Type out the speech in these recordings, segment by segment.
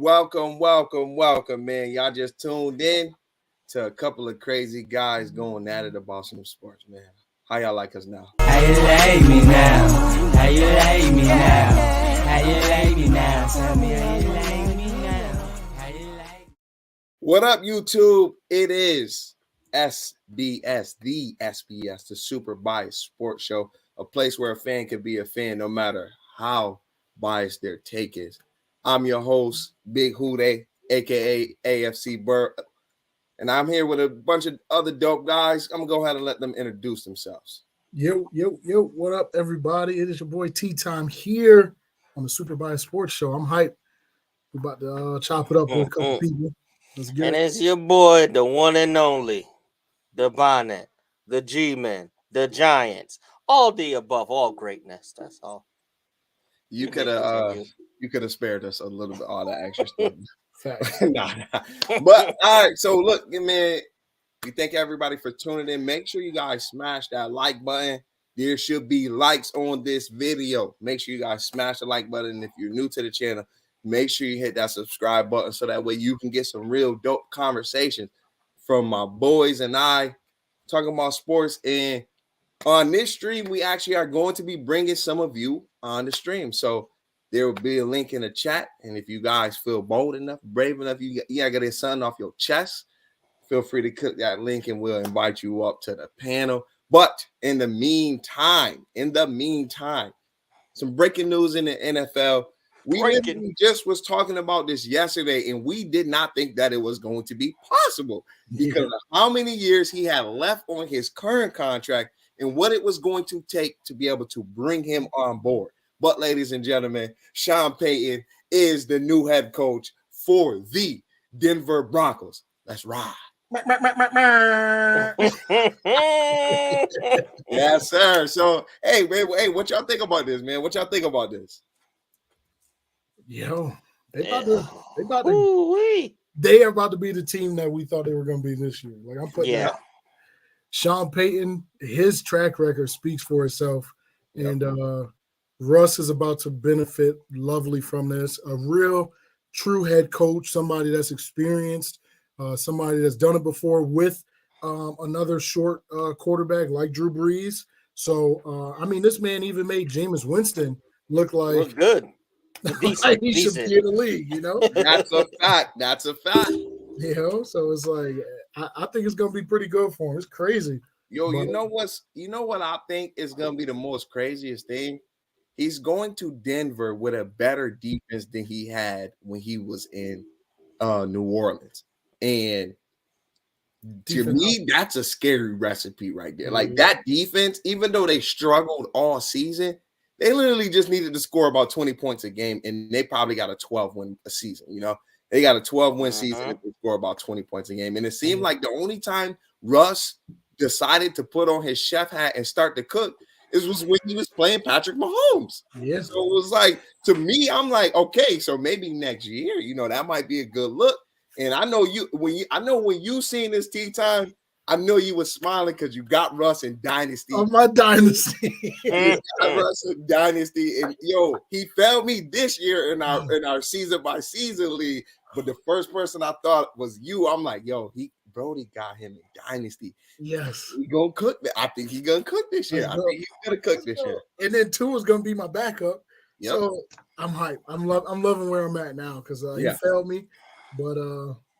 welcome, man. Y'all just tuned in to a couple of crazy guys going at it about some sports, man. How y'all like us now? How you like me now? How you like me now? How you like me now? Tell me how you like me now. How you like me? What up, YouTube? It is SBS, the Super Biased Sports Show, a place where a fan can be a fan no matter how biased their take is. I'm your host, Big Houday, aka AFC Burr, and I'm here with a bunch of other dope guys. I'm gonna go ahead and let them introduce themselves. Yo, what up, everybody? It is your boy Tea Time here on the Super Biased Sports Show. I'm hyped. We're about to chop it up with a couple people. Let's get And it. it's your boy, the one and only, the Bonnet, the G-Men, the Giants, all the above, all greatness. That's all. You could have spared us a little bit all that extra stuff. Facts. Nah. But all right, so look, man, we thank everybody for tuning in. Make sure you guys smash that like button. There should be likes on this video. Make sure you guys smash the like button. If you're new to the channel, make sure you hit that subscribe button so that way you can get some real dope conversations from my boys and I talking about sports. And on this stream, we actually are going to be bringing some of you on the stream. So there will be a link in the chat. And if you guys feel bold enough, brave enough, you gotta get something off your chest, feel free to click that link and we'll invite you up to the panel. But in the meantime, some breaking news in the NFL. We literally just was talking about this yesterday, and we did not think that it was going to be possible because of how many years he had left on his current contract and what it was going to take to be able to bring him on board. But ladies and gentlemen, Sean Payton is the new head coach for the Denver Broncos. Let's ride. Yes, sir. So, hey, man, what y'all think about this, man? What y'all think about this? Yo, they are about to be the team that we thought they were going to be this year. Like I'm putting that. Sean Payton, his track record speaks for itself, and Russ is about to benefit lovely from this. A real, true head coach, somebody that's experienced, somebody that's done it before with another short quarterback like Drew Brees. So, I mean, this man even made Jameis Winston look good. Like he should be in the league, you know? That's a fact. You know, so it's like I think it's gonna be pretty good for him. It's crazy. Yo, you know what I think is gonna be the most craziest thing? He's going to Denver with a better defense than he had when he was in New Orleans. And to me, that's a scary recipe right there. Like that defense, even though they struggled all season, they literally just needed to score about 20 points a game, and they probably got a 12-win a season, you know? They got a 12-win season if they score about 20 points a game. And it seemed like the only time Russ decided to put on his chef hat and start to cook was when he was playing Patrick Mahomes. Yeah. So it was like, to me, I'm like, okay, so maybe next year, you know, that might be a good look. And I know when you seen this Tea Time, I know you were smiling because you got Russ in Dynasty. On my Dynasty. Russ in Dynasty. And yo, he failed me this year in our season by season league. But the first person I thought was you. I'm like, yo, Brody got him in Dynasty. Yes. He gonna cook. I think he's gonna cook this year. I think he's gonna cook this year. And then Tua is gonna be my backup. Yep. So I'm hyped. I'm loving where I'm at now because he failed me. But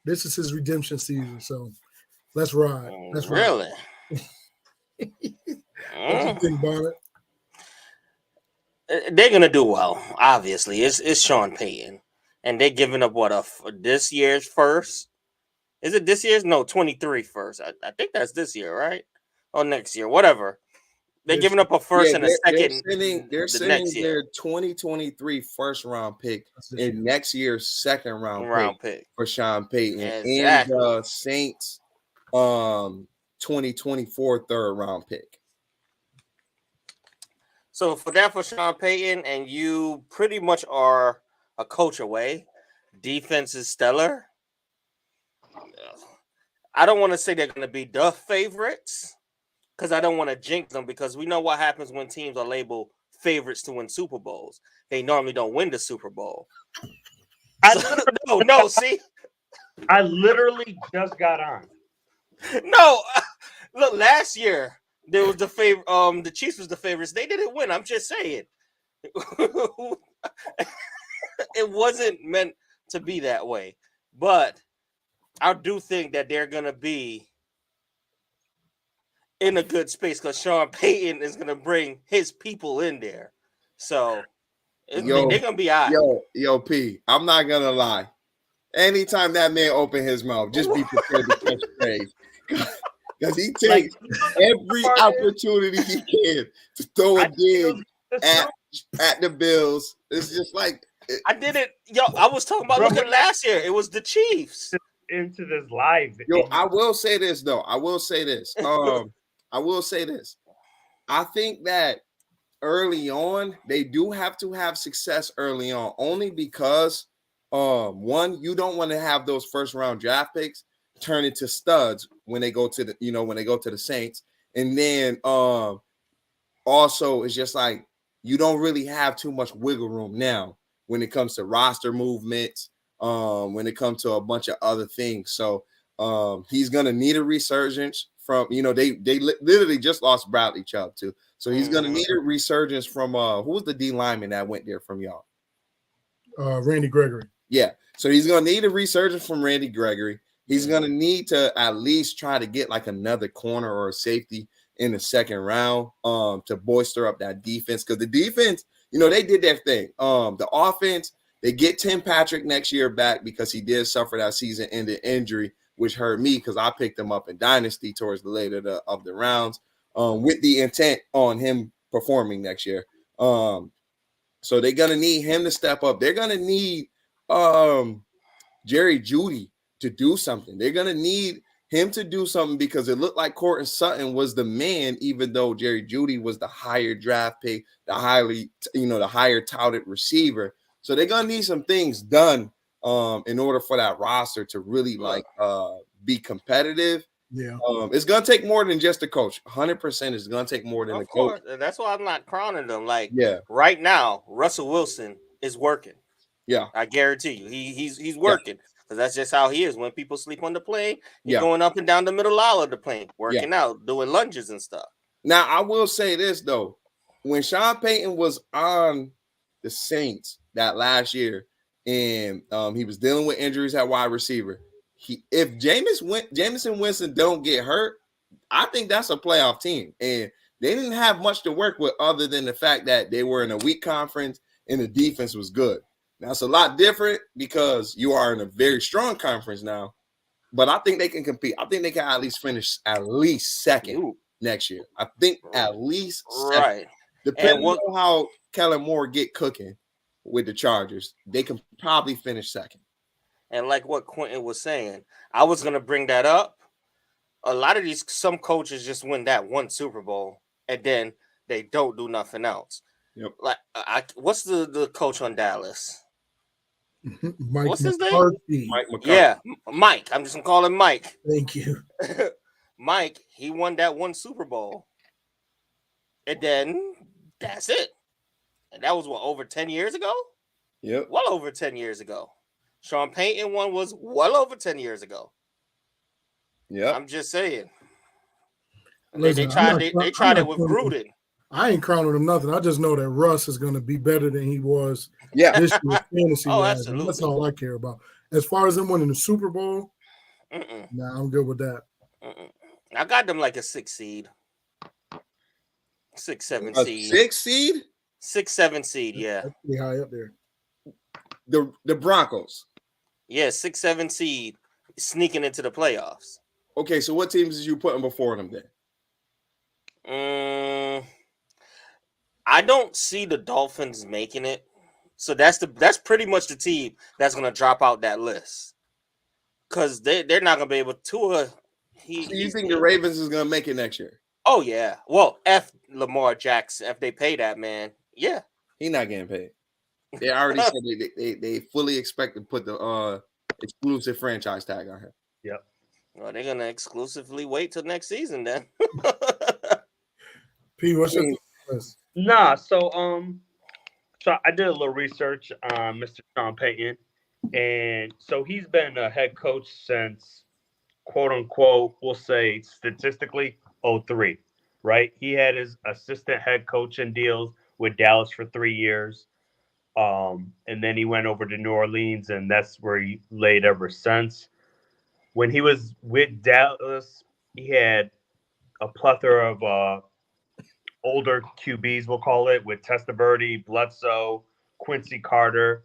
this is his redemption season. So let's ride. Really? What you think, Bonnet? They're gonna do well. Obviously, it's Sean Payton, and they're giving up this year's first. Is it this year's? No, 23 first. I think that's this year, right? Or next year, whatever. They're giving up a first and a second. They're sending their 2023 first round pick and next year's second round pick for Sean Payton and the Saints 2024 third round pick. So for Sean Payton, and you pretty much are a coach away. Defense is stellar. I don't want to say they're going to be the favorites because I don't want to jinx them, because we know what happens when teams are labeled favorites to win Super Bowls. They normally don't win the Super Bowl. No, see, I literally just got on. no. Look, last year there was the favor. The Chiefs was the favorites. They didn't win. I'm just saying. It wasn't meant to be that way, but I do think that they're gonna be in a good space because Sean Payton is gonna bring his people in there, so they're gonna be all right. Yo, P. I'm not gonna lie. Anytime that man open his mouth, just be prepared to catch praise. Because he takes every opportunity he can to throw a dig at the Bills. It's just like I didn't. Yo, I was talking about look at last year. It was the Chiefs. Into this live. Yo, I will say this though. I will say this. I think that early on, they do have to have success early on, only because one, you don't want to have those first round draft picks turn into studs when they go to the Saints. And then also it's just like you don't really have too much wiggle room now when it comes to roster movements, when it comes to a bunch of other things. So he's gonna need a resurgence from, they literally just lost Bradley Chubb too. So he's gonna need a resurgence from who was the D lineman that went there from y'all? Randy Gregory. Yeah. So he's gonna need a resurgence from Randy Gregory. He's gonna need to at least try to get like another corner or a safety in the second round to bolster up that defense. Because the defense, they did their thing. The offense, they get Tim Patrick next year back because he did suffer that season-ending injury, which hurt me because I picked him up in Dynasty towards the later of the rounds with the intent on him performing next year. So they're gonna need him to step up. They're gonna need Jerry Jeudy to do something. They're gonna need him to do something because it looked like Courtland Sutton was the man, even though Jerry Jeudy was the higher draft pick, the higher touted receiver. So they're gonna need some things done in order for that roster to really be competitive. Yeah, it's gonna take more than just the coach. 100% is gonna take more than the coach. That's why I'm not crowning them. Right now, Russell Wilson is working. Yeah, I guarantee you, he's working because that's just how he is. When people sleep on the plane, he's going up and down the middle aisle of the plane, working out, doing lunges and stuff. Now I will say this though, when Sean Payton was on the Saints that last year, and he was dealing with injuries at wide receiver. If Jameson Winston don't get hurt, I think that's a playoff team. And they didn't have much to work with other than the fact that they were in a weak conference and the defense was good. Now it's a lot different because you are in a very strong conference now. But I think they can compete. I think they can at least finish second next year. I think at least second. Right. Depending on how Kellen Moore get cooking with the Chargers, they can probably finish second. And like what Quentin was saying, I was going to bring that up. A lot of some coaches just win that one Super Bowl and then they don't do nothing else. Yep. What's the coach on Dallas? What's his name? Mike McCarthy. Yeah, Mike. I'm just going to call him Mike. Thank you. Mike, he won that one Super Bowl. And then that's it. And that was over 10 years ago? Yep. Well over 10 years ago. Sean Payton one was well over 10 years ago. Yeah. I'm just saying. Listen, they tried it with Gruden. I ain't crowning him nothing. I just know that Russ is going to be better than he was this year fantasy. Absolutely. That's all I care about. As far as them winning the Super Bowl, I'm good with that. I got them like a 6 seed. 6, 7 seed. 6 seed? 6, 7 seed, yeah. That's pretty high up there. The Broncos. Yeah, 6, 7 seed sneaking into the playoffs. Okay, so what teams did you putting before them then? I don't see the Dolphins making it. So that's pretty much the team that's gonna drop out that list. Because they're not gonna be able to. So you think the Ravens is gonna make it next year? Oh yeah. Well, F Lamar Jackson, if they pay that man, yeah. He's not getting paid. They already said they fully expect to put the exclusive franchise tag on him. Yep. Well, they're gonna exclusively wait till next season then. P, what's your list? Nah, so I did a little research on Mr. Sean Payton. And so he's been a head coach since, quote unquote, we'll say statistically, '03, right? He had his assistant head coaching deals with Dallas for 3 years. And then he went over to New Orleans, and that's where he laid ever since. When he was with Dallas, he had a plethora of older QBs, we'll call it, with Testaverde, Bledsoe, Quincy Carter.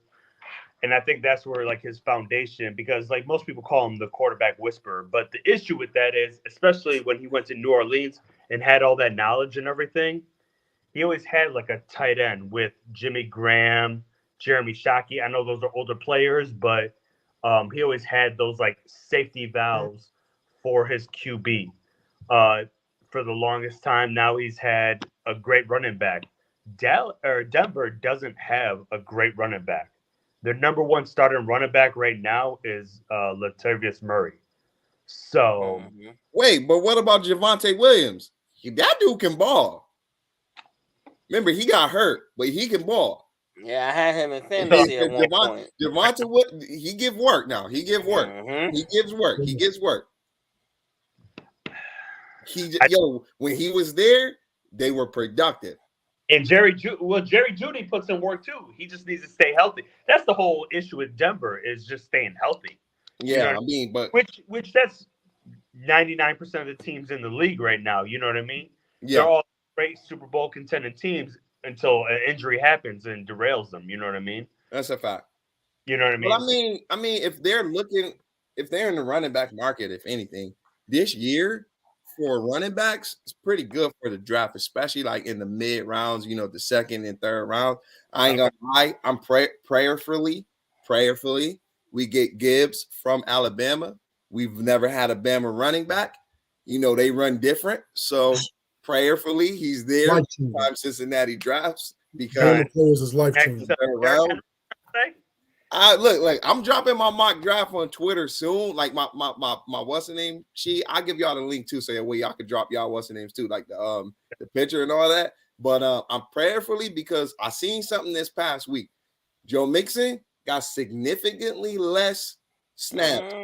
And I think that's where like his foundation, because like most people call him the quarterback whisperer. But the issue with that is, especially when he went to New Orleans and had all that knowledge and everything, he always had like a tight end with Jimmy Graham, Jeremy Shockey. I know those are older players, but he always had those like safety valves for his QB. For the longest time, now he's had a great running back. Denver doesn't have a great running back. Their number one starting running back right now is Latavius Murray. So wait, but what about Javonte Williams? That dude can ball. Remember, he got hurt, but he can ball. Yeah, I had him in fantasy at one point. Javonte, he give work now. He give work. He gives work. He gives work. When he was there, they were productive. And Jerry Jeudy puts in work too. He just needs to stay healthy. That's the whole issue with Denver, is just staying healthy. Yeah, you know I mean, but which that's 99% of the teams in the league right now. You know what I mean? Yeah. They're all great Super Bowl contending teams until an injury happens and derails them. You know what I mean? That's a fact. You know what I mean? But I mean, if they're in the running back market, if anything, this year for running backs, it's pretty good for the draft, especially like in the mid rounds, the second and third round. I ain't gonna lie, I'm prayerfully, we get Gibbs from Alabama. We've never had a Bama running back. They run different. So prayerfully, he's there time Cincinnati drafts, because Bama players is life changing. Look, like I'm dropping my mock draft on Twitter soon. Like my what's the name? I'll give y'all the link too, so that way y'all can drop y'all what's the names too, like the picture and all that. But I'm prayerfully, because I seen something this past week. Joe Mixon got significantly less snaps.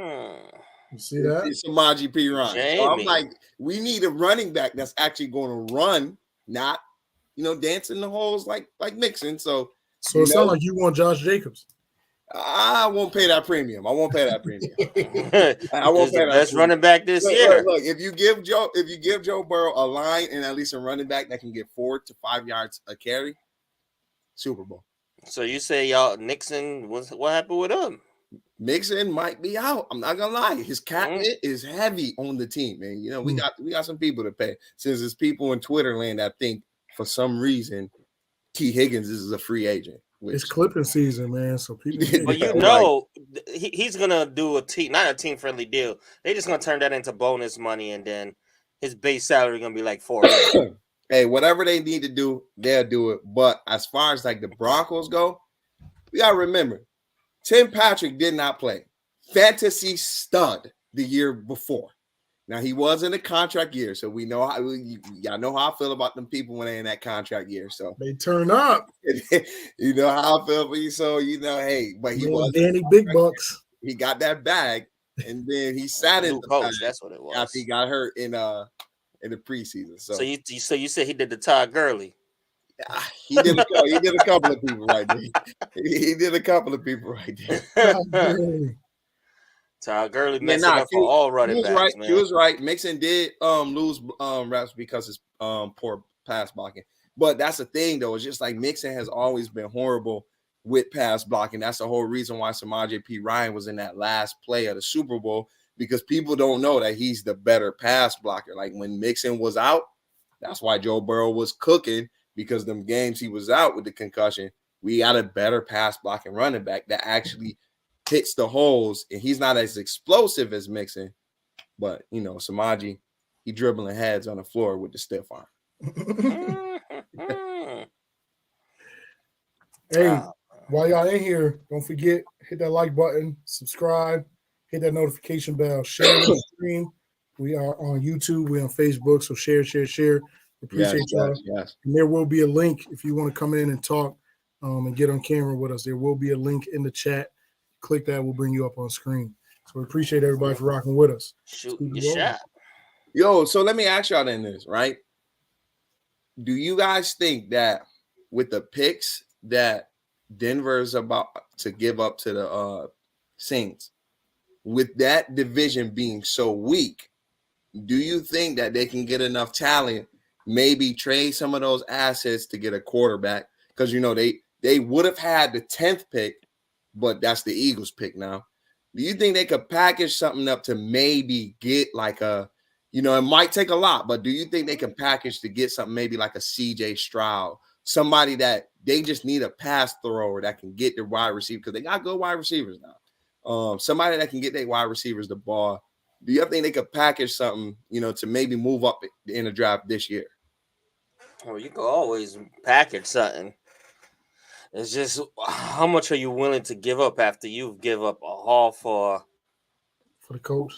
You see that? It's Samaje Perine. So I'm like, we need a running back that's actually going to run, not dance in the holes like Mixon. So it sounds like you want Josh Jacobs. I won't pay that premium. I won't pay that premium. I won't pay that best running back this year. Look, if you give Joe Burrow a line and at least a running back that can get 4 to 5 yards a carry, Super Bowl. So you say y'all Nixon? What happened with him? Mixon might be out. I'm not gonna lie. His cap hit is heavy on the team, man. We got some people to pay. Since there's people in Twitter land that think for some reason T. Higgins is a free agent. It's clipping season, man. So people, but he's gonna do not a team friendly deal. They're just gonna turn that into bonus money, and then his base salary gonna be like $4 million. Hey, whatever they need to do, they'll do it. But as far as like the Broncos go, we gotta remember, Tim Patrick did not play. Fantasy stud the year before. Now, he was in a contract year, so we know y'all know how I feel about them people when they're in that contract year. So they turn up. You know how I feel for you. So, hey, but he was Danny Big Bucks. He got that bag, and then he sat in the coach. That's what it was. After he got hurt in the preseason. So you said he did the Todd Gurley. He did a couple of people right there. He did a couple of people right there. Todd Gurley messed up for all running backs, right. man. He was right. Mixon did lose reps because of poor pass blocking. But that's the thing, though. It's just like Mixon has always been horrible with pass blocking. That's the whole reason why Samaje Perine was in that last play of the Super Bowl, because people don't know that he's the better pass blocker. Like when Mixon was out, that's why Joe Burrow was cooking, because them games he was out with the concussion, we got a better pass blocking running back that actually hits the holes, and he's not as explosive as Mixon, but Samaje, he dribbling heads on the floor with the stiff arm. Hey, while y'all in here, don't forget, hit that like button, subscribe, hit that notification bell, share the stream. We are on YouTube, we're on Facebook, so share. Appreciate y'all. Yes. And there will be a link if you want to come in and talk and get on camera with us. There will be a link in the chat. click that. We'll bring you up on screen. So we appreciate everybody for rocking with us. Shoot your shot. Yo, so let me ask y'all in this, right? Do you guys think that with the picks that Denver is about to give up to the Saints, with that division being so weak, do you think that they can get enough talent, maybe trade some of those assets to get a quarterback? Because, you know, they would have had the 10th pick, but that's the Eagles pick now. Do you think they could package something up to maybe get like a, you know, it might take a lot, but do you think they can package to get something maybe like a CJ Stroud, somebody that they just need a pass thrower that can get the wide receiver, because they got good wide receivers now. Somebody that can get their wide receivers the ball. Do you think they could package something, you know, to maybe move up in the draft this year? Well, you can always package something. It's just how much are you willing to give up after you give up a haul for the coach?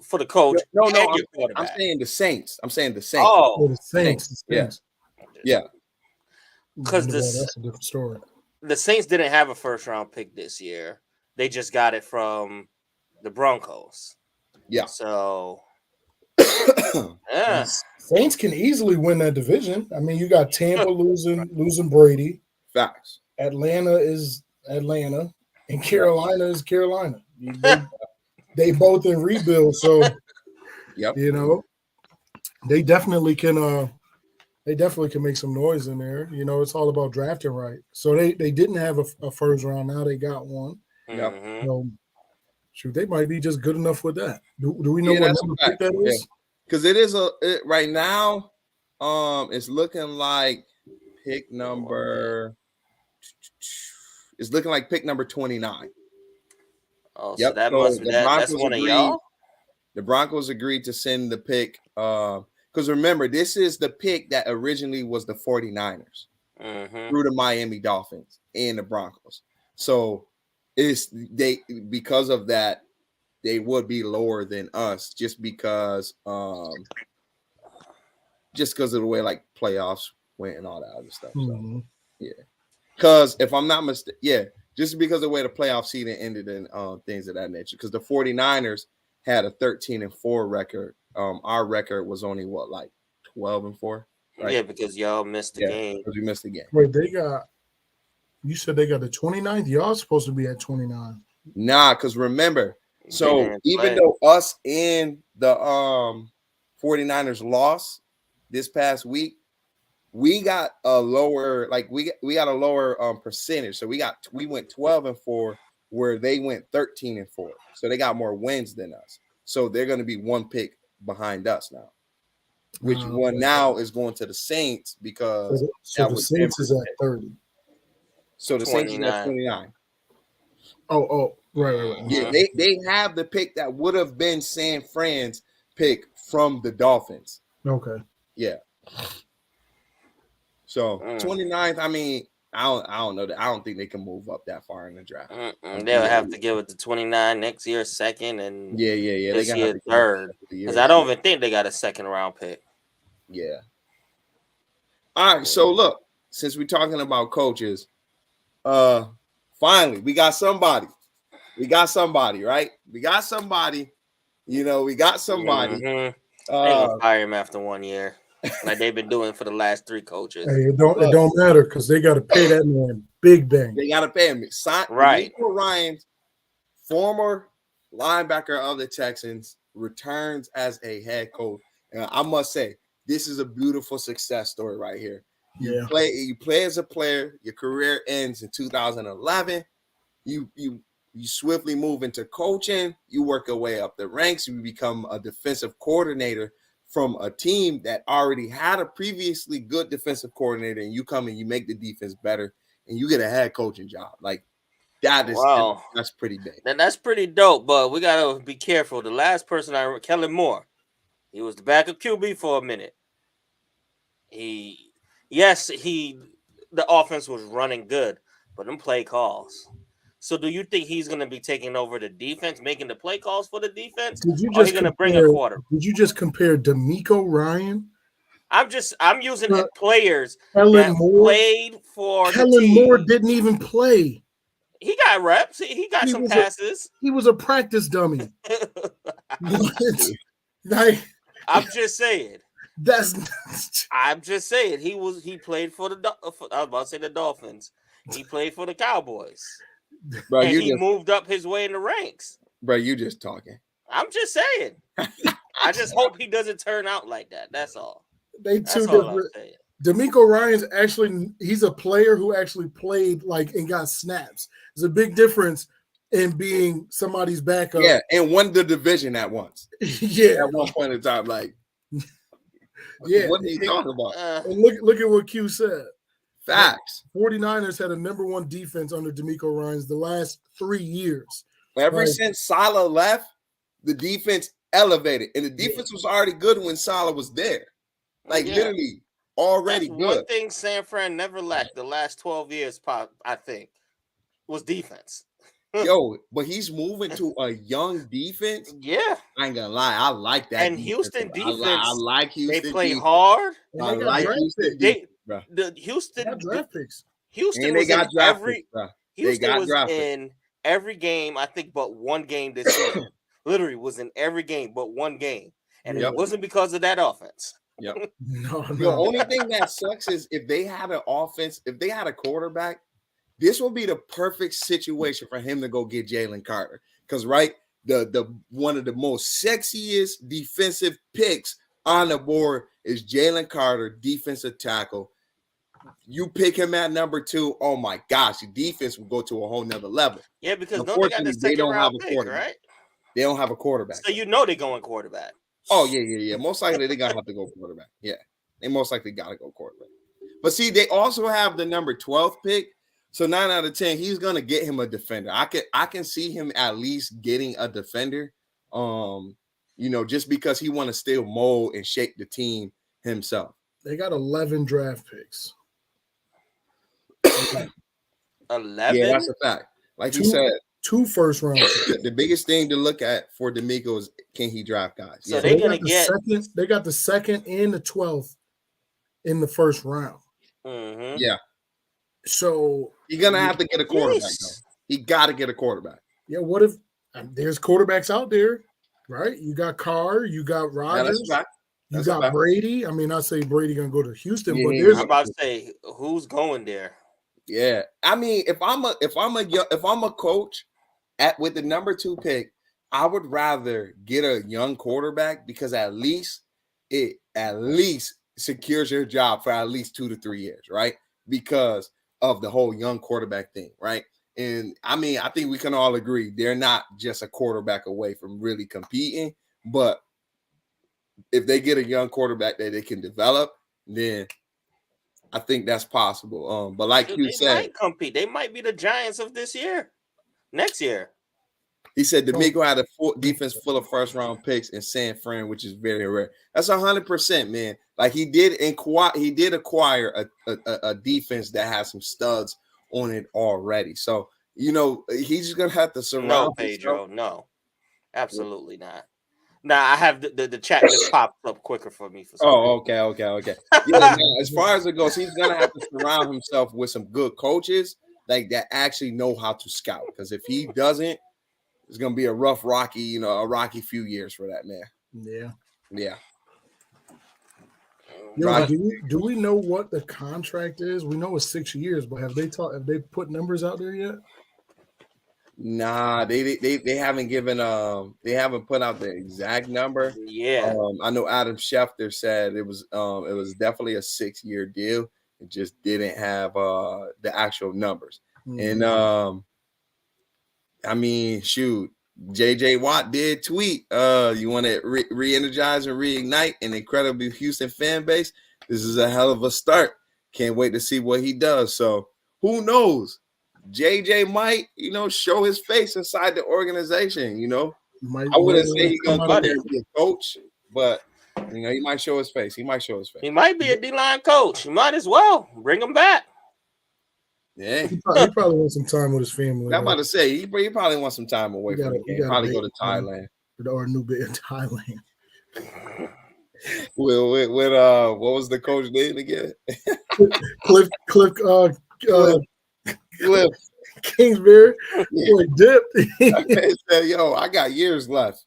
For the coach. No, I'm saying the Saints. I'm saying the Saints. Oh, the Saints. Yeah. Because that's a different story. The Saints didn't have a first round pick this year. They just got it from the Broncos. Yeah. So yeah. Saints can easily win that division. I mean, you got Tampa losing Brady. Facts. Atlanta is Atlanta, and Carolina is Carolina. They both in rebuild, so you know they definitely can. They definitely can make some noise in there. You know, it's all about drafting right. So they didn't have a first round. Now they got one. Mm-hmm. So shoot, they might be just good enough with that. Do we know what number pick that is? Because it is right now. It's looking like pick number. It's looking like pick number 29. Oh, so that must be that's one of y'all. The Broncos agreed to send the pick. Because remember, this is the pick that originally was the 49ers through the Miami Dolphins and the Broncos. So because of that, they would be lower than us just because of the way like playoffs went and all that other stuff. So, yeah. Because if I'm not mistaken, just because of the way the playoff season ended and things of that nature. Because the 49ers had a 13-4 record. Our record was only like 12-4. Right? Yeah, because y'all missed the game. Because we missed the game. Wait, you said they got the 29th? Y'all supposed to be at 29. Nah, because remember, so even though us and the 49ers lost this past week, we got a lower, like we got a lower percentage. So we went 12-4 where they went 13-4. So they got more wins than us. So they're going to be one pick behind us now. Which one now is going to the Saints because so the Saints is at 30. So the Saints is at 29. Oh, right. Yeah, they have the pick that would have been San Fran's pick from the Dolphins. Okay. Yeah. So 29th, I mean, I don't know that. I don't think they can move up that far in the draft. They'll have to give it to 29 next year, second, and this they year third. Because I don't even think they got a second round pick. Yeah. All right. So look, since we're talking about coaches, finally we got somebody. We got somebody, right? We got somebody. You know, we got somebody. They gonna fire him after 1 year. Like they've been doing for the last 3 coaches. Hey, it don't matter because they got to pay that man big bang. They got to pay him. Right. Ryan's former linebacker of the Texans returns as a head coach. And I must say, this is a beautiful success story right here. You play as a player. Your career ends in 2011. You swiftly move into coaching. You work your way up the ranks. You become a defensive coordinator from a team that already had a previously good defensive coordinator, and you come and you make the defense better, and you get a head coaching job. Like that is that's pretty big. That's pretty dope, but we gotta be careful. The last person Kellen Moore, he was the backup QB for a minute. The offense was running good, but them play calls. So do you think he's going to be taking over the defense, making the play calls for the defense? Or are you going to bring a quarter? Did you just compare D'Amico Ryan? I'm using the players Kellen that Moore played for Kellen Moore didn't even play. He got reps. He got some passes. He was a practice dummy. Like, I'm just saying. That's. I'm just saying. He played for the. I was about to say the Dolphins. He played for the Cowboys. Bro, and he moved up his way in the ranks. Bro, you just talking. I'm just saying. I just hope he doesn't turn out like that. That's all. That's two different. D'Amico Ryan's he's a player who actually played and got snaps. There's a big difference in being somebody's backup. Yeah, and won the division at once. Yeah. At one point in time, yeah. What are you talking about? And look at what Q said. Facts. 49ers had a #1 defense under D'Amico Ryan's the last 3 years. Ever since Saleh left, the defense elevated. And the defense was already good when Saleh was there. Literally already good. One thing San Fran never lacked the last 12 years, I think, was defense. Yo, but he's moving to a young defense. Yeah. I ain't gonna lie. I like that. And Houston defense. I like Houston. They play hard. I like Houston. The Houston draft picks. Houston and they was got in draft every picks, bro. Houston was in every game, I think, but one game this season. Literally was in every game but one game. And it wasn't because of that offense. Yep. No. The only thing that sucks is if they had an offense, if they had a quarterback, this will be the perfect situation for him to go get Jalen Carter. Because the one of the most sexiest defensive picks on the board is Jalen Carter, defensive tackle. You pick him at number 2. Oh my gosh, the defense will go to a whole nother level. Yeah, because they got the second round pick, right? They don't have a quarterback. So they're going quarterback. Oh, yeah. Most likely they're gonna have to go quarterback. Yeah. They most likely gotta go quarterback. But see, they also have the number 12 pick. So 9 out of 10, he's gonna get him a defender. I can see him at least getting a defender. Just because he want to still mold and shape the team himself. They got 11 draft picks. 11? Yeah, that's a fact. Like you said, 2 first round picks. The biggest thing to look at for D'Amico is can he draft guys? So they're gonna get they got the 2nd and the 12th in the first round. Mm-hmm. Yeah. So you're gonna have to get a quarterback. Though. He got to get a quarterback. Yeah. What if there's quarterbacks out there, right? You got Carr, you got Rodgers, you got Brady. I mean, I say Brady gonna go to Houston, but there's I'm about to say who's going there. Yeah, I mean, if I'm a coach with the number 2 pick, I would rather get a young quarterback because at least it secures your job for at least 2 to 3 years, right? Because of the whole young quarterback thing, right? And I mean, I think we can all agree they're not just a quarterback away from really competing, but if they get a young quarterback that they can develop, then I think that's possible. But like you said, might compete. They might be the Giants of next year. He said D'Amico had a full defense full of first round picks in San Fran, which is very rare. That's 100%, man. Like he did acquire a defense that has some studs on it already. So he's just gonna have to surround. No, Pedro, no, absolutely not. Nah, I have the chat just popped up quicker for me. Okay. Yeah, as far as it goes, he's gonna have to surround himself with some good coaches that actually know how to scout. Because if he doesn't, it's gonna be a rocky few years for that man. Yeah. Yo, do we know what the contract is? We know it's 6 years, but have they put numbers out there yet? Nah, they haven't given they haven't put out the exact number. Yeah. I know Adam Schefter said it was definitely a 6-year deal. It just didn't have the actual numbers. Mm-hmm. And I mean, shoot, JJ Watt did tweet, you want to re-energize and reignite an incredible Houston fan base. This is a hell of a start. Can't wait to see what he does. So who knows? JJ might, show his face inside the organization. I wouldn't say he's gonna be a coach, but he might show his face. He might be a D-line coach. You might as well bring him back. Yeah, he probably wants some time with his family. I'm about to say he probably wants some time away from the game. Probably go to Thailand or New Bay in Thailand. With what was the coach name again? Cliff. Kingsbury, Yeah. boy, dipped. He said, yo, I got years left.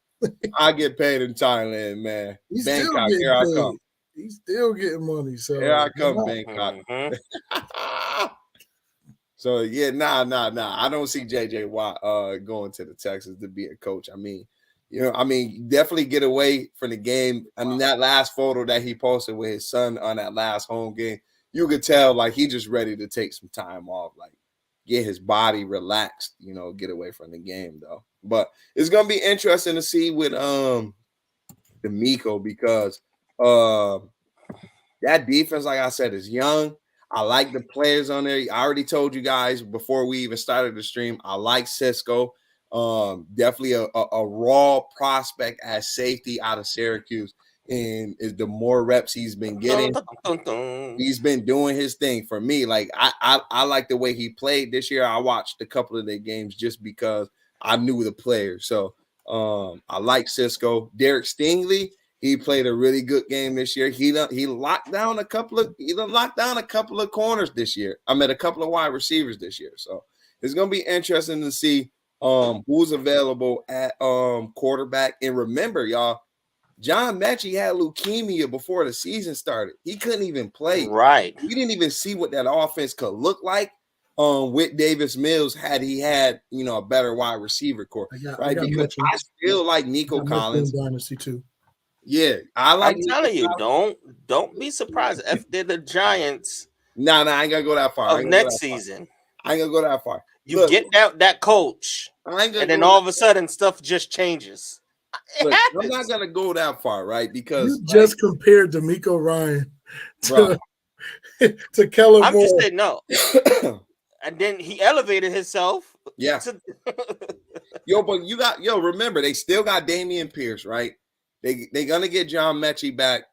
I get paid in Thailand, man. He's still Bangkok, getting here I paid. come. He's still getting money. So Here I come, why not? Bangkok. Mhm. So yeah, nah. I don't see JJ Watt going to the Texans to be a coach. I mean, definitely get away from the game. I mean, that last photo that he posted with his son on that last home game, you could tell like he just ready to take some time off, like get his body relaxed, get away from the game though. But it's gonna be interesting to see with D'Amico because that defense, like I said, is young. I like the players on there. I already told you guys before we even started the stream. I like Cisco. Definitely a raw prospect as safety out of Syracuse. And is the more reps he's been getting, he's been doing his thing for me. Like I like the way he played this year. I watched a couple of their games just because I knew the players. So I like Cisco. Derek Stingley. He played a really good game this year. He locked down a couple of corners this year. I met a couple of wide receivers this year. So it's gonna be interesting to see who's available at quarterback. And remember, y'all, John Mechie had leukemia before the season started. He couldn't even play. Right. We didn't even see what that offense could look like with Davis Mills had he had a better wide receiver core. Right? Because I still like Nico Collins. Dynasty too. Yeah, I like. I'm telling you, don't be surprised if they're the Giants. No, I ain't gonna go that far. Of next season, I ain't gonna go that far. You get that coach, and then all of a sudden stuff just changes. Look, I'm not gonna go that far, right? Because you just compared D'Amico Ryan to Kellen Moore. I'm just saying no. And then he elevated himself. Yeah. But remember, they still got Damian Pierce, right? They gonna get John Mechie back,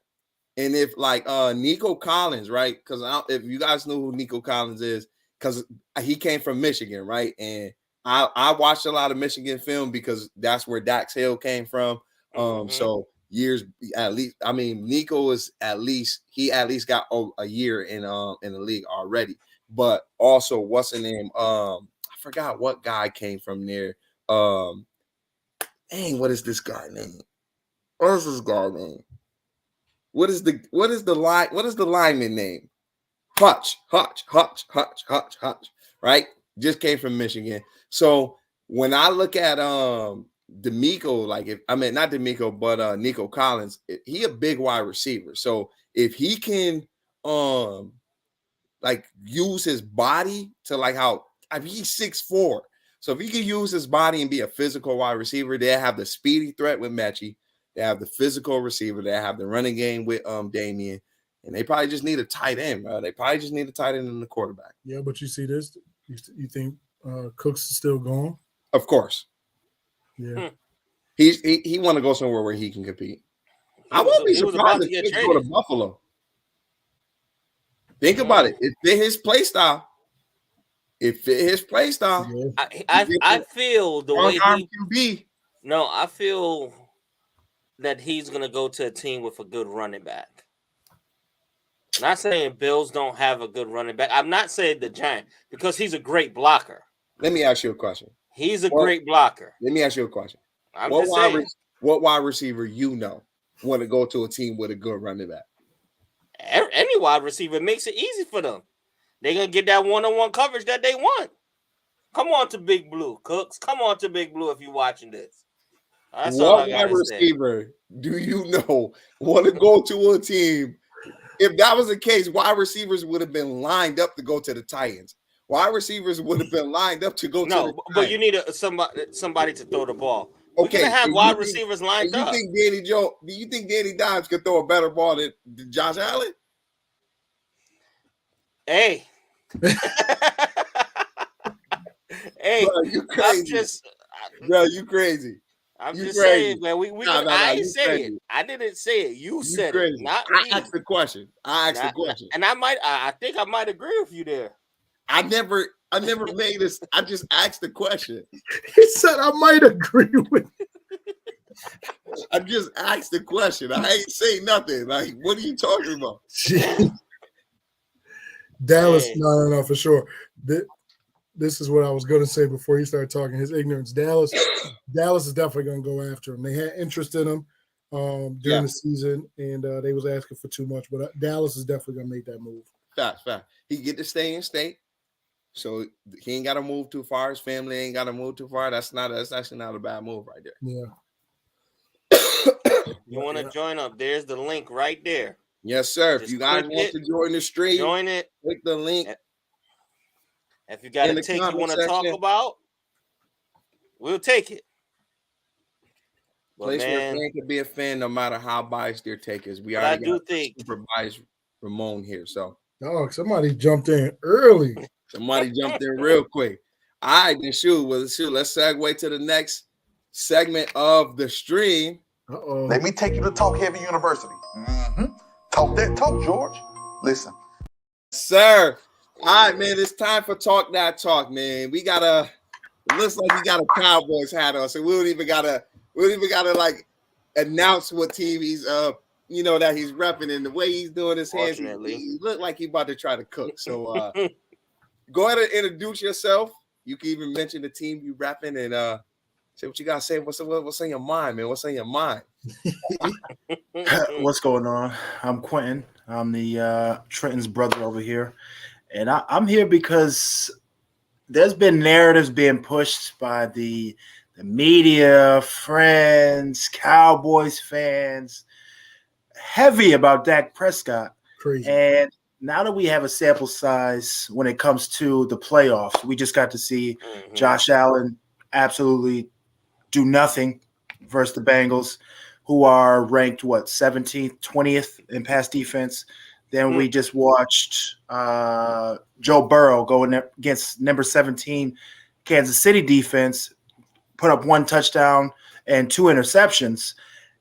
and if like Nico Collins, right? Because if you guys know who Nico Collins is, because he came from Michigan, right? And I watched a lot of Michigan film because that's where Dax Hill came from. So years at least. I mean, Nico is at least got a year in the league already. But also, what's the name? I forgot what guy came from there. What is this guy name? What is this guy name? What is the lineman name? Hutch, right? Just came from Michigan. So when I look at D'Amico, not D'Amico, but Nico Collins, he a big wide receiver. So if he can use his body to he's 6'4". So if he can use his body and be a physical wide receiver, they have the speedy threat with Mechie. They have the physical receiver. They have the running game with Damian. And they probably just need a tight end, bro. They probably just need a tight end and the quarterback. Yeah, but you see this? You think Cooks is still gone? Of course. Yeah. He want to go somewhere where he can compete. I won't be surprised if he go to Buffalo. Think about it. It fit his play style. Yeah. I feel the way QB. No, I feel that he's going to go to a team with a good running back. I'm not saying Bills don't have a good running back. I'm not saying the Giants because he's a great blocker. Let me ask you a question. He's a great blocker. Let me ask you a question. What wide receiver want to go to a team with a good running back? Any wide receiver makes it easy for them. They're going to get that one-on-one coverage that they want. Come on to Big Blue, Cooks. Come on to Big Blue if you're watching this. That's what wide receiver do you know want to go to a team? If that was the case, wide receivers would have been lined up to go to the Titans. Wide receivers would have been lined up to go to the Titans. But you need somebody to throw the ball. Okay, we're gonna have wide receivers lined up. Do you think Danny Dimes could throw a better ball than Josh Allen? Hey. Hey, bro, you crazy. You crazy. I'm just saying, man. I ain't say it. I didn't say it. You said it. Not me. I asked the question. And I think I might agree with you there. I never made this. I just asked the question. He said I might agree with you. I just asked the question. I ain't say nothing. Like, what are you talking about? Dallas, no, for sure. this is what I was going to say before he started talking. His ignorance. Dallas is definitely going to go after him. They had interest in him during the season, and they was asking for too much. But Dallas is definitely going to make that move. Fact. He get to stay in state, so he ain't got to move too far. His family ain't got to move too far. That's actually not a bad move right there. Yeah. You want to join up? There's the link right there. Yes, sir. Just if you guys want to join the stream, join it. Click the link. If you got a take you want to talk about, we'll take it. Place where a fan can be a fan no matter how biased their take is. We already got super biased Ramon here. So somebody jumped in early. Somebody jumped in real quick. All right, then shoot. Let's segue to the next segment of the stream. Let me take you to Talk Heavy University. Talk that talk, George. Listen. Sir. All right, man. It's time for Talk That Talk, man. We gotta looks like we got a Cowboys hat on, so we don't even gotta like announce what team he's that he's repping, and the way he's doing his hands, he look like he about to try to cook. So go ahead and introduce yourself. You can even mention the team you repping and say what you gotta say. What's on your mind, man? What's on your mind? What's going on? I'm Quentin. I'm the Trenton's brother over here. And I'm here because there's been narratives being pushed by the media, friends, Cowboys fans, heavy about Dak Prescott. Crazy. And now that we have a sample size when it comes to the playoffs, we just got to see Josh Allen absolutely do nothing versus the Bengals, who are ranked, 17th, 20th in pass defense. Then we just watched Joe Burrow go in against number 17 Kansas City defense, put up 1 touchdown and 2 interceptions.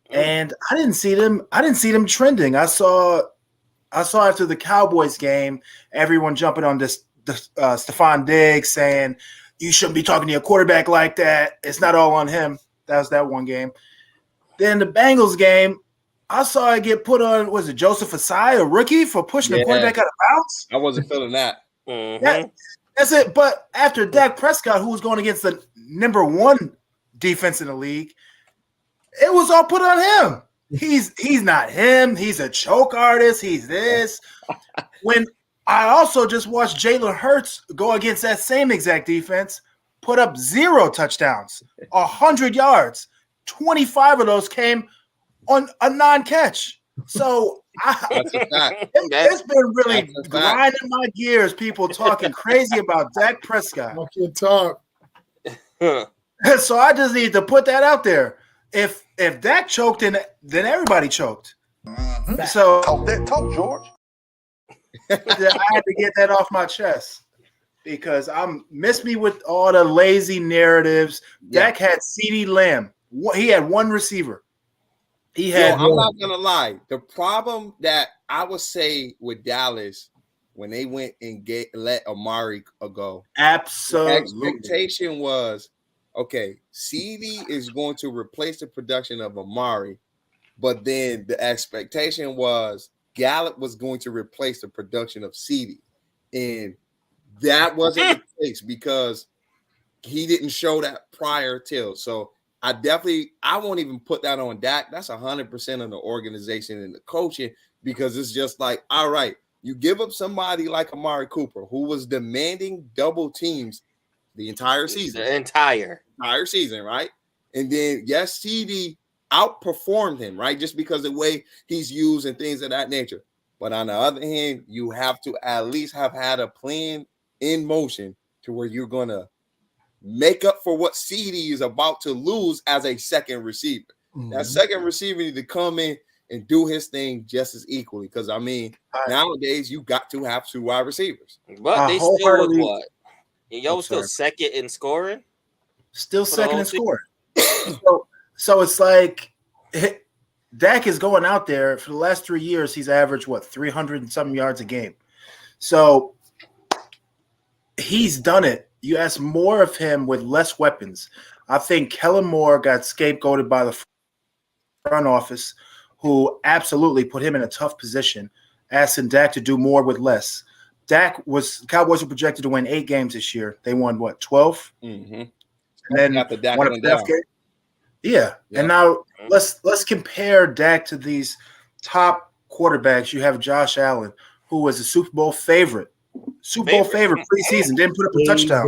And I didn't see them trending. I saw after the Cowboys game, everyone jumping on this Stephon Diggs saying, you shouldn't be talking to your quarterback like that. It's not all on him. That was that one game. Then the Bengals game, I saw it get put on, was it Joseph Asai, a rookie, for pushing the quarterback out of bounds? I wasn't feeling that. That's it. But after Dak Prescott, who was going against the number 1 defense in the league, it was all put on him. He's not him. He's a choke artist. He's this. When I also just watched Jalen Hurts go against that same exact defense, put up 0 touchdowns, 100 yards. 25 of those came on a non-catch. So it's been really grinding my gears, people talking crazy about Dak Prescott. I can talk. So I just need to put that out there. If Dak choked, then everybody choked. So Talk that talk, George. I had to get that off my chest because miss me with all the lazy narratives. Dak had CeeDee Lamb. He had 1 receiver. I'm not gonna lie. The problem that I would say with Dallas when they went and let Amari go, absolutely, the expectation was, okay, CeeDee is going to replace the production of Amari, but then the expectation was Gallup was going to replace the production of CeeDee, and that wasn't the case because he didn't show that prior till. So I won't even put that on Dak. That's 100% on the organization and the coaching, because it's just like, all right, you give up somebody like Amari Cooper, who was demanding double teams the entire season. The entire season, right? And then, yes, CD outperformed him, right? Just because of the way he's used and things of that nature. But on the other hand, you have to at least have had a plan in motion to where you're going to make up for what CD is about to lose as a second receiver. That second receiver need to come in and do his thing just as equally. Because, I mean, nowadays you got to have 2 wide receivers. But they still was what? Yo, still second in scoring? Still second in scoring. So it's like Dak is going out there for the last 3 years. He's averaged, 300 and something yards a game. So he's done it. You ask more of him with less weapons. I think Kellen Moore got scapegoated by the front office, who absolutely put him in a tough position, asking Dak to do more with less. Cowboys were projected to win 8 games this year. They won what, 12? Mm-hmm. And then After Dak won a went playoff down. game. Yeah. Yeah. And now let's compare Dak to these top quarterbacks. You have Josh Allen, who was a Super Bowl favorite. Super Bowl favorite preseason, didn't put up a touchdown.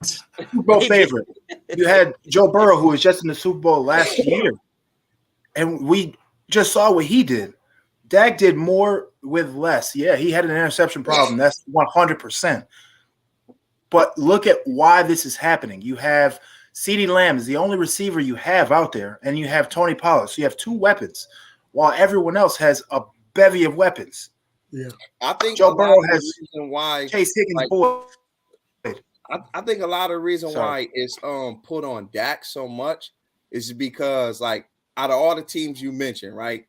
Super Bowl favorite. You had Joe Burrow, who was just in the Super Bowl last year. And we just saw what he did. Dak did more with less. Yeah, he had an interception problem. That's 100%. But look at why this is happening. You have CeeDee Lamb is the only receiver you have out there, and you have Tony Pollard. So you have 2 weapons, while everyone else has a bevy of weapons. Yeah, I think Joe Burrow has reason why Chase Higgins. Boy, I think a lot of reason why it's put on Dak so much is because, like, out of all the teams you mentioned, right?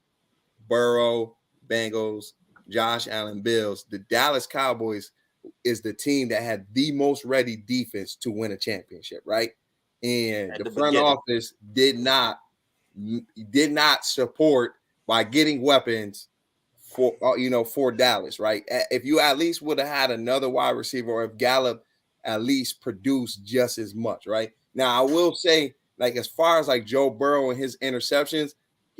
Burrow, Bengals, Josh Allen, Bills, the Dallas Cowboys is the team that had the most ready defense to win a championship, right? And the front office did not support by getting weapons for Dallas, right? If you at least would have had another wide receiver, or if Gallup at least produced just as much, right? Now, I will say, like, as far as like Joe Burrow and his interceptions,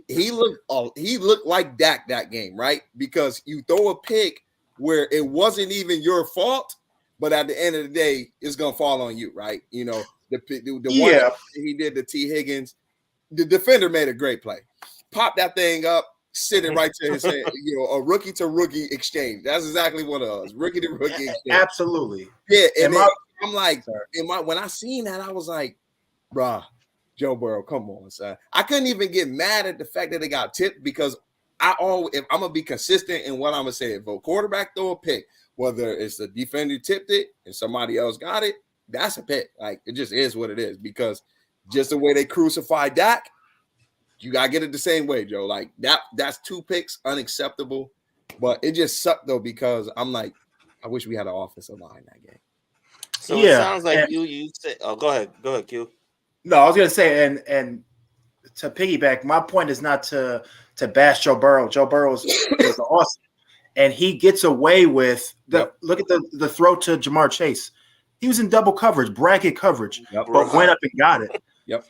he looked like Dak that game, right? Because you throw a pick where it wasn't even your fault, but at the end of the day, it's gonna fall on you, right? You know, the one that he did to T. Higgins, the defender made a great play, pop that thing up, sit it right to his hand. You know, a rookie to rookie exchange. That's exactly what it was, rookie to rookie exchange. Absolutely. Yeah, and I'm like, when I seen that, I was like, bruh, Joe Burrow, come on, son. I couldn't even get mad at the fact that it got tipped, because if I'm gonna be consistent in what I'm gonna say, if a quarterback throw a pick, whether it's the defender tipped it and somebody else got it, that's a pick. Like, it just is what it is, because just the way they crucified Dak, you gotta get it the same way, Joe. Like, that's 2 picks, unacceptable. But it just sucked though, because I'm like, I wish we had an offensive line that game. So it sounds like you said, oh, go ahead, Q. No, I was gonna say, and to piggyback, my point is not to bash Joe Burrow. Joe Burrow is awesome, and he gets away with look at the throw to Jamar Chase. He was in double coverage, bracket coverage, but went up and got it.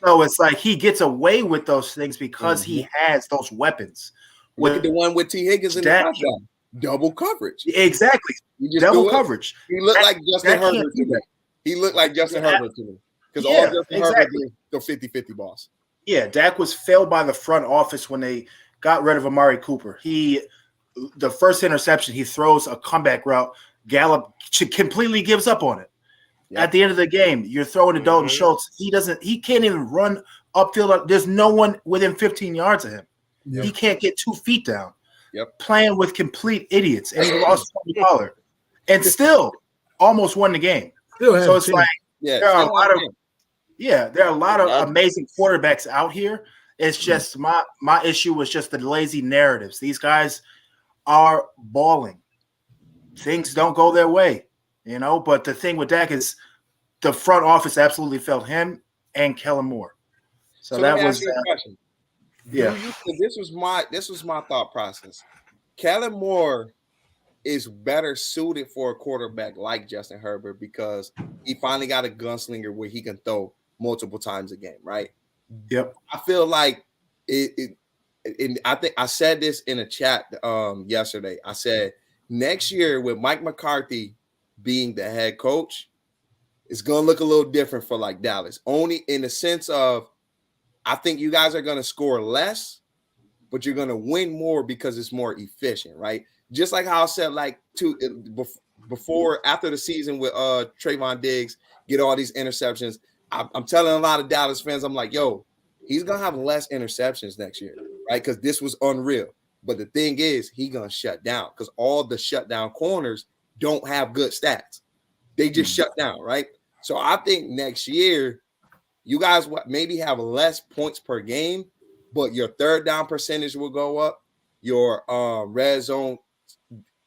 So it's like he gets away with those things because he has those weapons. Look at the one with T. Higgins in the touchdown. Double coverage. Exactly. Double coverage. He looked like Justin Herbert to me. He looked like Justin Herbert to me. Because all Justin Herbert did the 50-50 balls. Yeah, Dak was failed by the front office when they got rid of Amari Cooper. The first interception, he throws a comeback route. Gallup completely gives up on it. Yep. At the end of the game, you're throwing to Dalton Schultz. He can't even run upfield. There's no one within 15 yards of him. Yep. He can't get 2 feet down. Yep. Playing with complete idiots. And he lost Tony Pollard. And still almost won the game. So it's like there are a lot of amazing quarterbacks out here. It's just my issue was just the lazy narratives. These guys are balling. Things don't go their way, But the thing with Dak is the front office absolutely felt him and Kellen Moore. So that was a question. This was my thought process. Kellen Moore is better suited for a quarterback like Justin Herbert because he finally got a gunslinger where he can throw multiple times a game, right? Yep. I feel like and I think I said this in a chat yesterday. I said next year with Mike McCarthy being the head coach, it's gonna look a little different for like Dallas. Only in the sense of I think you guys are gonna score less, but you're gonna win more because it's more efficient, right? Just like how I said, like after the season with Trayvon Diggs get all these interceptions. I'm telling a lot of Dallas fans, I'm like, yo, he's gonna have less interceptions next year, right? Because this was unreal. But the thing is, he's gonna shut down because all the shutdown corners don't have good stats. They just shut down, right? So I think next year, you guys maybe have less points per game, but your third down percentage will go up. Your red zone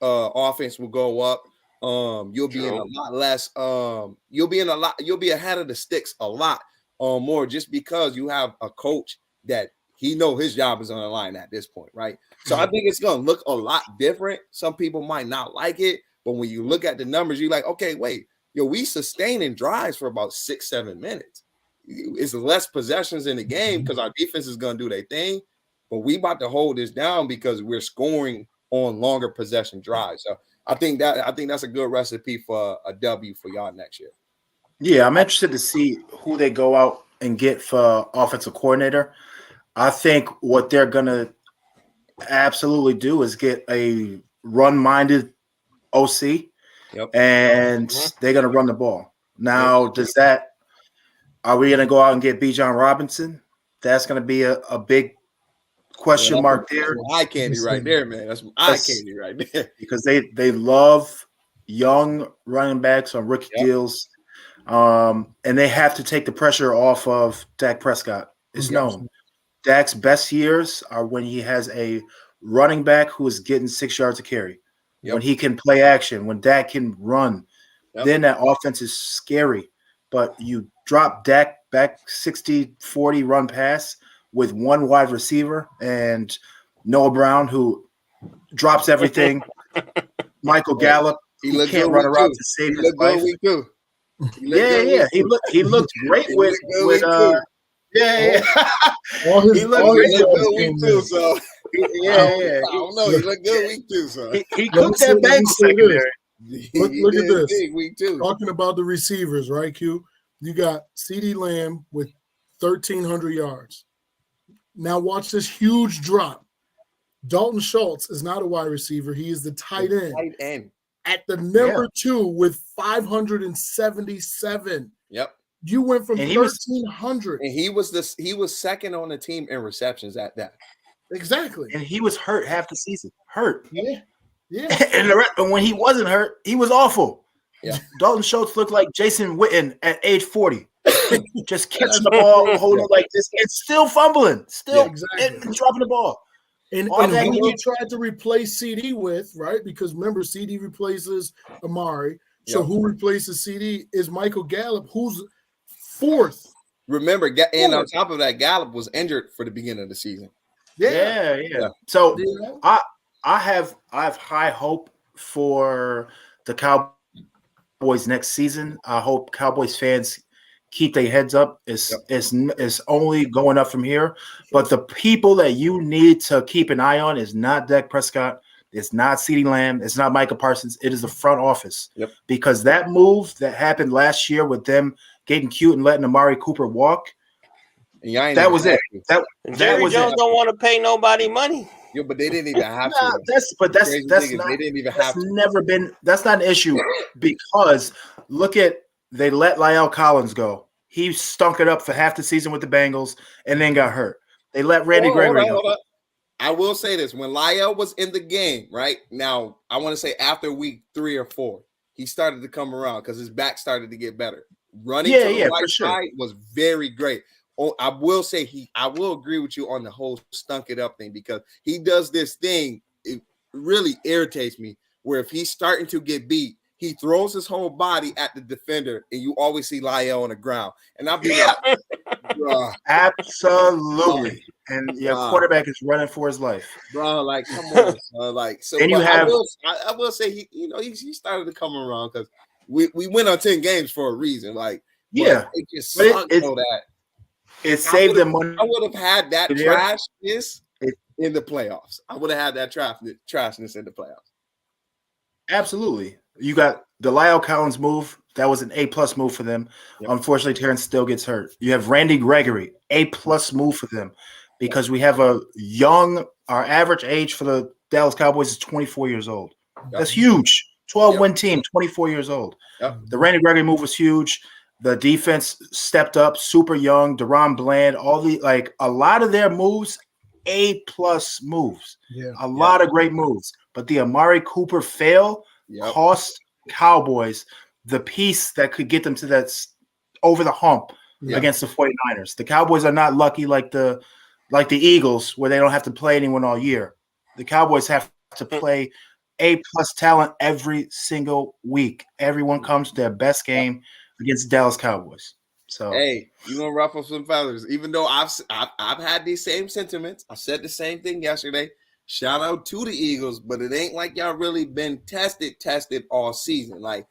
offense will go up. You'll be in a lot less. You'll be ahead of the sticks a lot more just because you have a coach that he know his job is on the line at this point, right? So I think it's gonna look a lot different. Some people might not like it, But when you look at the numbers, you're like, okay, wait, we sustaining drives for about 6-7 minutes. It's less possessions in the game because our defense is going to do their thing, but we about to hold this down because we're scoring on longer possession drives. So I think that's a good recipe for a W for y'all next year. Yeah, I'm interested to see who they go out and get for offensive coordinator. I think what they're going to absolutely do is get a run-minded OC, and they're going to run the ball. Now, are we going to go out and get Bijan Robinson? That's going to be a big question mark there. That's eye candy right there, man. That's eye candy right there. Because they love young running backs on rookie deals, and they have to take the pressure off of Dak Prescott. It's known. Dak's best years are when he has a running back who is getting 6 yards a carry, when he can play action, when Dak can run. Then that offense is scary. But you drop Dak back 60-40 run pass with one wide receiver and Noah Brown, who drops everything. Michael Gallup, he can't run around to save his life. Yeah. He looked great with yeah. All his, he looked good week 2, so yeah. I don't know. He looked good week 2, so he cooked that Bengals secondary. Look at this. Week 2. Talking about the receivers, right, Q? You got CeeDee Lamb with 1,300 yards. Now watch this huge drop. Dalton Schultz is not a wide receiver. He is the tight end. Tight end. At the number 2 with 577. Yep. You went from 1,300. And he was second on the team in receptions at that. Exactly. And he was hurt half the season. Hurt. Yeah. And when he wasn't hurt, he was awful. Yeah. Dalton Schultz looked like Jason Witten at age 40. Just catching the ball, holding it like this, and still fumbling, and dropping the ball. And who you tried to replace CD with, right? Because remember, CD replaces Amari. So who replaces CD is Michael Gallup, who's 4th. Remember, and on top of that, Gallup was injured for the beginning of the season. Yeah. So I have high hope for the Cowboys next season. I hope Cowboys fans keep their heads up. It's only going up from here. But the people that you need to keep an eye on is not Dak Prescott. It's not CeeDee Lamb. It's not Micah Parsons. It is the front office. Because that move that happened last year with them getting cute and letting Amari Cooper walk, that was it. That Jerry Jones don't want to pay nobody money. Yeah, but they didn't even have to. That's not, they didn't even have to. That's not an issue because they let La'el Collins go. He stunk it up for half the season with the Bengals and then got hurt. They let Randy Gregory go. I will say this. When La'el was in the game, right? Now, I want to say after week 3 or 4, he started to come around because his back started to get better. Running to the right side was very great. Oh, I will say I will agree with you on the whole stunk it up thing because he does this thing. It really irritates me where if he's starting to get beat, he throws his whole body at the defender, and you always see La'el on the ground. And I'll be like, absolutely. And your quarterback is running for his life, bro. Like, come on, like. So, and I will say he started to come around because we went on 10 games for a reason. Like, it just sucked that. It saved them money. I would have had that trashness in the playoffs. I would have had that trashness in the playoffs. Absolutely. You got the La'el Collins move. That was an A+ move for them. Unfortunately, Terrence still gets hurt. You have Randy Gregory, A+ move for them because we have our average age for the Dallas Cowboys is 24 years old. That's huge. 12-win team, 24 years old. The Randy Gregory move was huge. The defense stepped up, super young, Deron Bland, a lot of their moves, A+ moves. A lot of great moves. But the Amari Cooper fail cost Cowboys the piece that could get them to that over the hump against the 49ers. The Cowboys are not lucky like the Eagles where they don't have to play anyone all year. The Cowboys have to play A+ talent every single week. Everyone comes to their best game against Dallas Cowboys. So hey, you gonna ruffle some feathers. Even though I've had these same sentiments, I said the same thing yesterday. shout out to the Eagles, but it ain't like y'all really been tested all season. Like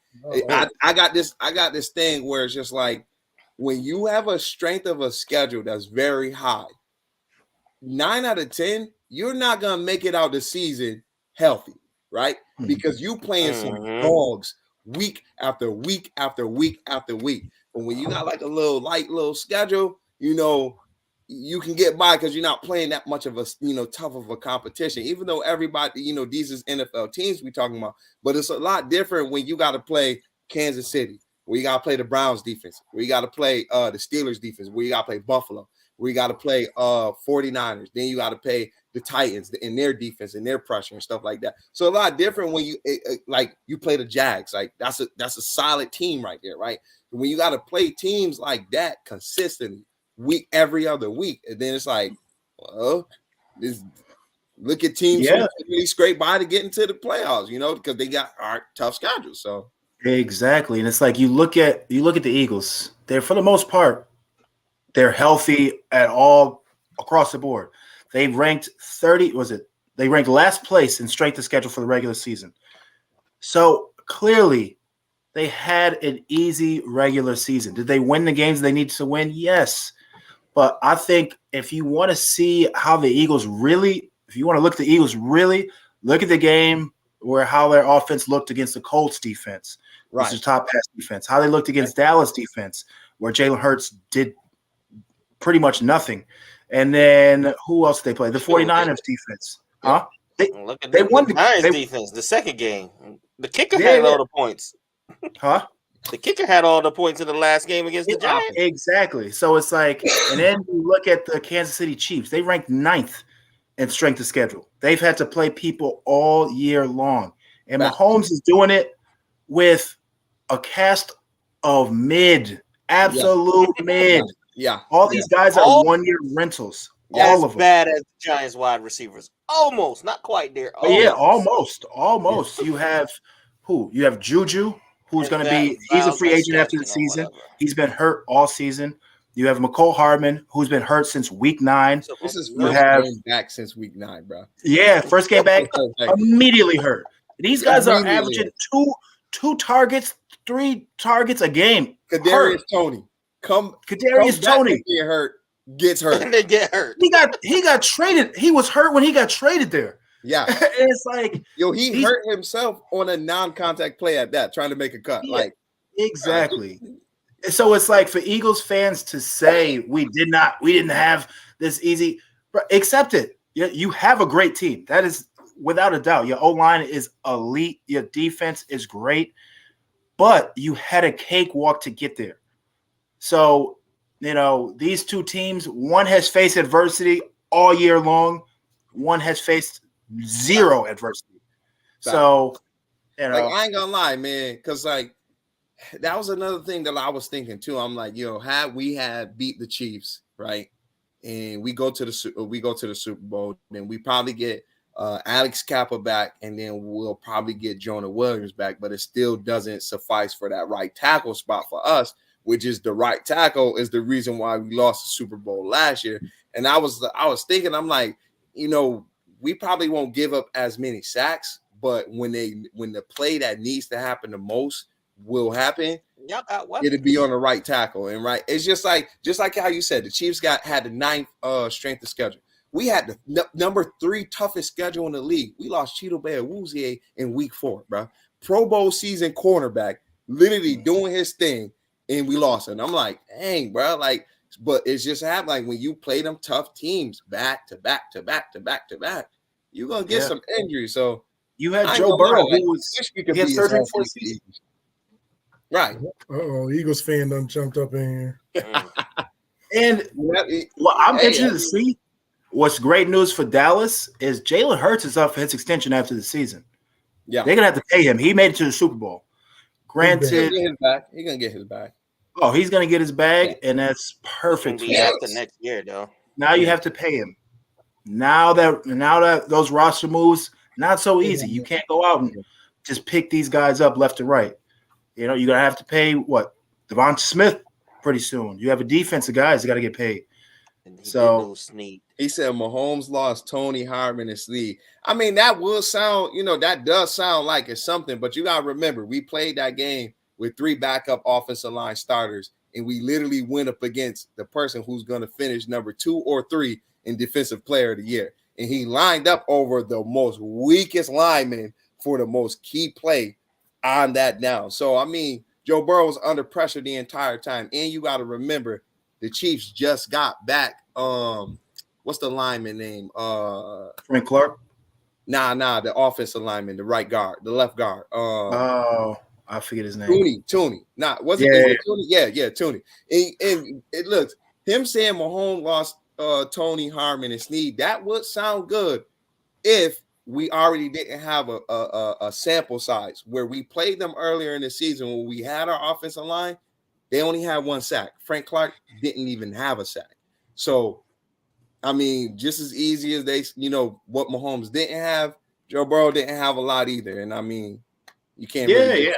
I got this thing where it's just like when you have a strength of a schedule that's very high, 9 out of 10, you're not gonna make it out the season healthy, right? Because you playing some dogs week after week after week after week. But when you got like a little schedule, you know, you can get by because you're not playing that much of a tough of a competition. Even though everybody, these is NFL teams we talking about, but it's a lot different when you got to play Kansas City, where you got to play the Browns defense, where you got to play the Steelers defense, where you got to play Buffalo, where you got to play 49ers. Then you got to play the Titans in their defense and their pressure and stuff like that. So a lot different when you play the Jags. Like that's a solid team right there, right? When you got to play teams like that consistently, every other week, and then it's like, well, look at teams who really scrape by to get into the playoffs, because they got tough schedules. So exactly, and it's like you look at the Eagles. They're for the most part, they're healthy at all across the board. They ranked 30. They ranked last place in strength of schedule for the regular season. So clearly, they had an easy regular season. Did they win the games they needed to win? Yes. But I think if you want to see how the Eagles really, if you want to look at the Eagles really, look at the game where how their offense looked against the Colts defense, which is top pass defense, how they looked against Dallas defense, where Jalen Hurts did pretty much nothing. And then who else did they play? The 49ers defense. Huh? Look at the Giants defense, the second game. The kicker had all the points. Huh? The kicker had all the points in the last game against the Giants. Exactly. So it's like, and then you look at the Kansas City Chiefs. They ranked 9th in strength of schedule. They've had to play people all year long. And Mahomes is doing it with a cast of absolute mid. Yeah. All these guys are one-year rentals. All of them. As bad as the Giants wide receivers. Almost. Not quite there. Almost. Almost. You have who? You have Juju, who's going to be – he's a free agent after the season. He's been hurt all season. You have McCole Hardman, who's been hurt since week 9. This is first game back since week 9, bro. Yeah, first game back, immediately hurt. These guys are averaging two targets, 3 targets a game. Kadarius Toney. Kadarius Toney gets hurt. And they get hurt. He got traded. He was hurt when he got traded there. Yeah. It's like he hurt himself on a non-contact play at that, trying to make a cut. Yeah, exactly. So it's like for Eagles fans to say we didn't have this easy, accept it. You have a great team. That is without a doubt. Your O-line is elite. Your defense is great, but you had a cakewalk to get there. So, these two teams, one has faced adversity all year long. One has faced zero adversity. So, I ain't gonna lie, man, because that was another thing that I was thinking too. I'm like, had we beat the Chiefs, right, and we go to the Super Bowl, then we probably get Alex Kappa back, and then we'll probably get Jonah Williams back, but it still doesn't suffice for that right tackle spot for us, which is the right tackle is the reason why we lost the Super Bowl last year. And I was thinking, I'm like, we probably won't give up as many sacks, but when the play that needs to happen the most will happen, it'll be on the right tackle. And it's just like how you said, the Chiefs had the 9th strength of schedule. We had the number 3 toughest schedule in the league. We lost Cheeto Awuzie in week 4, bro. Pro Bowl season cornerback, literally doing his thing, and we lost. And I'm like, dang, bro, but it's just happened. Like when you play them tough teams back to back to back to back to back, you're gonna get some injuries. So you had Joe Burrow, who had surgery for the season. Right. Eagles fan done jumped up in here. And I'm interested to see what's great news for Dallas is Jalen Hurts is up for his extension after the season. Yeah, they're gonna have to pay him. He made it to the Super Bowl. Granted, he's gonna get his bag. Oh, he's gonna get his bag, and that's perfect. After next year, though. Now you have to pay him. Now that those roster moves, not so easy. You can't go out and just pick these guys up left and right. You're gonna have to pay Devonta Smith pretty soon. You have a defensive guys that got to get paid. He So- did lose Snead. He said Mahomes lost Tony Harmon and Snead. I mean, that will sound, that does sound like it's something, but you got to remember, we played that game with 3 backup offensive line starters, and we literally went up against the person who's going to finish number 2 or 3 in Defensive Player of the Year. And he lined up over the most weakest lineman for the most key play on that down. So, I mean, Joe Burrow was under pressure the entire time. And you got to remember, the Chiefs just got back. What's the lineman name? Frank Clark. Nah, the offensive lineman, the right guard, the left guard. I forget his name. Tooney. Was Yeah. it Tooney? Yeah, Tooney. And it looks, him saying Mahomes lost Tony Harmon and Snead, that would sound good if we already didn't have a sample size where we played them earlier in the season when we had our offensive line. They only had 1 sack. Frank Clark didn't even have a sack. So, I mean, just as easy as they, what Mahomes didn't have, Joe Burrow didn't have a lot either. And I mean, you can't. Yeah.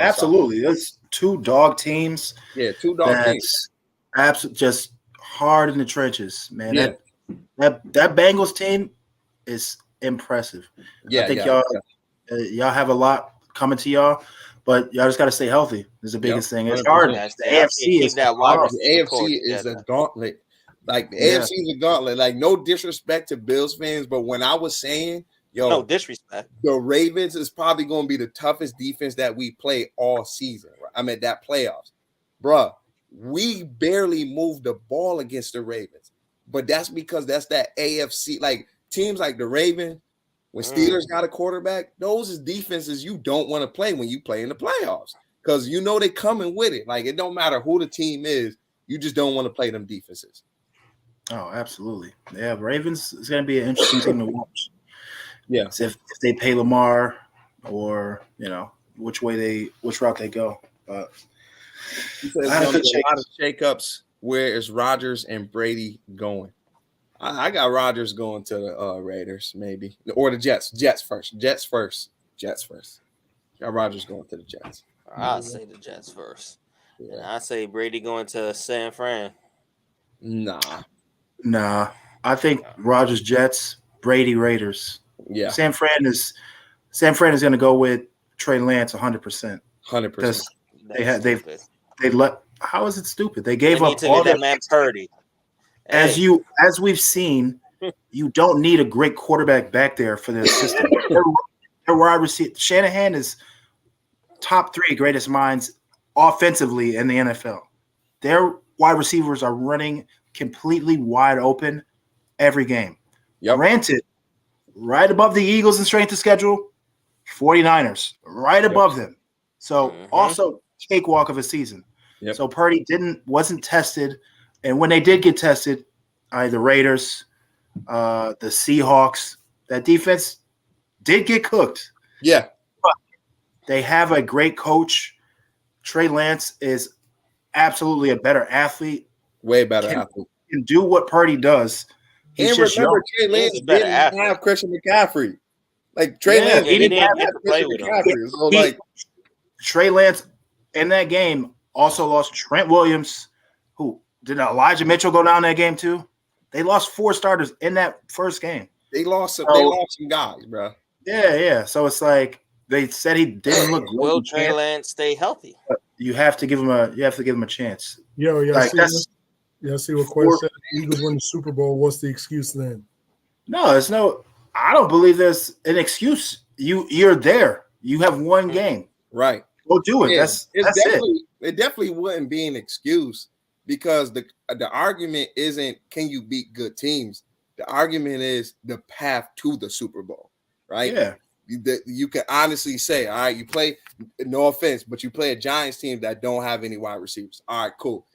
Absolutely. There's 2 dog teams. Yeah, 2 dog teams. Absolutely just hard in the trenches, man. Yeah. That Bengals team is impressive. Yeah, I think y'all have a lot coming to y'all, but y'all just got to stay healthy. Is the biggest thing. It's hard. The AFC is that hard. The AFC is a gauntlet. Like, the AFC is a gauntlet. Like, no disrespect to Bills fans, but when I was saying, no disrespect, the Ravens is probably going to be the toughest defense that we play all season. Right? I mean, that playoffs, bruh. We barely moved the ball against the Ravens, but that's because that's that AFC. Like, teams like the Ravens, when Steelers got a quarterback, those is defenses you don't want to play when you play in the playoffs because they coming with it. Like, it don't matter who the team is, you just don't want to play them defenses. Oh, absolutely. Yeah, Ravens is going to be an interesting team to watch. Yeah, if they pay Lamar or which route they go. But a lot of shakeups. Where is Rodgers and Brady going? I got Rodgers going to the Raiders, maybe, or the Jets. Jets first. Got Rodgers going to the Jets. I'll say the Jets first. Yeah. And I say Brady going to San Fran. Nah. I think Rodgers Jets, Brady Raiders. Yeah. San Fran is going to go with Trey Lance 100%. 100%. How is it stupid? They gave up all that man Purdy. As we've seen, you don't need a great quarterback back there for their system. Their wide receiver Shanahan is top 3 greatest minds offensively in the NFL. Their wide receivers are running completely wide open every game. Yep. Granted, right above the Eagles in strength of schedule, 49ers, right above them. So also cakewalk of a season. Yep. So Purdy wasn't tested. And when they did get tested, the Raiders, the Seahawks, that defense did get cooked. Yeah. But they have a great coach. Trey Lance is absolutely a better athlete. Way better athlete. Can do what Purdy does. And remember, Trey Lance didn't have Christian McCaffrey. Like, Trey Lance didn't have Christian McCaffrey. So, Trey Lance in that game also lost Trent Williams. Who did Elijah Mitchell go down that game too? They lost 4 starters in that first game. They lost some guys, bro. Yeah. So it's like they said he didn't look good. Will Trey Lance stay healthy? But you have to give him a chance. Yo, see what Quest said. The Eagles win the Super Bowl. What's the excuse then? No, there's no. I don't believe there's an excuse. You're there. You have one game. Right. Go do it. Yeah, That's it. It definitely wouldn't be an excuse because the argument isn't can you beat good teams. The argument is the path to the Super Bowl, right? Yeah. You can honestly say, all right, you play, no offense, but you play a Giants team that don't have any wide receivers. All right, cool.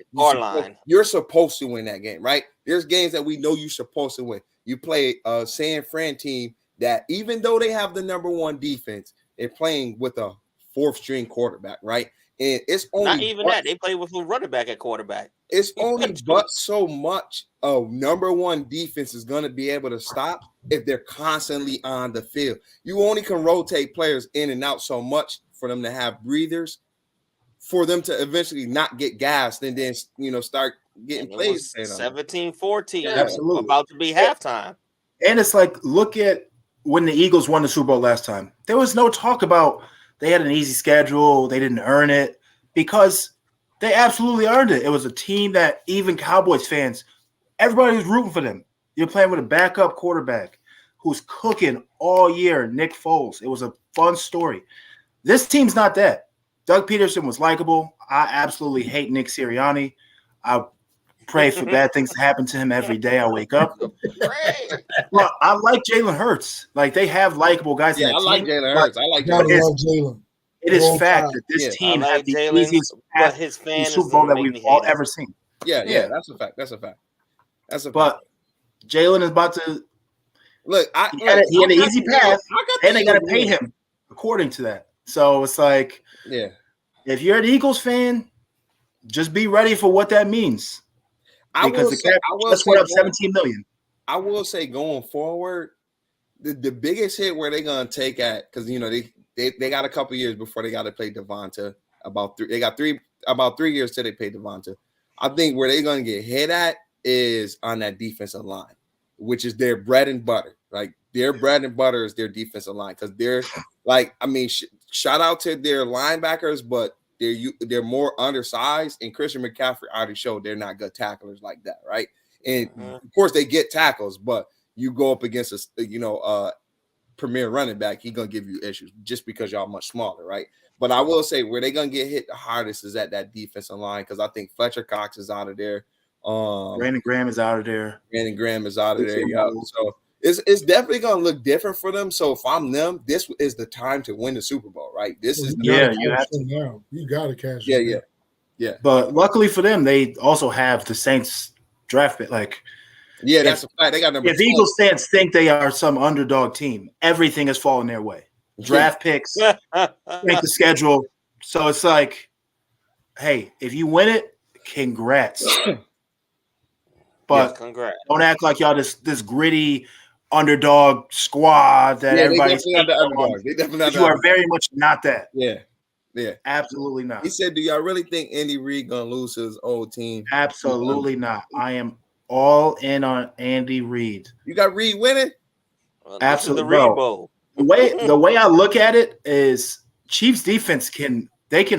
You're supposed to win that game, right? There's games that we know you're supposed to win. You play a San Fran team that even though they have the number 1 defense, they're playing with a 4th string quarterback, right? And it's only not even that. They play with a running back at quarterback. It's only but so much a number 1 defense is going to be able to stop if they're constantly on the field. You only can rotate players in and out so much for them to have breathers, for them to eventually not get gassed and then start getting And it plays. was 17-14, Absolutely. about to be halftime. And it's like, look at when the Eagles won the Super Bowl last time. There was no talk about they had an easy schedule, they didn't earn it, because they absolutely earned it. It was a team that even Cowboys fans, everybody was rooting for them. You're playing with a backup quarterback who's cooking all year, Nick Foles. It was a fun story. This team's not that. Doug Peterson was likable. I absolutely hate Nick Sirianni. I pray for bad things to happen to him every day I wake up. Well, I like Jalen Hurts. Like, they have likable guys in Yeah, that I team. like Jalen Hurts. I like Gotta Jalen. love Jalen. It is Roll fact Tide. that this Yeah, team I had like the Jalen, easiest but path his to the fan Super is Bowl gonna that make we've me all hate him. ever seen. Yeah, that's a fact. That's a fact. That's a fact. But Jalen is about to Look, he had an easy path, and they got to pay him. him according to that. So it's like, Yeah, if you're an Eagles fan, just be ready for what that means. Because the cap just went up $17 million. I will say going forward, the biggest hit where they're gonna take at, because you know they got a couple years before they got to play Devonta. About 3 years till they pay Devonta. I think where they're gonna get hit at is on that defensive line, which is their bread and butter. Like, their bread and butter is their defensive line, because they're like, I mean, shout out to their linebackers, but they're more undersized, and Christian McCaffrey already showed they're not good tacklers like that, right? And of course they get tackles, but you go up against a premier running back, he's gonna give you issues just because y'all much smaller, right? But I will say where they're gonna get hit the hardest is at that defensive line, because I think Fletcher Cox is out of there. Brandon Graham is out of there. Brandon Graham is out of there. Yeah. So it's definitely gonna look different for them. So if I'm them, this is the time to win the Super Bowl, right? This is You Yeah, gotta you cash have in now. You gotta cash. Yeah, in yeah. now. Yeah. But luckily for them, they also have the Saints draft pick. Like, Yeah, that's a fact. They got number if 10. Eagles fans think they are some underdog team, everything is falling their way. Draft picks, make the schedule. So it's like, hey, if you win it, congrats. But Yes, congrats. don't act like y'all this gritty underdog squad that everybody's They definitely not the underdogs. They definitely not the You are underdogs. very much not that. Yeah. Yeah. Absolutely not. He said, do y'all really think Andy Reid gonna lose his old team? Absolutely not. I am all in on Andy Reid. You got Reid winning? Well, Absolutely, this is the bro. Reed Bowl. The way I look at it is Chiefs defense can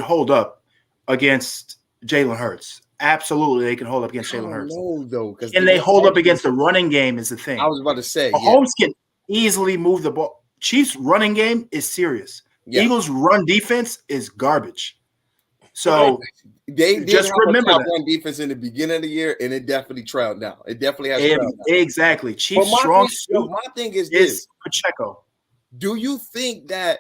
hold up against Jalen Hurts. Absolutely, they can hold up against Jalen Hurts. No, though, because And they hold up against the running game is the thing. I was about to say, Mahomes can easily move the ball. Chiefs running game is serious. Yeah. Eagles run defense is garbage. So they did just have remember a top that. one defense in the beginning of the year, and it definitely trailed down. It definitely has trailed down. Exactly. But Chiefs my strong thing, suit my thing is is this. Pacheco. Do you think I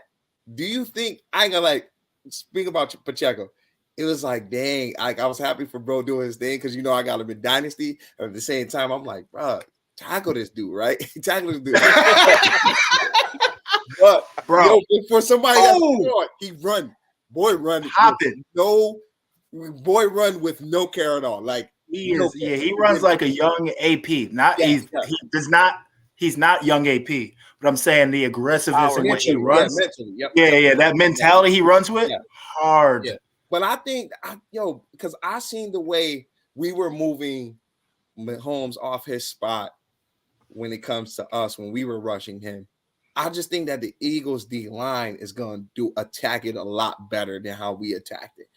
ain't gonna like speak about Pacheco? It was like, dang, I was happy for bro doing his thing, because I got him in Dynasty. And at the same time, I'm like, bro, tackle this dude, right? Tackle this dude. But Bro, for somebody that's he run. Boy run. Hop it. Boy run with no care at all. Like He runs like a young AP. He's not young AP, but I'm saying the aggressiveness in which he runs. Mentally, That mentality he runs with, hard. Yeah. But I think, because I seen the way we were moving Mahomes off his spot when it comes to us, when we were rushing him. I just think that the Eagles D line is going to attack it a lot better than how we attacked it.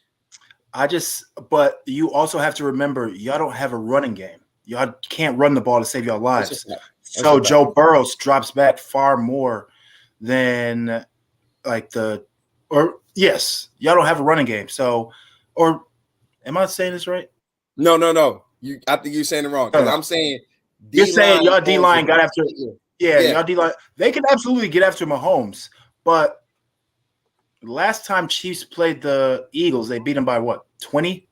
But you also have to remember, y'all don't have a running game. Y'all can't run the ball to save y'all lives. So Joe Burrow drops back far more than y'all don't have a running game. So, or am I saying this right? No. I think you're saying it wrong. Because I'm saying you're saying y'all D-line got after y'all D-line. They can absolutely get after Mahomes, but last time Chiefs played the Eagles, they beat them by what, 20?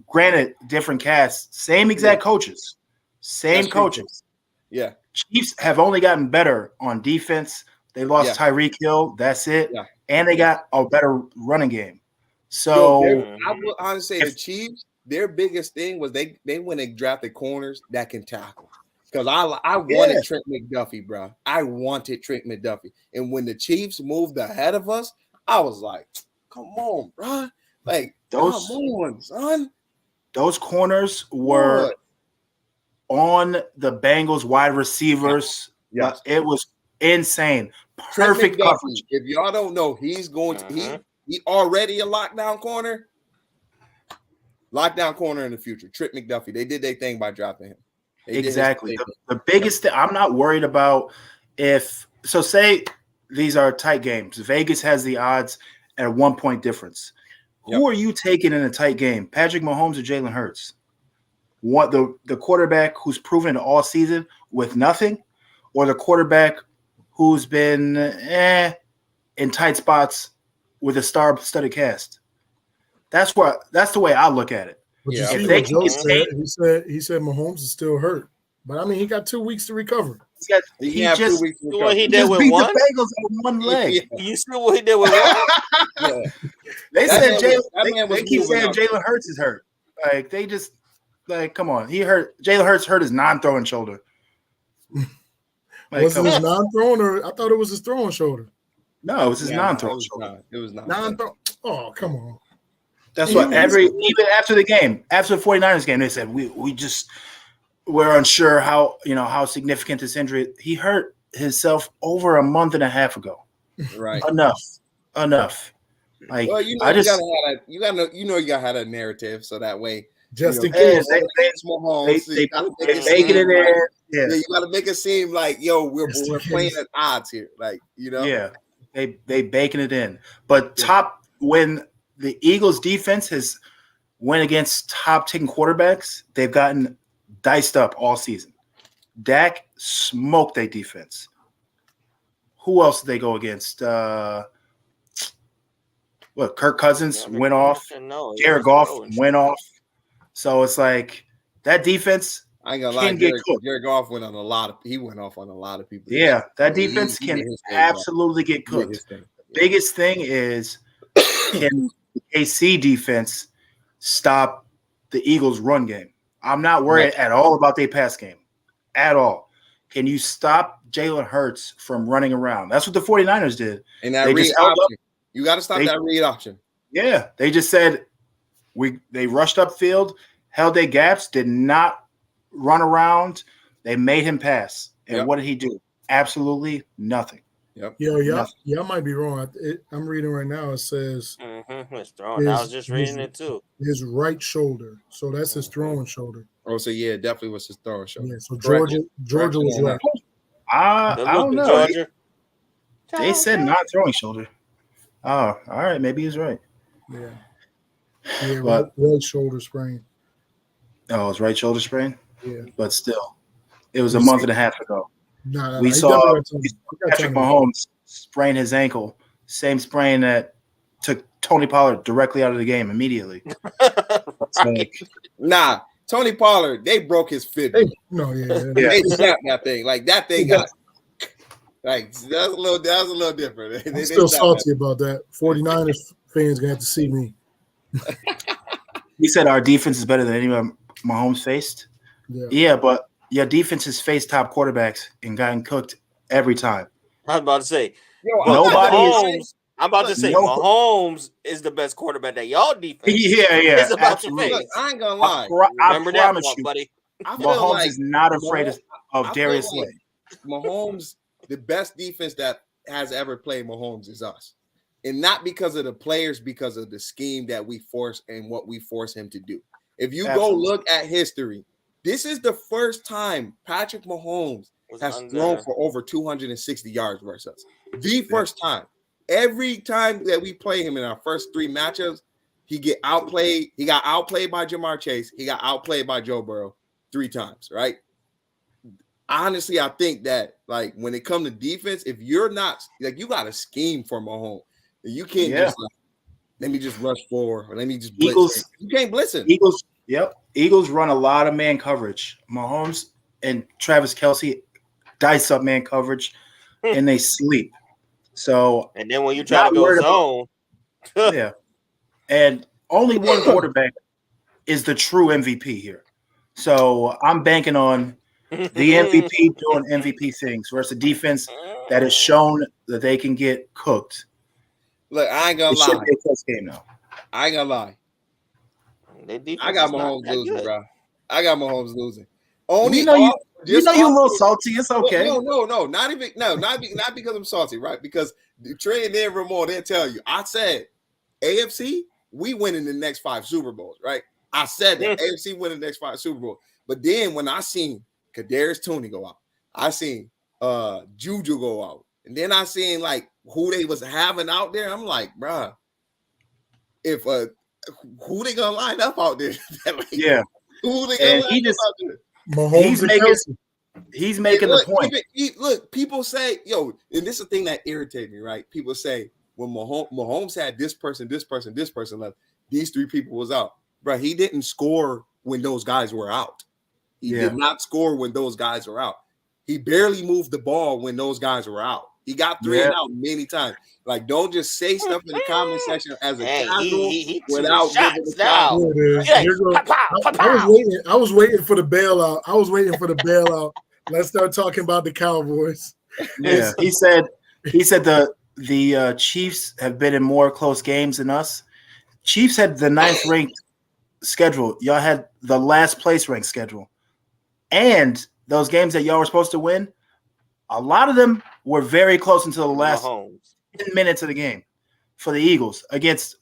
Granted, different casts, same exact coaches, same coaches. Yeah. Chiefs have only gotten better on defense. They lost Tyreek Hill. That's it. Yeah. And they got a better running game. So I would honestly say the Chiefs, their biggest thing was they went and drafted corners that can tackle. Because I wanted Trent McDuffie, bro. I wanted Trent McDuffie. And when the Chiefs moved ahead of us, I was like, come on, bro. Like, come on, son. Those corners were on the Bengals wide receivers. Yes. It was insane. Perfect coverage. If y'all don't know, he's going to he already a lockdown corner. Lockdown corner in the future. Trip McDuffie. They did their thing by dropping him. Exactly. The biggest thing, I'm not worried about say these are tight games. Vegas has the odds at a 1-point difference. Who are you taking in a tight game? Patrick Mahomes or Jalen Hurts? What the quarterback who's proven all season with nothing, or the quarterback who's been in tight spots with a star-studded cast? That's the way I look at it. But you see what Joe said? He said Mahomes is still hurt, but I mean he got 2 weeks to recover. He just 2 weeks to recover. He just beat the Bengals on one leg. You see what he did with one? They said they keep saying Jalen Hurts is hurt. Like they just come on. Jalen Hurts hurt his non-throwing shoulder. Was it his non-throwing, or I thought it was his throwing shoulder? No, it was his non-throwing shoulder. It was not. Non-throw. Oh, come on. That's what even after the game, after the 49ers game, they said we're unsure how significant this injury. He hurt himself over a month and a half ago. Right. Enough. Like, well, you gotta have that narrative so that way just in case they baking it in. Yeah, you gotta make it seem like we're playing at odds here, they baking it in. But when the Eagles defense has went against top 10 quarterbacks, they've gotten diced up all season. Dak smoked their defense. Who else did they go against? Kirk Cousins went off. Jared Goff went off. So it's like that defense. I ain't gonna lie. Jared Goff went off on a lot of people. Yeah, that defense can absolutely get cooked. Biggest thing is can the KC defense stop the Eagles' run game? I'm not worried at all about their pass game. At all. Can you stop Jalen Hurts from running around? That's what the 49ers did. And that read option. You got to stop that read option. Yeah. They just said they rushed upfield, held their gaps, did not run around. They made him pass. And what did he do? Absolutely nothing. Yep. Y'all might be wrong. I'm reading right now. It says it's throwing. I was just reading it too. His right shoulder. So that's his throwing shoulder. Oh, so it definitely was his throwing shoulder. Yeah. So Georgia was right. I don't know. They said not throwing shoulder. Oh, all right. Maybe he's right. Yeah. Yeah. Right shoulder sprain. Oh, it's right shoulder sprain. Yeah. But still, it was a month and a half ago. We saw Patrick Mahomes sprain his ankle, same sprain that took Tony Pollard directly out of the game immedially. Tony Pollard, they broke his fibula. They snapped that thing. Like that thing got that's a little different. I'm still salty about that. 49ers fans gonna have to see me. He said our defense is better than anyone Mahomes faced. Yeah, but your defense has faced top quarterbacks and gotten cooked every time. I was about to say, Mahomes is the best quarterback that y'all defense is about to face. Look, I ain't gonna lie. Remember that part, buddy. Mahomes is not afraid of Darius Slay. Mahomes, the best defense that has ever played Mahomes is us. And not because of the players, because of the scheme that we force and what we force him to do. If you go look at history, this is the first time Patrick Mahomes has thrown for over 260 yards versus us. The first time. Every time that we play him in our first 3 matchups, he got outplayed. He got outplayed by Jamar Chase. He got outplayed by Joe Burrow 3 times, right? Honestly, I think that when it comes to defense, if you're not you got a scheme for Mahomes. You can't just let me just rush forward or let me just blitz. You can't blitz him. Eagles run a lot of man coverage. Mahomes and Travis Kelce dice up man coverage and they sleep. So and then when you try to go zone, and only one quarterback is the true MVP here. So I'm banking on the MVP doing MVP things versus a defense that has shown that they can get cooked. Look, I ain't gonna lie. Should be a close game now. I ain't gonna lie. I got Mahomes losing, bro. I got Mahomes losing. Only you know you're a little salty. It's okay. No, not because I'm salty, right? Because Trey and then Ramon, they'll tell you. I said AFC, we win in the next 5 Super Bowls, right? I said that AFC win in the next 5 Super Bowls. But then when I seen Kadarius Toney go out, I seen Juju go out, and then I seen like who they was having out there. I'm like, bruh, if who they gonna line up out there? Like, yeah, who they gonna line up out there? Mahomes he's making the point. Look, people say, yo, and this is the thing that irritates me, right? People say when Mahomes had this person left, these 3 people was out. Bro, he didn't score when those guys were out. He did not score when those guys were out. He barely moved the ball when those guys were out. He got 3 and out many times. Like, don't just say stuff in the comment section as a casual without giving the I was waiting for the bailout. Let's start talking about the Cowboys. Yeah, he said the Chiefs have been in more close games than us. Chiefs had the 9th ranked schedule. Y'all had the last place ranked schedule. And those games that y'all were supposed to win, a lot of them were very close until the last 10 minutes of the game for the Eagles against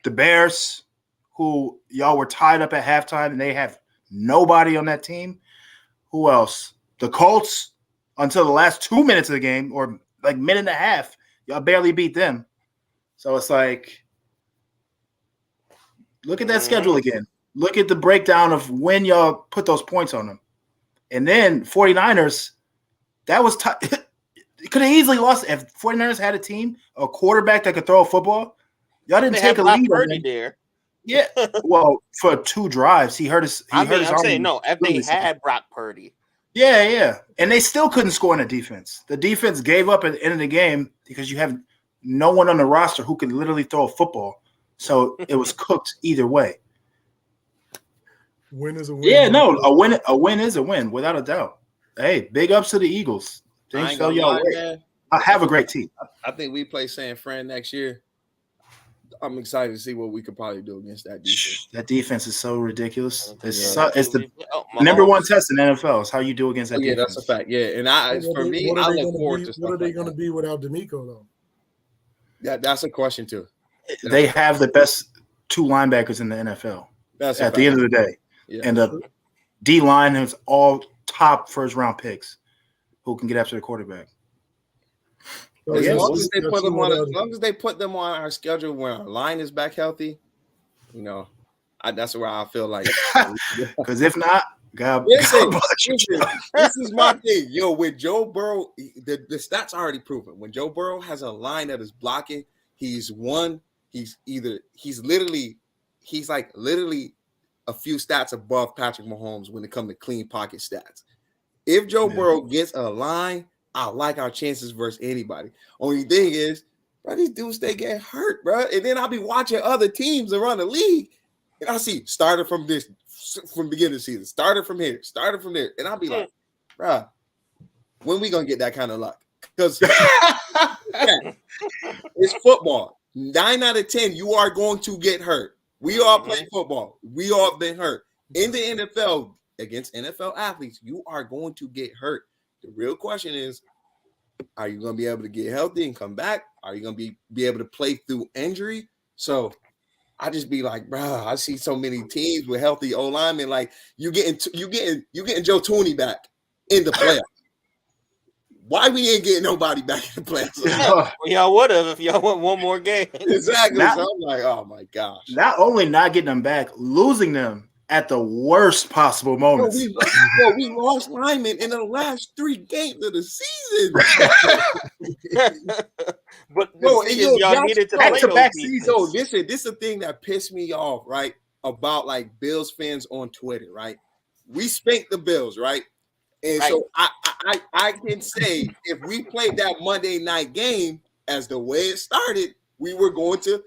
the Bears, who y'all were tied up at halftime and they have nobody on that team. Who else? The Colts, until the last 2 minutes of the game, or like minute and a half, y'all barely beat them. So it's like, look at that schedule again. Look at the breakdown of when y'all put those points on them. And then 49ers, that was could have easily lost. If 49ers had a team, a quarterback that could throw a football, y'all didn't take a lead on them. There. Yeah, well, for 2 drives, he hurt his. I'm saying no. If they had Brock Purdy, yeah, and they still couldn't score in the defense. The defense gave up at the end of the game because you have no one on the roster who can literally throw a football. So it was cooked either way. Win is a win. Yeah, no, a win is a win without a doubt. Hey, big ups to the Eagles. Thanks for y'all. I have a great team. I think we play San Fran next year. I'm excited to see what we could probably do against that defense. That defense is so ridiculous. It's the number 1 test in NFL is how you do against that defense. Yeah, that's a fact. Yeah, and I look forward to stuff. What are they going to be without D'Amico, though? Yeah, that's a question too. They have the best 2 linebackers in the NFL. That's at the end of the day. Yeah. And the D line is all top first-round picks who can get after the quarterback. So as long as they put them on our schedule when our line is back healthy, that's where I feel like. Because if not, listen, this is my thing. Yo, with Joe Burrow, the stats are already proven. When Joe Burrow has a line that is blocking, he's literally a few stats above Patrick Mahomes when it comes to clean pocket stats. If Joe Burrow gets a line, I like our chances versus anybody. Only thing is, bro, these dudes, they get hurt, bro. And then I'll be watching other teams around the league, and I see started from beginning of the season, started from here, started from there. And I'll be like, bro, when we going to get that kind of luck? Because it's football. 9 out of 10, you are going to get hurt. We all play football. We all been hurt. In the NFL, against NFL athletes, you are going to get hurt. The real question is, are you going to be able to get healthy and come back? Are you going to be able to play through injury? So I just be like, bro, I see so many teams with healthy O-linemen. Like you getting Joe Toney back in the playoffs. Why we ain't getting nobody back in the playoffs? Y'all would have if y'all won one more game. Exactly. So I'm like, oh my gosh. Not only not getting them back, losing them at the worst possible moments. We lost linemen in the last 3 games of the season. But y'all needed to play those seasons. So this is the thing that pissed me off, right? About like Bills fans on Twitter, right? We spanked the Bills, right? And so I can say if we played that Monday night game as the way it started, we were going to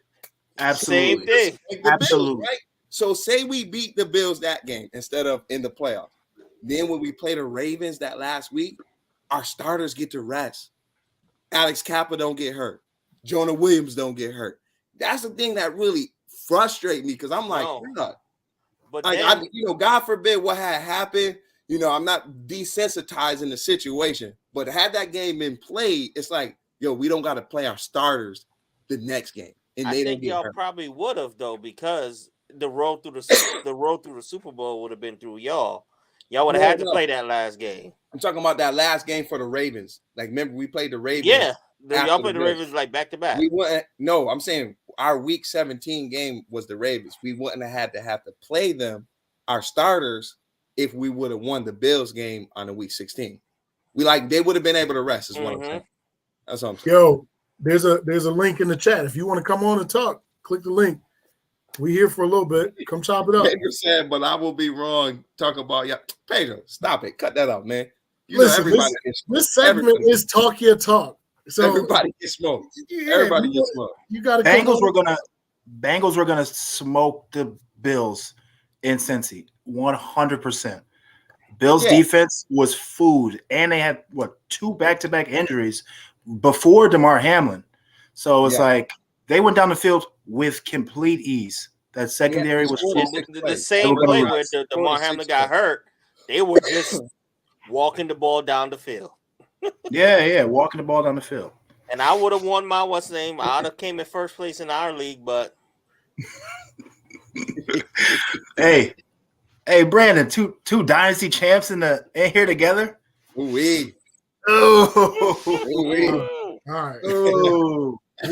absolutely spank the Bills, right? So say we beat the Bills that game instead of in the playoffs. Then when we play the Ravens that last week, our starters get to rest. Alex Kappa don't get hurt. Jonah Williams don't get hurt. That's the thing that really frustrate me because I'm like, No. But like then, God forbid what had happened. I'm not desensitizing the situation, but had that game been played, it's like, we don't got to play our starters the next game, and I they don't think get y'all hurt. probably would have though, because the road through the Super Bowl would have been through y'all. Y'all would have had to play that last game. I'm talking about that last game for the Ravens. Like, remember we played the Ravens. Yeah, y'all played the Ravens like back to back. We wouldn't. No, I'm saying our Week 17 game was the Ravens. We wouldn't have to play them, our starters, if we would have won the Bills game on the Week 16. They would have been able to rest. Is what I'm saying. That's what I'm saying. Yo, there's a link in the chat. If you want to come on and talk, click the link. We here for a little bit. Come chop it up. Pedro said, but I will be wrong. Talk about Pedro, stop it. Cut that out, man. Listen, this segment is talk your talk. So everybody gets smoked. Everybody gets smoked. You got to. Bengals were gonna smoke the Bills in Cincy 100%. Bills defense was food, and they had 2 back-to-back injuries before DeMar Hamlin. So it's like they went down the field with complete ease. That secondary was the same play where DeMar Hamlin got hurt. They were just walking the ball down the field. Walking the ball down the field. And I would have won my what's name. I would have came in first place in our league, but hey, Brandon, two dynasty champs in here together. Ooh-wee. Oh, all right. Oh. I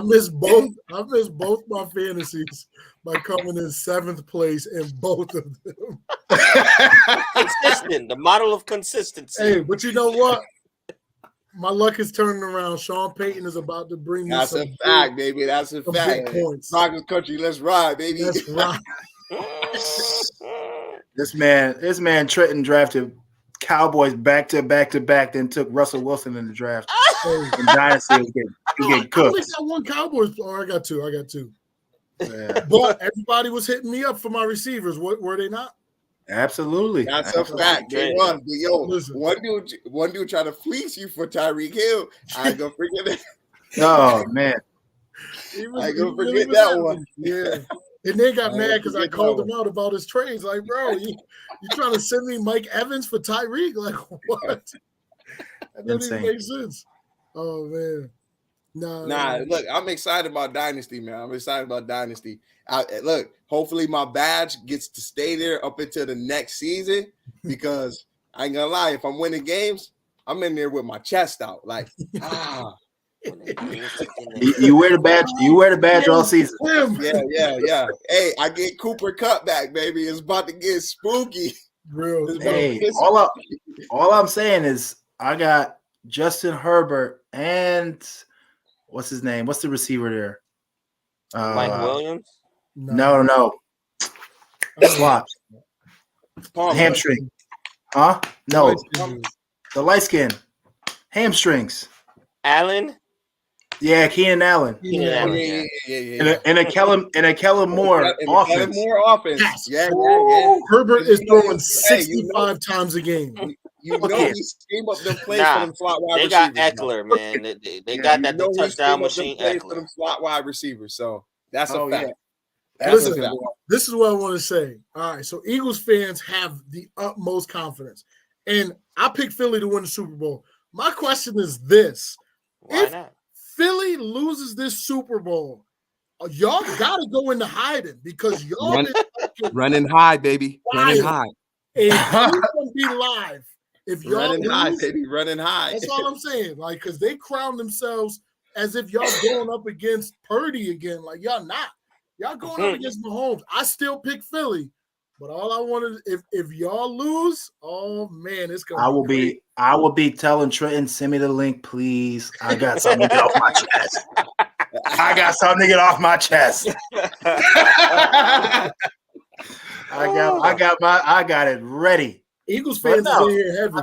missed both my fantasies by coming in 7th place in both of them. Consistent, the model of consistency. Hey, but you know what? My luck is turning around. Sean Payton is about to bring me That's a fact, baby. That's a fact. Broncos country, let's ride, baby. Let's ride. This man Trenton drafted Cowboys back to back, then took Russell Wilson in the draft. And Dynasty was getting cooked. I only got one Cowboys. I got two. Yeah. But everybody was hitting me up for my receivers. Were they not? Absolutely. That's a fact. They won. Yo, one dude tried to fleece you for Tyreek Hill. I ain't gonna forget it. Oh man. I ain't gonna forget that one. Yeah. And they got mad because I called him out about his trades. Like, bro, you trying to send me Mike Evans for Tyreek? Like, what? That doesn't even make sense. Oh man. Nah, look, I'm excited about Dynasty, man. I'm excited about Dynasty. Look, hopefully my badge gets to stay there up until the next season, because I ain't gonna lie, if I'm winning games, I'm in there with my chest out. Like, You wear the badge. You wear the badge all season. Yeah. Hey, I get Cooper Cup back, baby. It's about to get spooky. Hey, all I'm saying is I got Justin Herbert and what's his name? What's the receiver there? Mike Williams? No. Slot. Hamstring. Huh? No. The light skin. Hamstrings. Allen? Yeah, Keenan Allen. Yeah. And a Kellen Moore offense. Yeah. Herbert is throwing 65 times a game. You know he scheme up them plays for them slot wide receivers. They got Eckler, man. They got that touchdown machine Eckler. For them slot wide receivers. So that's a fact. Listen, this is what I want to say. All right, so Eagles fans have the utmost confidence. And I picked Philly to win the Super Bowl. My question is this. Why not? Philly loses this Super Bowl, y'all got to go into hiding, because y'all running high, baby. Running high. And you can be live. If y'all running high, baby, running high. That's all I'm saying. Like, because they crown themselves as if y'all going up against Purdy again. Like, y'all not. Y'all going up against Mahomes. I still pick Philly, but all I wanted, if y'all lose, oh man, it's gonna. I will be telling Trenton, send me the link, please. I got something to get off my chest. I got it ready. Eagles fans are here heavy.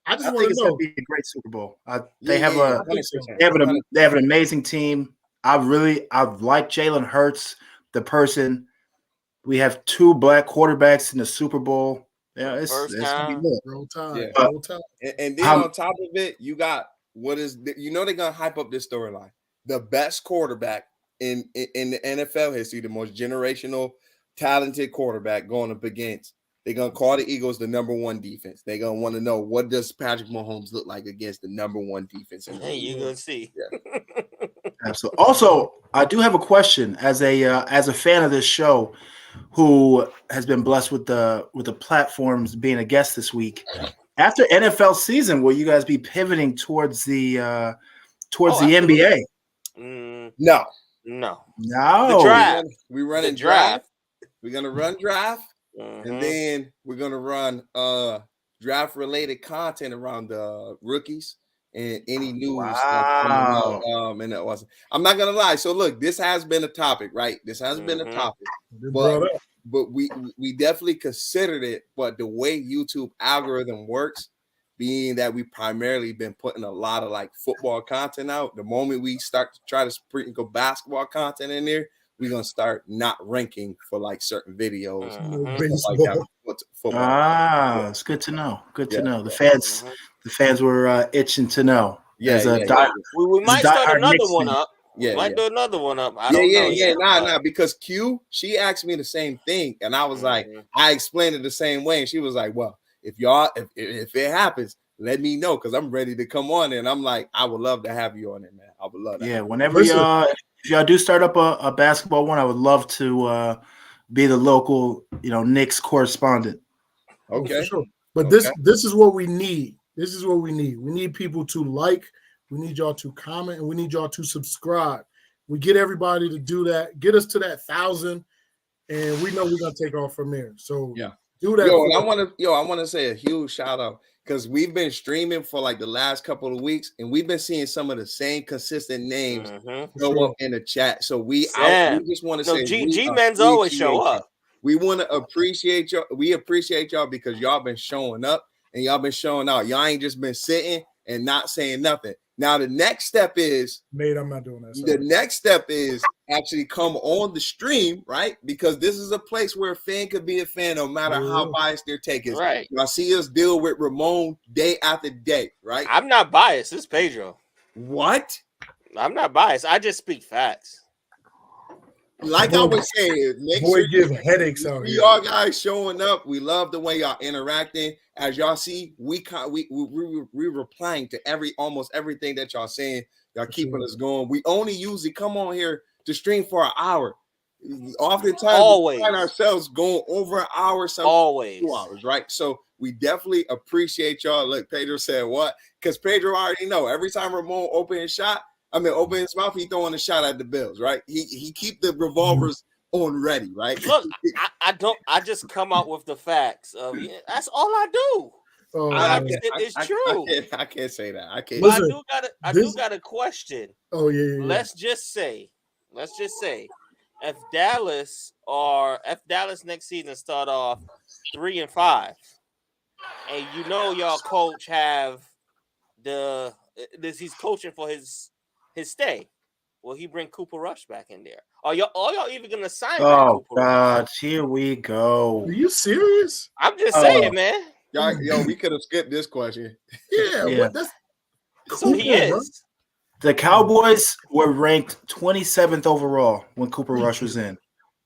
I just want to know. Be a great Super Bowl. They have an amazing team. I like Jalen Hurts, the person. We have 2 black quarterbacks in the Super Bowl. Yeah, it's gonna be good. Roll time. And then on top of it, you got they're gonna hype up this storyline. The best quarterback in the NFL history, the most generational, talented quarterback going up against. They're gonna call the Eagles the number one defense. They're gonna want to know, what does Patrick Mahomes look like against the number one defense in the Hey, league? you're gonna see. Yeah. Absolutely. Also, I do have a question as a fan of this show, who has been blessed with the platforms being a guest this week. After NFL season, will you guys be pivoting towards the NBA? No. No. No. The draft. We running The draft. We're gonna run draft, Mhm. and then we're gonna run draft related content around the rookies and any news that's coming Wow. out. And that was, I'm not gonna lie. So look, this has been a topic, right? This has been a topic, but we definitely considered it. But the way YouTube algorithm works, being that we primarily been putting a lot of like football content out, the moment we start to try to sprinkle basketball content in there, we're gonna start not ranking for like certain videos, stuff like that. Football. Ah, it's good to know. Good to know. The fans were itching to know. We might start another one up. Might do another one up. I don't know. Nah. Because Q, she asked me the same thing, and I was like, I explained it the same way, and she was like, "Well, if it happens, let me know, because I'm ready to come on." And I'm like, I would love to have you on it, man. I would love that. Yeah, whenever if y'all do start up a basketball one, I would love to be the local, Knicks correspondent. Okay, for sure. But this is what we need. This is what we need. We need people to like. We need y'all to comment, and we need y'all to subscribe. We get everybody to do that. Get us to that 1,000, and we know we're gonna take off from there. So do that. I want to say a huge shout out, because we've been streaming for like the last couple of weeks, and we've been seeing some of the same consistent names go up in the chat. So we just want to say, G-Men's always show up. We want to appreciate y'all. We appreciate y'all because y'all been showing up and y'all been showing out. Y'all ain't just been sitting and not saying nothing. Now the next step is, Nate, I'm not doing that. The next step is actually come on the stream, right? Because this is a place where a fan could be a fan no matter how biased their take is. Right. I see us deal with Ramon day after day, right? I'm not biased. It's Pedro. What? I'm not biased. I just speak facts. Like I was saying, make boy sure give headaches out here. Y'all guys showing up. We love the way y'all interacting. As y'all see, we replying to almost everything that y'all saying. Y'all keeping us going. We only usually come on here to stream for an hour. Oftentimes we find ourselves going over an hour, sometimes 2 hours, right? So we definitely appreciate y'all. Look, Pedro said what? Because Pedro already know every time Ramon open his mouth, he throwing a shot at the Bills, right? He keep the revolvers on ready, right? Look, I just come out with the facts. That's all I do. It's true. I can't say that. I can't. But I do got a question. Oh yeah. Let's just say, if Dallas next season start off 3-5, and y'all coach he's coaching for his stay. Will he bring Cooper Rush back in there? Are y'all even gonna sign back Cooper Rush? Here we go. Are you serious? I'm just saying, man. We could have skipped this question. Yeah. So he is. Bro. The Cowboys were ranked 27th overall when Cooper Rush was in.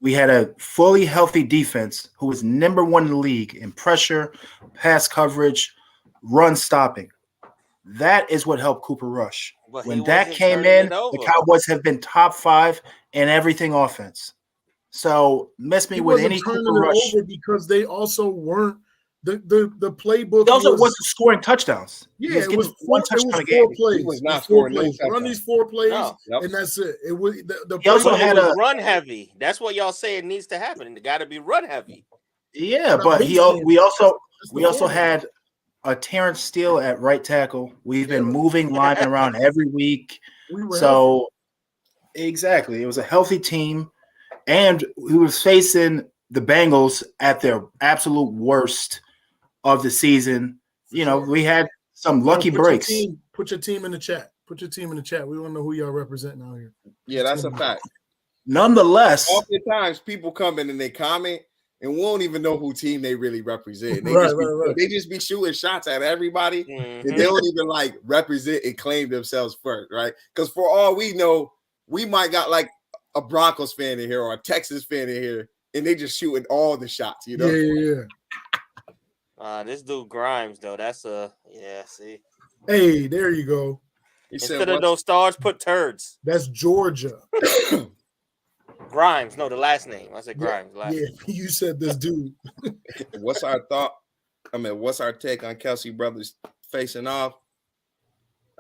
We had a fully healthy defense who was number 1 in the league in pressure, pass coverage, run stopping. That is what helped Cooper Rush. But when that came in, the Cowboys have been top 5 in everything offense. So miss me with any Cooper Rush over because they also weren't the playbook. He also wasn't scoring touchdowns. Yeah, it was 4 plays. He was not scoring no touchdowns. Run these 4 plays, and that's it. It was he also had a run heavy. That's what y'all say it needs to happen. It got to be run heavy. Yeah, but we also had a Terrence Steele at right tackle. We've been moving linemen around every week. Exactly. It was a healthy team. And we were facing the Bengals at their absolute worst of the season. We had some lucky breaks. Put your team in the chat. We want to know who y'all representing out here. Yeah, that's a fact. Nonetheless, oftentimes people come in and they comment, and we don't even know who team they really represent. They just be shooting shots at everybody, and they don't even represent and claim themselves first, right? Because for all we know, we might got a Broncos fan in here or a Texas fan in here, and they just shooting all the shots, you know? Yeah. This dude Grimes though, that's see. Hey, there you go. Instead of those stars, put turds. That's Georgia. Grimes, no, the last name. I said Grimes. Yeah, you said this dude. What's our thought? I mean, what's our take on Kelsey brothers facing off?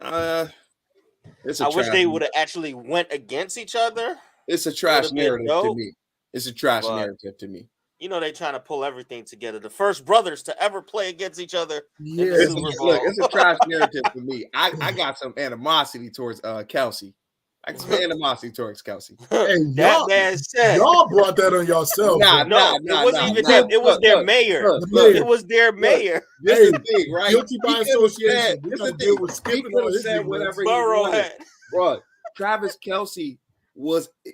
It's a I wish they would have actually went against each other. It's a trash narrative to me. It's a trash narrative to me. You know, they trying to pull everything together. The first brothers to ever play against each other. Yeah, in the Super Bowl. Look, it's a trash narrative for me. I got some animosity towards Kelsey. I got some animosity towards Kelsey. Hey, that man said y'all brought that on yourself. It wasn't even them. It was their mayor. It was their mayor. This is the thing, right? Guilty by association. This is the thing. He could have said whatever he wanted. Bro, Travis Kelsey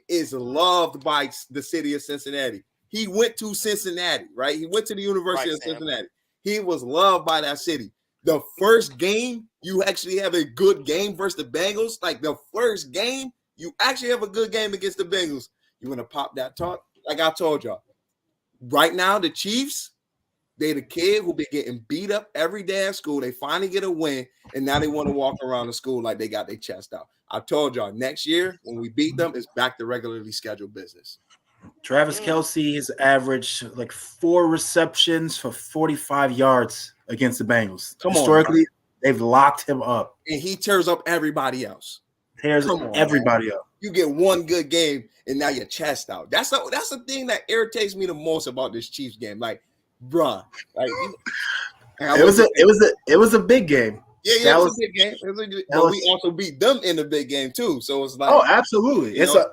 is loved by the city of Cincinnati. He went to Cincinnati, right? He went to the University of Cincinnati. He was loved by that city. The first game, you actually have a good game versus the Bengals. Like the first game, you actually have a good game against the Bengals. You want to pop that talk? Like I told y'all, right now, the Chiefs, they the kid who be getting beat up every day at school. They finally get a win, and now they want to walk around the school like they got their chest out. I told y'all, next year, when we beat them, it's back to regularly scheduled business. Travis Kelsey has averaged like 4 receptions for 45 yards against the Bengals. Historically, they've locked him up. And he tears up everybody else. Tears everybody up. You get one good game, and now your chest out. That's the thing that irritates me the most about this Chiefs game. Like, bruh. Like, it was a big game. Yeah, it was a big game. But we also beat them in the big game, too. So it's like... Oh, absolutely. It's a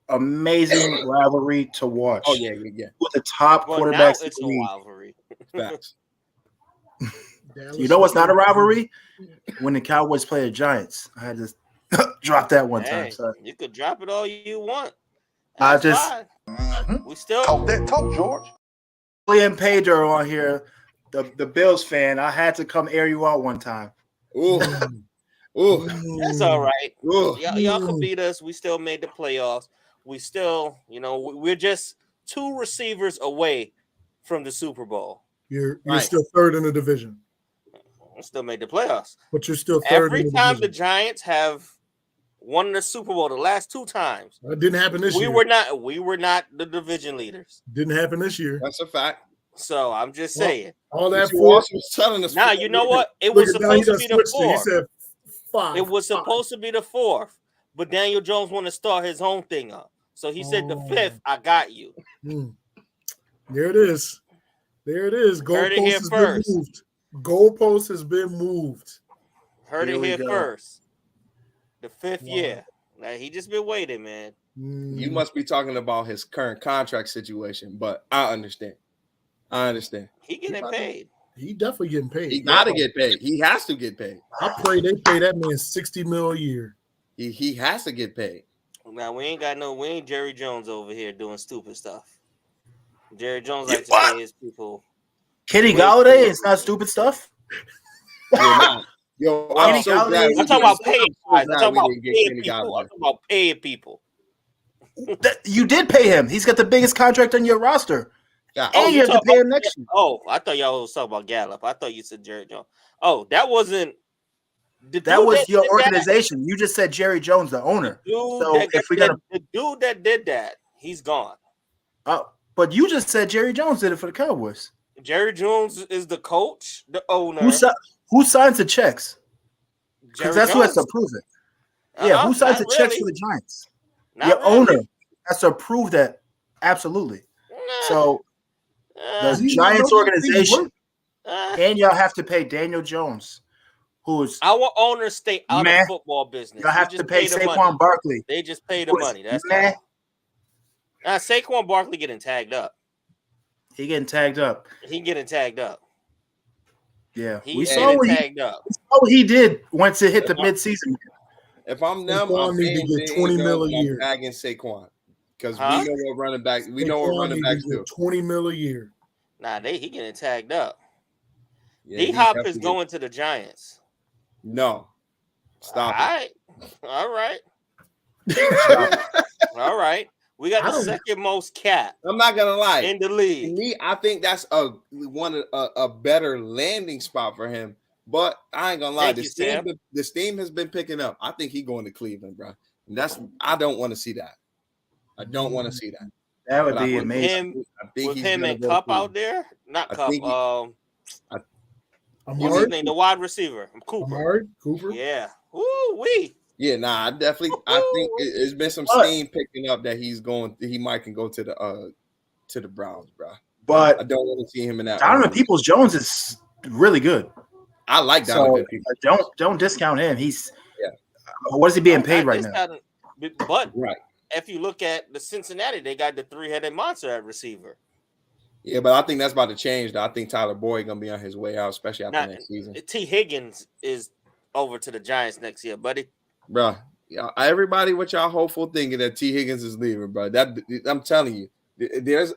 amazing rivalry to watch. Oh, yeah. With the top quarterbacks. Now it's a rivalry. Facts. You know what's not a rivalry? When the Cowboys play the Giants. I had to drop that one time. Sorry. You could drop it all you want. We still talk that talk, George. William Pedro on here, the Bills fan. I had to come air you out one time. Ooh. That's all right. Y'all could beat us. We still made the playoffs. We still, we're just 2 receivers away from the Super Bowl. You're still third in the division. We still made the playoffs. But you're still third. Every time the Giants have won the Super Bowl, the last 2 times. That didn't happen this year. We were not the division leaders. Didn't happen this year. That's a fact. So I'm just saying. All that was telling us. Now you know what? It was supposed to be the 4th. He said 5. It was supposed to be the 4th, but Daniel Jones wanted to start his own thing up. So he said the 5th, I got you. There it is. Goalpost has been moved. Heard it here first. The 5th year. Now he just been waiting, man. You must be talking about his current contract situation, but I understand. He getting paid. He definitely getting paid. He got to get paid. He has to get paid. I pray they pay that man $60 million a year. He has to get paid. Now we ain't Jerry Jones over here doing stupid stuff. Jerry Jones likes to pay his people. Kenny Galladay is not stupid stuff. Yo, I'm so glad. I'm talking about paying. I'm talking about paying people. You did pay him. He's got the biggest contract on your roster. Yeah. And you have to pay him next year. Oh, I thought y'all was talking about Gallup. I thought you said Jerry Jones. Oh, that wasn't. That was your organization. You just said Jerry Jones, the owner. The dude that did that, he's gone. But you just said Jerry Jones did it for the Cowboys. Jerry Jones is the coach, the owner. Who signs the checks? Because that's who has to approve it. Yeah, who signs the checks for the Giants? Your owner has to approve that. Absolutely. So the Giants organization, and y'all have to pay Daniel Jones, who's our owners stay out of football business. Y'all have to pay Saquon Barkley. They just pay the money. That's all. Now Saquon Barkley getting tagged up. He getting tagged up. Yeah, we saw what tagged up. We saw what he did once it hit the midseason. If I'm them, I'm need to get $20 million a year. Tagging Saquon because we know what running backs. We know what running backs do. $20 million a year. Nah, he getting tagged up. Yeah, D-Hop is going to the Giants. No, stop it. All right. All right. We got I the don't- second most cap I'm not gonna lie. in the To league. me, I think that's a better landing spot for him. But I ain't gonna lie, Thank you, Sam. the steam has been picking up. I think he going to Cleveland, bro. And I don't want to see that. I don't want to see that. That would But be I amazing. think With he's him gonna and go Cup Cleveland. out there, not I Cup. think What's his Amari, name? The wide receiver, Cooper. Amari Cooper. Yeah. Woo wee. Yeah, nah, I think it's been some steam picking up that he might can go to the Browns, bro. I But don't want to see him in that. Donovan Peoples-Jones is really good. I like So Donovan Peoples. don't discount him. He's what is he being paid right now? But Right. if you look at the Cincinnati, they got the three-headed monster at receiver. Yeah, but I think that's about to change. Though. I think Tyler Boyd gonna be on his way out, especially after next season. T. Higgins is over to the Giants next year, buddy. Bro, everybody with y'all hopeful thinking that T. Higgins is leaving, bro. That I'm telling you, there's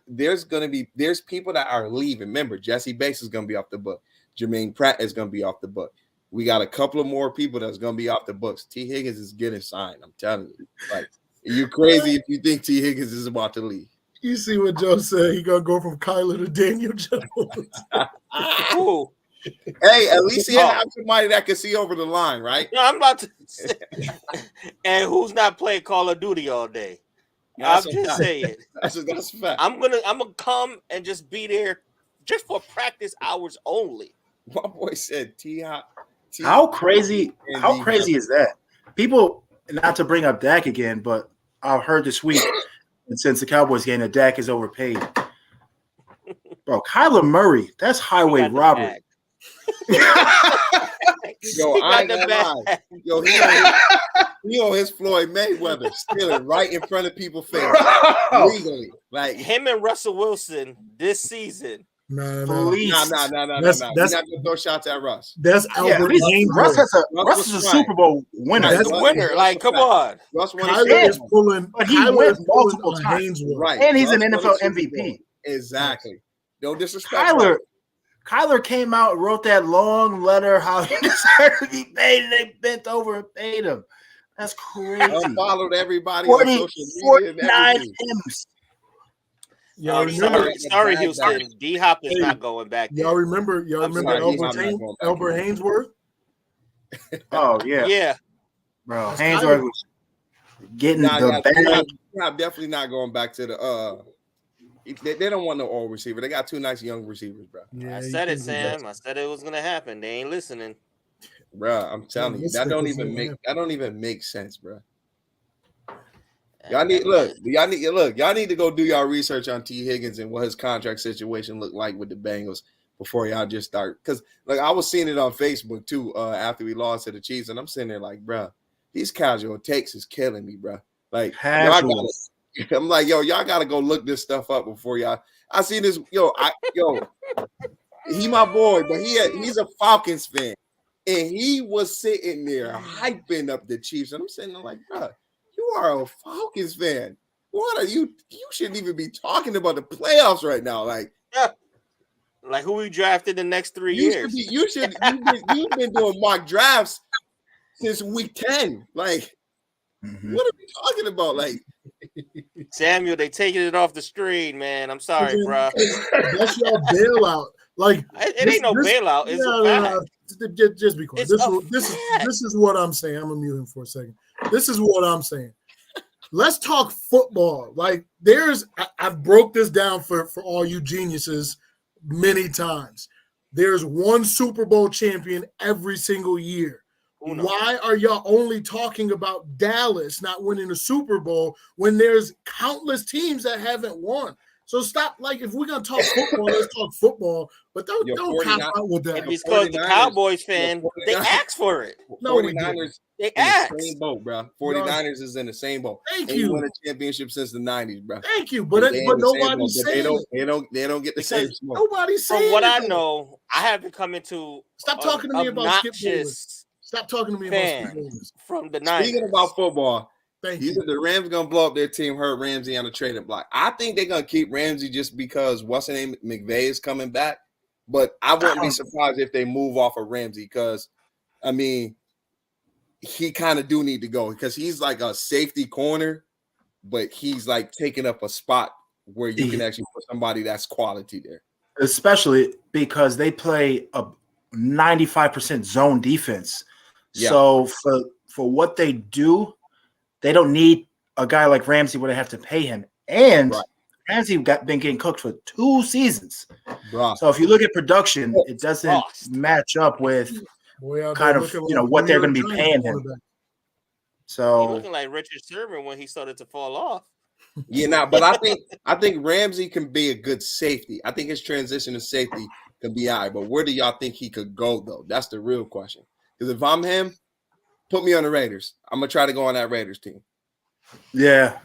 people that are leaving. Remember, Jesse Bates is gonna be off the book. Jermaine Pratt is gonna be off the book. We got a couple of more people that's gonna be off the books. T. Higgins is getting signed. I'm telling you, like, you crazy if you think T. Higgins is about to leave. You see what Joe said? He gonna go from Kyler to Daniel Jones. Ooh. Hey, at least he have somebody that can see over the line, right? No, I'm about to say, and who's not playing Call of Duty all day? I'm just saying. That's a fact. I'm gonna come and just be there just for practice hours only. My boy said How crazy is that? People, not to bring up Dak again, but I've heard this week since the Cowboys game that Dak is overpaid. Bro, Kyler Murray, that's highway robbery. Yo, I ain't gonna lie. Yo, he on his Floyd Mayweather, stealing right in front of people's face legally. Like him and Russell Wilson this season. No. We're not gonna throw shots at Russ. That's Albert Russ is a Super Bowl winner. That's a winner. Like, come on. Russ won Kyler is pulling. But he wins multiple times. Right. And he's an NFL MVP. Exactly. Don't disrespect Kyler came out and wrote that long letter how he deserved to be paid, and they bent over and paid him. That's crazy. Followed everybody on social media. 49 M's. Sorry, Houston. D-Hop is not going back there. Y'all remember Albert Hainsworth? Oh, yeah. Yeah. Bro, Hainsworth was getting the bag. I'm definitely not going back to the They don't want no old receiver. They got two nice young receivers, bro. Yeah, I said it, Sam. I said it was gonna happen. They ain't listening, bro. I'm telling you, that don't even make sense, bro. Y'all need to go do y'all research on T. Higgins and what his contract situation looked like with the Bengals before y'all just start. Because like I was seeing it on Facebook too after we lost to the Chiefs, and I'm sitting there like, bro, these casual takes is killing me, bro. Like I'm like, y'all gotta go look this stuff up before y'all. I see this, he my boy, but he's a Falcons fan, and he was sitting there hyping up the Chiefs, and I'm sitting there like, bro, you are a Falcons fan. What are you? You shouldn't even be talking about the playoffs right now, like who we drafted the next 3 years. You've been doing mock drafts since week 10, like. Mm-hmm. What are we talking about? Like Samuel, they taking it off the screen, man. I'm sorry, bro. That's your bailout. Like it ain't no bailout. It's a fact. Just be quiet. This is what I'm saying. I'm gonna mute him for a second. This is what I'm saying. Let's talk football. Like I've broke this down for all you geniuses many times. There's one Super Bowl champion every single year. Why are y'all only talking about Dallas not winning the Super Bowl when there's countless teams that haven't won? So stop. Like, if we're gonna talk football, let's talk football. But don't cop out with that. It's because the Cowboys fan, they asked for it. No, 49ers they asked. In the same boat, bro. 49ers is in the same boat. Thank they you. Won a championship since the 90s, bro. Thank you, but nobody's saying they don't get the same smoke. Nobody's saying. From what I know, I haven't come into. Stop talking to me about Skip Bayless. Stop talking to me about Skip Bayless. From the 90s. Speaking about football. Either the Rams gonna blow up their team, hurt Ramsey on the trading block. I think they're gonna keep Ramsey just because what's his name McVay is coming back. But I wouldn't be surprised if they move off of Ramsey because, I mean, he kind of do need to go because he's like a safety corner. but he's like taking up a spot where you can actually put somebody that's quality there. Especially because they play a 95% zone defense. Yeah. So for what they do, they don't need a guy like Ramsey where they have to pay him. And Ramsey been getting cooked for 2 seasons. Bruh. So if you look at production, it doesn't match up with kind of what they're going to be paying him. So he's looking like Richard Sherman when he started to fall off. Yeah, but I think Ramsey can be a good safety. I think his transition to safety can be all right. But where do y'all think he could go though? That's the real question. Because if I'm him, put me on the Raiders. I'm gonna try to go on that Raiders team. Yeah,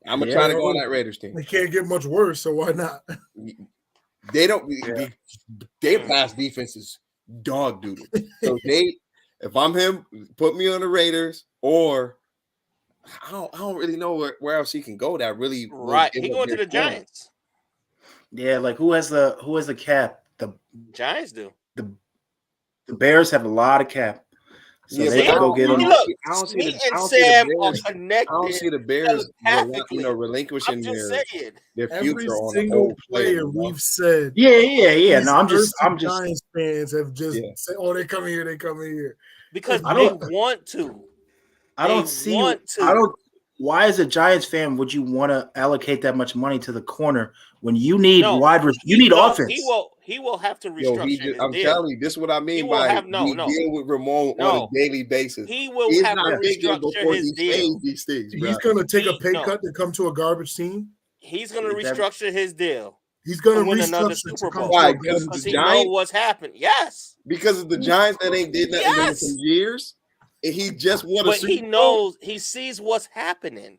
I'm gonna try to go on that Raiders team. They can't get much worse, so why not? They don't. Their pass defense is dog doodle. So if I'm him, put me on the Raiders or. I don't really know where else he can go. That really He going to the Giants. Yeah, like who has the cap? The Giants do. The Bears have a lot of cap, so they can go get him. Look, I don't see the Bears relinquishing their Every future on single player we've said. Yeah. No, I'm just Giants fans have just said, "Oh, they come here, they come here," because they want to. Why, as a Giants fan, would you want to allocate that much money to the corner when you need you need offense? He will have to restructure. I'm telling you, this is what I mean by deal with Ramon on a daily basis. He will have to restructure his deal. These things, he's going to take a pay cut to come to a garbage team. He's going to restructure his deal. He's going to win another Super Bowl. Why? Because he knows what's happened. Yes, because of the Giants that ain't did nothing in some years. He just won a Super Bowl. He knows, he sees what's happening.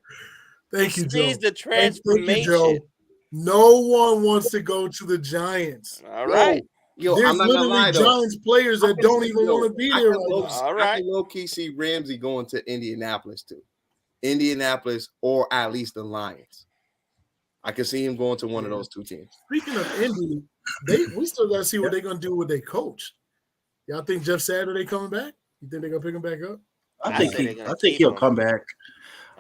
Thank you, Joe. He sees the transformation. Thank you, Joe. No one wants to go to the Giants. All right. Yo, there's I'm not literally gonna lie, Giants players that don't even want to be there. All right. I can low-key see Ramsey going to Indianapolis too. Indianapolis or at least the Lions. I can see him going to one of those two teams. Speaking of Indy, we still got to see what they're going to do with their coach. Y'all think Jeff Saturday coming back? You think they're gonna pick him back up? I think he'll come back.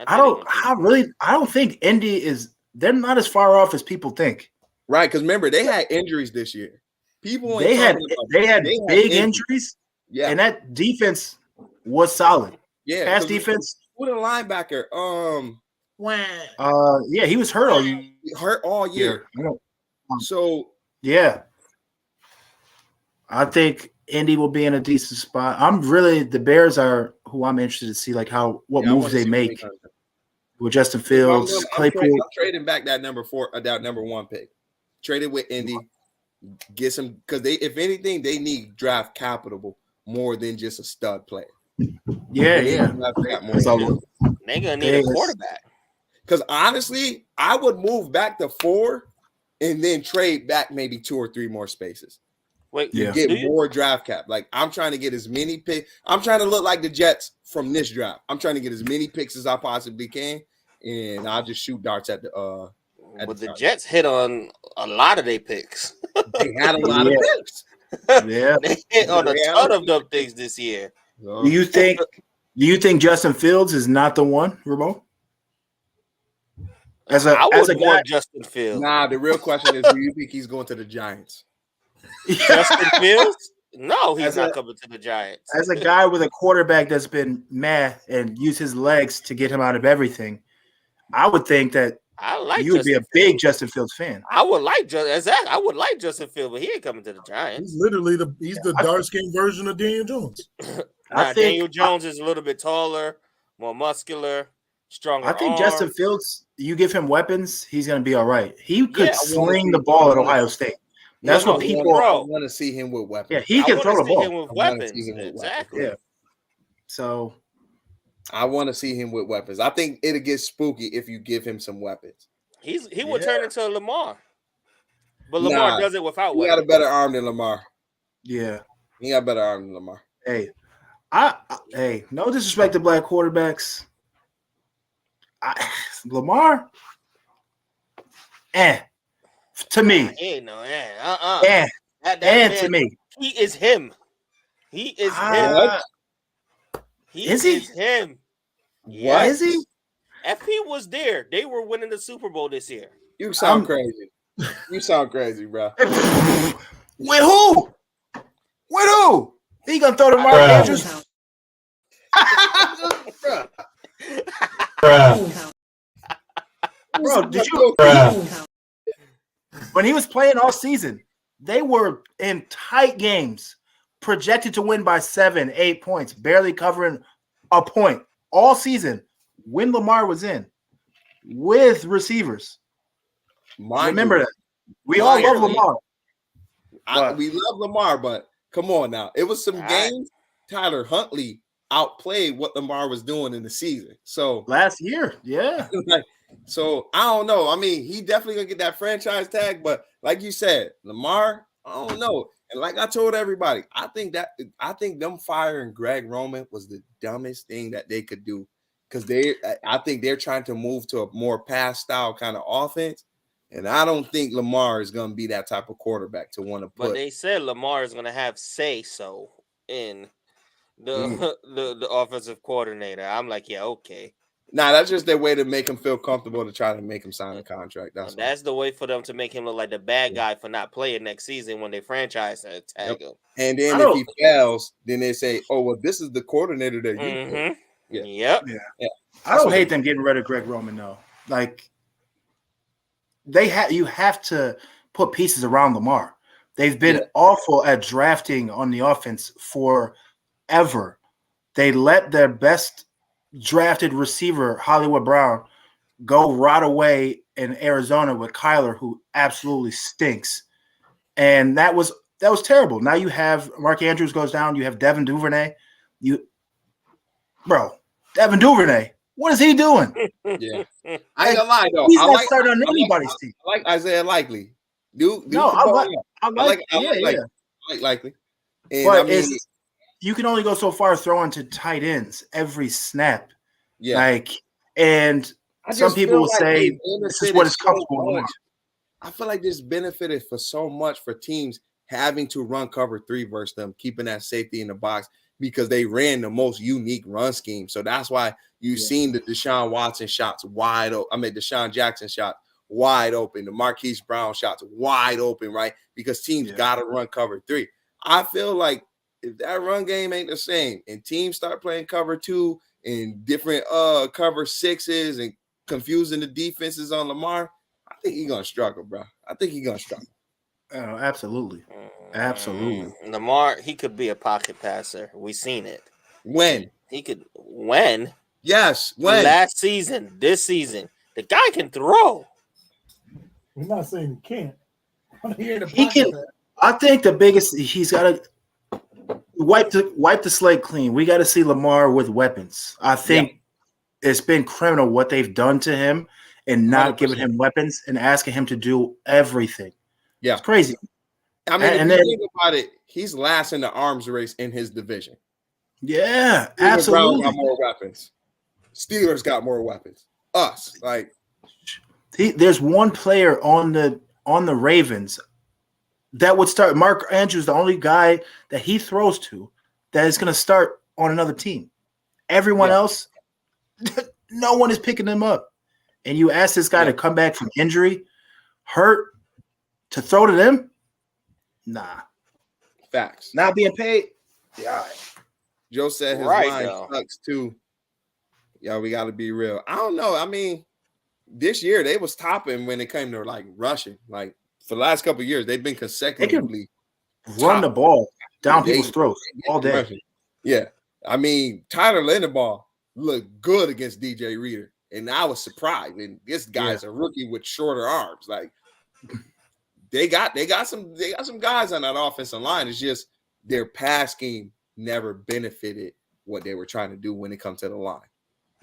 I don't think Indy is. They're not as far off as people think. Right, because remember they had injuries this year. They had big injuries. Yeah, and that defense was solid. Yeah, pass defense. With a linebacker, yeah, he was hurt all year. Hurt all year. So yeah, I think Indy will be in a decent spot. The Bears are who I'm interested to see, like what moves they make with Justin Fields, Claypool. I'm trading back that number 1 pick. Trade it with Indy, get some because if anything, they need draft capital more than just a stud player. Yeah. They're gonna need a quarterback. Because honestly, I would move back to 4 and then trade back maybe 2 or 3 more spaces. Get more draft cap. Like I'm trying to get as many picks. I'm trying to look like the Jets from this draft. I'm trying to get as many picks as I possibly can, and I'll just shoot darts at the. But the Jets hit on a lot of their picks. They had a lot of picks. Yeah, they hit on a ton of them things this year. Do you think Justin Fields is not the one, Ramon? I would want Justin Fields. Nah, the real question is, do you think he's going to the Giants? Justin Fields? No, he's not coming to the Giants. As a guy with a quarterback that's been mad and used his legs to get him out of everything, I would think that you would be a big Justin Fields fan. I would like Justin Fields, but he ain't coming to the Giants. He's literally the dark-skinned version of Daniel Jones. Daniel Jones is a little bit taller, more muscular, stronger. I think Justin Fields, you give him weapons, he's going to be all right. He could sling the ball at Ohio State. That's what people want to see him with weapons. Yeah, he can throw the ball. Him with weapons. Exactly. Yeah. So I want to see him with weapons. I think it'll get spooky if you give him some weapons. He will turn into Lamar. But Lamar does it without weapons. He got a better arm than Lamar. Yeah. He got a better arm than Lamar. Hey, no disrespect to black quarterbacks. Lamar, to me. To me. He is him. He is him. Is he? Him. What is he? FP was there. They were winning the Super Bowl this year. You sound crazy. You sound crazy, bro. With who? With who? He gonna throw to Mark Andrews? Bro, did you? When he was playing all season, they were in tight games, projected to win by 7, 8 points, barely covering a point all season when Lamar was in with receivers. Remember that. We all love Lamar. We love Lamar, but come on now. It was some games Tyler Huntley outplayed what Lamar was doing in the season. So last year, yeah. So I don't know. I mean, he definitely gonna get that franchise tag, but like you said, Lamar, I don't know. And like I told everybody, I think them firing Greg Roman was the dumbest thing that they could do, because I think they're trying to move to a more pass style kind of offense. And I don't think Lamar is going to be that type of quarterback to want to put. But they said Lamar is going to have say-so in the offensive coordinator. I'm like, yeah, okay. Nah, that's just their way to make him feel comfortable to try to make him sign a contract. That's the way for them to make him look like the bad guy for not playing next season when they franchise tag him. And then if he fails, then they say, oh, well, this is the coordinator that you put. Yeah. I don't hate them getting rid of Greg Roman, though. Like, you have to put pieces around Lamar. They've been awful at drafting on the offense forever. They let their best drafted receiver, Hollywood Brown, go right away in Arizona with Kyler, who absolutely stinks. And that was terrible. Now you have Mark Andrews goes down. You have Devin Duvernay. Devin Duvernay. What is he doing? Yeah, I ain't gonna lie though. He's not starting on anybody's team. I like Isaiah Likely. I like Likely. And but you can only go so far throwing to tight ends every snap. Yeah, and some people will say this is what is comfortable. I feel like this benefited for so much for teams having to run cover 3 versus them, keeping that safety in the box, because they ran the most unique run scheme. So that's why you've seen the Deshaun Watson shots wide open. I mean, Deshaun Jackson shot wide open. The Marquise Brown shots wide open, right? Because teams got to run cover 3. I feel like if that run game ain't the same and teams start playing cover 2 and different cover 6s and confusing the defenses on Lamar, I think he's going to struggle, bro. I think he's going to struggle. Oh, absolutely. Absolutely. Lamar, he could be a pocket passer. We seen it. When? When? Yes. When? Last season, this season. The guy can throw. We're not saying he can't. He can. I think the biggest, he's got to wipe the slate clean. We got to see Lamar with weapons. I think it's been criminal what they've done to him and not 100%. Giving him weapons and asking him to do everything. Yeah. It's crazy. I mean, if you think about it, he's last in the arms race in his division. Yeah, absolutely. Brown got more weapons. Steelers got more weapons. Us, there's one player on the Ravens that would start. Mark Andrews, the only guy that he throws to that is going to start on another team. Everyone else, no one is picking them up. And you ask this guy to come back from injury, hurt, to throw to them? Nah. Facts. Not being paid? Yeah. Joe said his line sucks too. Yeah, we got to be real. I don't know. I mean, this year they was topping when it came to rushing. Like for the last couple of years, they've been consecutively run the ball down people's throats all day. Rushing. Yeah. I mean, Tyler Linderbaugh looked good against DJ Reader, and I was surprised. And this guy's a rookie with shorter arms. Like they got some guys on that offensive line. It's just their pass scheme never benefited what they were trying to do when it comes to the line.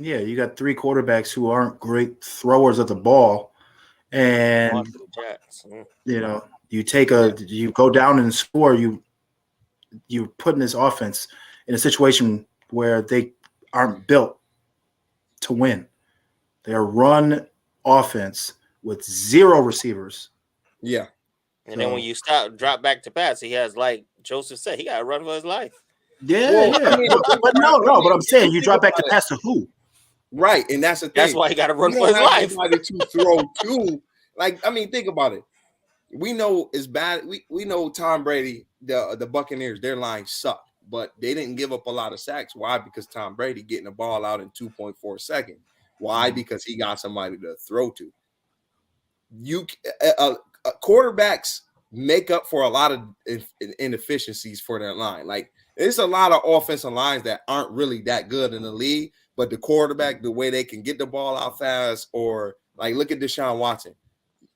Yeah, you got 3 quarterbacks who aren't great throwers of the ball, and you go down and score. You put in this offense in a situation where they aren't built to win. They're run offense with 0 receivers. Yeah. And then when you drop back to pass, he has, like Joseph said, he got to run for his life. Yeah, but I'm saying you drop back to pass to who? Right, and that's the thing. That's why he got to run You for don't his have life. somebody to throw to. Like, I mean, think about it. We know it's bad. We know Tom Brady, the Buccaneers, their line sucked, but they didn't give up a lot of sacks. Why? Because Tom Brady getting the ball out in 2.4 seconds. Why? Because he got somebody to throw to. Quarterbacks make up for a lot of inefficiencies for their line. Like, there's a lot of offensive lines that aren't really that good in the league, but the quarterback, the way they can get the ball out fast, or like look at Deshaun Watson.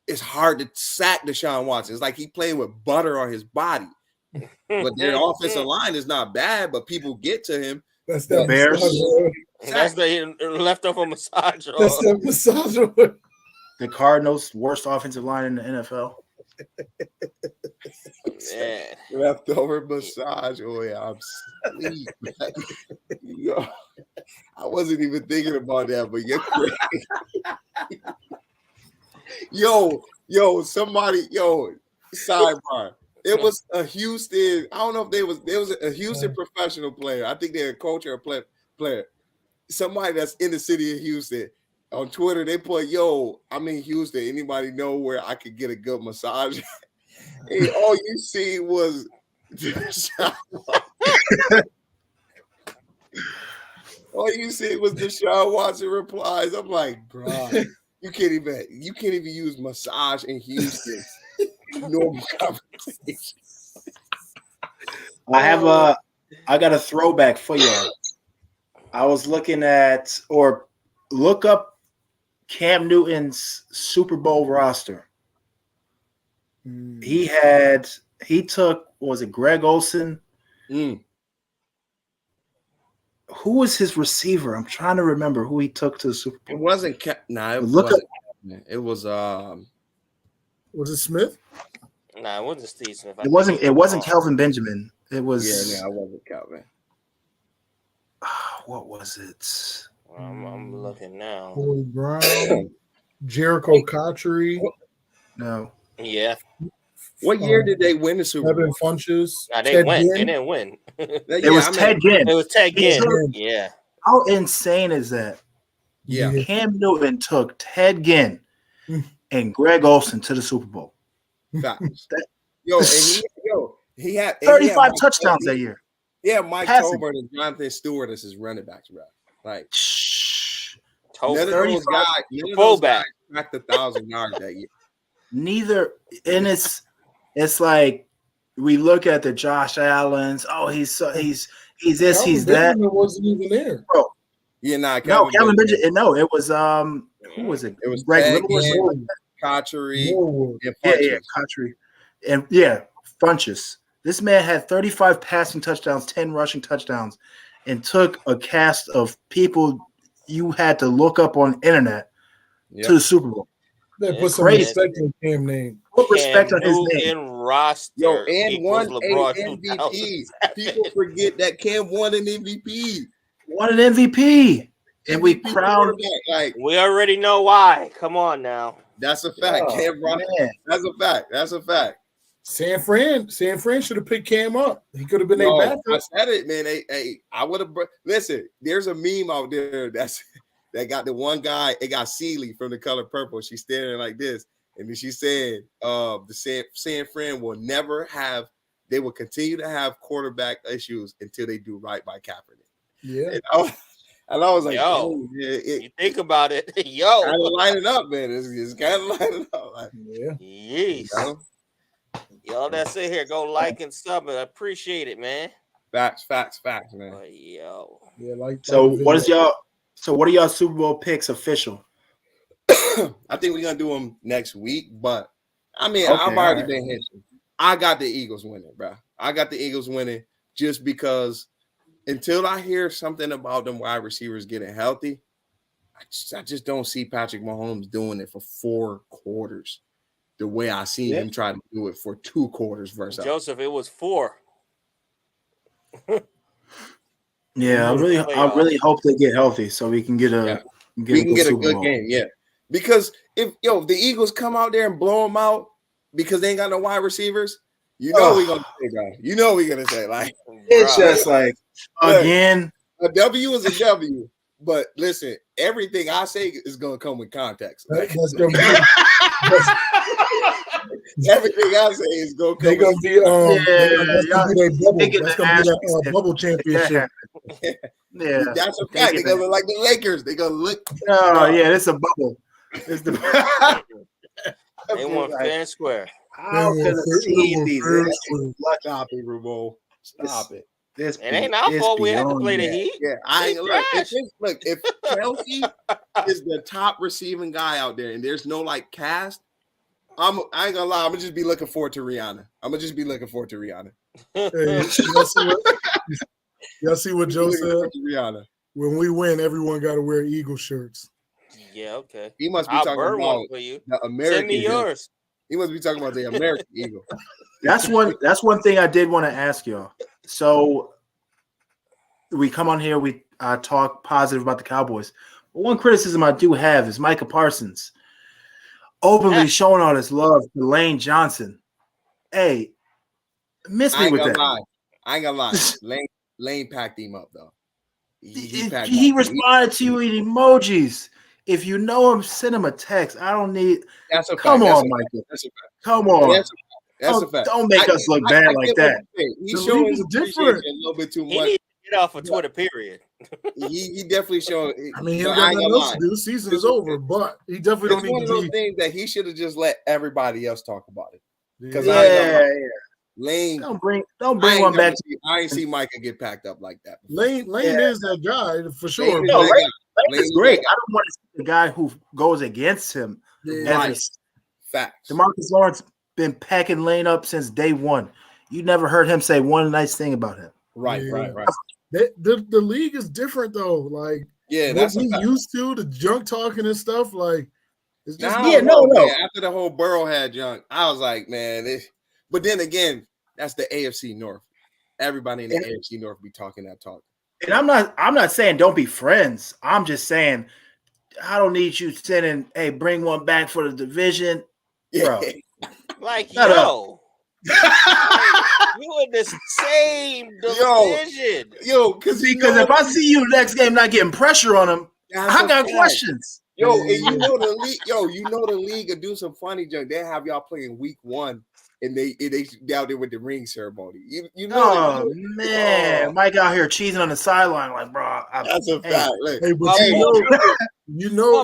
It's hard to sack Deshaun Watson. It's like he playing with butter on his body. But their offensive line is not bad, but people get to him. That's that Bears. That's the leftover massage. That's that massage. The Cardinals' worst offensive line in the NFL. Yeah. Leftover massage. Oh yeah, I'm sleep. Yo, I wasn't even thinking about that, but you're crazy. Somebody, sidebar. It was a Houston. I don't know if there was a Houston professional player. I think they're a coach or a player. Somebody that's in the city of Houston. On Twitter, they put, I'm in Houston. Anybody know where I could get a good massage? And all you see was Deshaun Watson replies. I'm like, bro, you can't even use massage in Houston. Normal conversation. I got a throwback for y'all. I was looking at, or look up Cam Newton's Super Bowl roster. He took, was it Greg Olsen? Who was his receiver? I'm trying to remember who he took to the Super Bowl. It wasn't it was Was it Smith? Nah, it wasn't Steve Smith. It wasn't Kelvin Benjamin. It was it wasn't Calvin. What was it? I'm looking now. Corey Brown, Jericho Cotchery. No. Yeah. What year did they win the Super Bowl? Evan Funches. Nah, they went. They didn't win. It was Ted Ginn. It was Ted Ginn. Yeah. How insane is that? Yeah. Cam Newton took Ted Ginn and Greg Olsen to the Super Bowl. He had 35 touchdowns that year. Yeah, Mike Tolbert and Jonathan Stewart as his running backs, bro. Like, none of those guys cracked 1,000 yards that year. Neither, and it's like we look at the Josh Allens. Oh, he's this, Calvin he's that. Benjamin wasn't even there, bro. Yeah, Calvin Benjamin. No, it was who was it? It was Greg Cotchery. Yeah, Cotchery, and Funches. This man had 35 passing touchdowns, 10 rushing touchdowns, and took a cast of people you had to look up on the internet to the Super Bowl. They put some respect on Cam's name. Put respect on his name. Roster. And won an MVP. People forget that Cam won an MVP. Won an MVP. And we crowned. We already know why. Come on now. That's a fact. Cam Ross. That's a fact. San Fran should have picked Cam up. He could have been a backup. I said it, man. I would have. Listen, there's a meme out there that got the one guy. It got Seeley from The Color Purple. She's staring like this, and then she's saying, "The San Fran will never have. They will continue to have quarterback issues until they do right by Kaepernick." Yeah. And I was like, you think about it, kind of lining up, man. It's kind of lining up. Like, Yeesh. Y'all that sit here, go like and sub it. I appreciate it, man. Facts, man. But what are y'all Super Bowl picks official? I think we're gonna do them next week, but I mean, I've already been hitting. I got the Eagles winning, bro. I got the Eagles winning just because until I hear something about them wide receivers getting healthy, I just don't see Patrick Mahomes doing it for 4 quarters the way I see him try to do it for 2 quarters versus Joseph. It was 4. Yeah, I really hope they get healthy so we can get a good game. Yeah, because if the Eagles come out there and blow them out because they ain't got no wide receivers, we're gonna say, guys. We're gonna say like it's just like again. A W is a W, But listen, everything I say is gonna come with context. Like, That's gonna be. everything I say is gonna come. They're gonna be that's gonna be their bubble. taking That's the gonna be that Astros bubble championship. Yeah, That's a fact. They're gonna look like the Lakers. They're gonna look. oh yeah, it's a bubble. It's the They want fair and square. How can the team be this? Stop it, Ramon. Stop it. This It ain't our fault we had to play the Heat. Yeah, I ain't They look. If Kelsey is the top receiving guy out there, and there's no like cast, I ain't gonna lie. I'm gonna just be looking forward to Rihanna. Hey, y'all see what Joe said? Rihanna. When we win, everyone got to wear Eagle shirts. Yeah, okay. He must be I'll talking burn about one for you. the American. Send me yours. He must be talking about the American Eagle. That's one thing I did want to ask y'all. So we come on here, we talk positive about the Cowboys. But one criticism I do have is Micah Parsons openly showing all this love to Lane Johnson. Hey, miss me with that. I ain't gonna lie. Lane packed him up though. He responded to you in emojis. If you know him, send him a text. I don't need. That's a fact. Come on, Micah. That's a fact. Come on. That's a fact. Don't make us look bad like that. He's The showing league his is appreciation different. a little bit too He much. needs to get off of Twitter, period. He definitely showed. I mean, he but don't got ain't nothing gonna else lie. to do. The season is over, but he definitely It's don't one need of to those be. things that he should have just let everybody else talk about it. Because Yeah. Lane, Don't bring one back. I ain't see Micah get packed up like that. Lane is that guy for sure. Lane is No, that Lane guy. is great. I don't want to see the guy who goes against him. Yeah. Every Facts. DeMarcus Lawrence been packing Lane up since day one. You never heard him say one nice thing about him. Right. The league is different though. Like Yeah, what that's we a fact. used to, the junk talking and stuff. Like it's just Now, man, after the whole Burrowhead junk, I was like, man. But then again, that's the AFC North. Everybody in the AFC North be talking that talk. And I'm not saying don't be friends. I'm just saying I don't need you sending, hey, bring one back for the division. Bro. Like, Shut yo. You in the same division. Because if I see you next game not getting pressure on him, I got questions. And you know the league. You know the league will do some funny junk. They have y'all playing week 1, and they out there with the ring ceremony. You know. Man, Mike out here cheesing on the sideline, like, bro. That's a fact. Hey, but you know,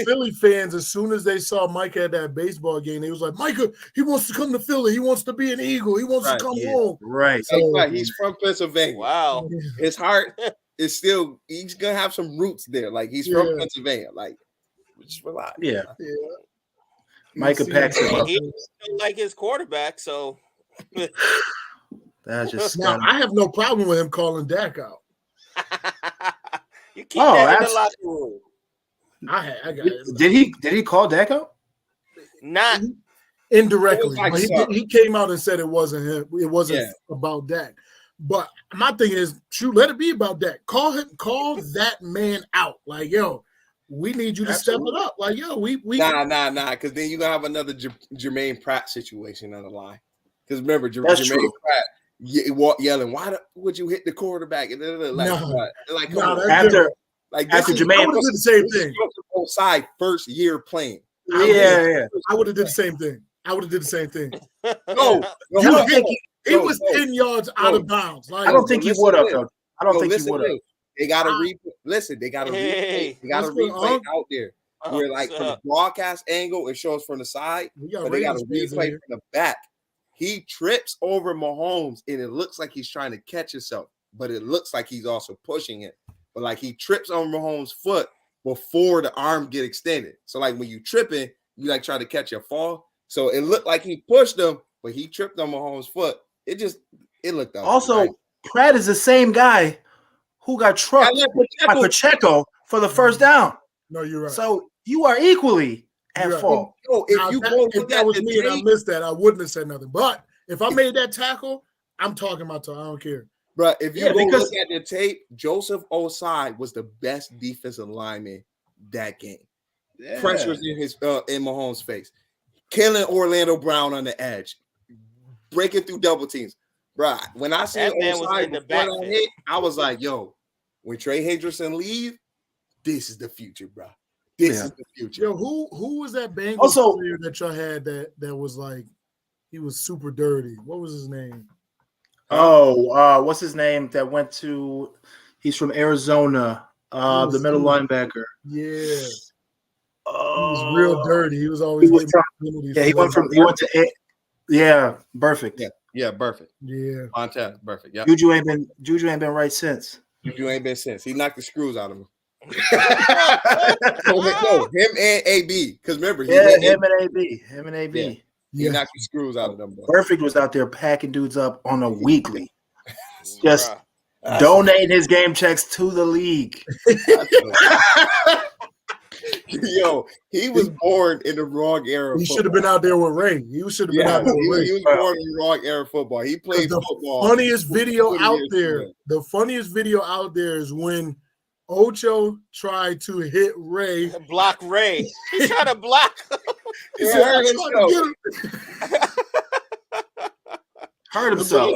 Philly fans. As soon as they saw Mike at that baseball game, they was like, Micah, he wants to come to Philly. He wants to be an Eagle. He wants to come home. Right. So, he's from Pennsylvania. Wow. His heart is still. He's gonna have some roots there. Like he's from Pennsylvania. Like just relax. Yeah. Micah Paxton. He don't like his quarterback, so that's just now I have no problem with him calling Dak out. You keep that in the locker room. I got it. Did he call Dak out? Not indirectly. Like he came out and said it wasn't him. It wasn't about Dak. But my thing is, let it be about Dak. Call that man out. Like, yo, we need you to step it up. Like, yo, we nah. Because then you're gonna have another Jermaine Pratt situation on the line. Because remember, Jermaine Pratt yelling, "Why would you hit the quarterback?" And after Jermaine, I would have did the same thing. Side first year playing. I would have did the same thing. No, he was 10 yards out of bounds. Like, I don't think he would have. Though. I don't think he would have. They got to replay. They got to replay out there. Where like from the broadcast angle, it shows from the side, but they got to replay from the back. He trips over Mahomes, and it looks like he's trying to catch himself, but it looks like he's also pushing it. But like he trips on Mahomes' foot before the arm get extended. So like when you tripping, you like try to catch your fall. So it looked like he pushed him, but he tripped on Mahomes' foot. It looked up. Also, right? Pratt is the same guy who got trucked by Pacheco for the first down. No, you're right. So you are equally at fault. If that was me and I missed that, I wouldn't have said nothing. But if I made that tackle, I'm talking my talk. I don't care. But if you look at the tape, Joseph Osai was the best defensive lineman that game. Yeah. Pressures in Mahomes' face, killing Orlando Brown on the edge, breaking through double teams. Bruh, when I see Osai before that hit, I was like, yo, when Trey Hendrickson leave, this is the future, bro. This is the future. Yo, who was that Bengals Also- player that y'all had that was like he was super dirty? What was his name? What's his name that went to? He's from Arizona. The middle linebacker. Yeah. He was real dirty. He was always He was getting from- penalties. Yeah, he went to perfect. Yeah, perfect. Yeah. Montana, perfect. Yeah. Juju ain't been right since. Juju ain't been since. He knocked the screws out of him. No, him and AB. Because remember, Him and AB. He knocked the screws out of them. Boys. Perfect was out there packing dudes up on a weekly. Just Bruh. donating his game checks to the league. Yo, he was born in the wrong era. He should have been out there with Ray. He should have been out there with Ray. He was born in the wrong era of football. He played football. Funniest video 20 out years there. ago. The funniest video out there is when Ocho tried to hit Ray. Block Ray. He tried to block. He Yeah, said, I heard "I it tried so. to get him." Hurt himself.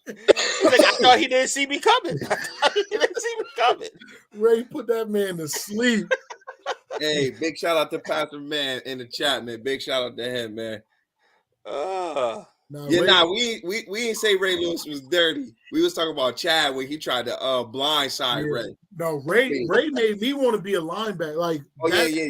He's like, I thought he didn't see me coming. Ray put that man to sleep. Hey, big shout out to Pastor Man in the chat, man. Big shout out to him, man. We didn't say Ray Lewis was dirty. We was talking about Chad when he tried to blindside Ray. No, Ray made me want to be a linebacker. Like,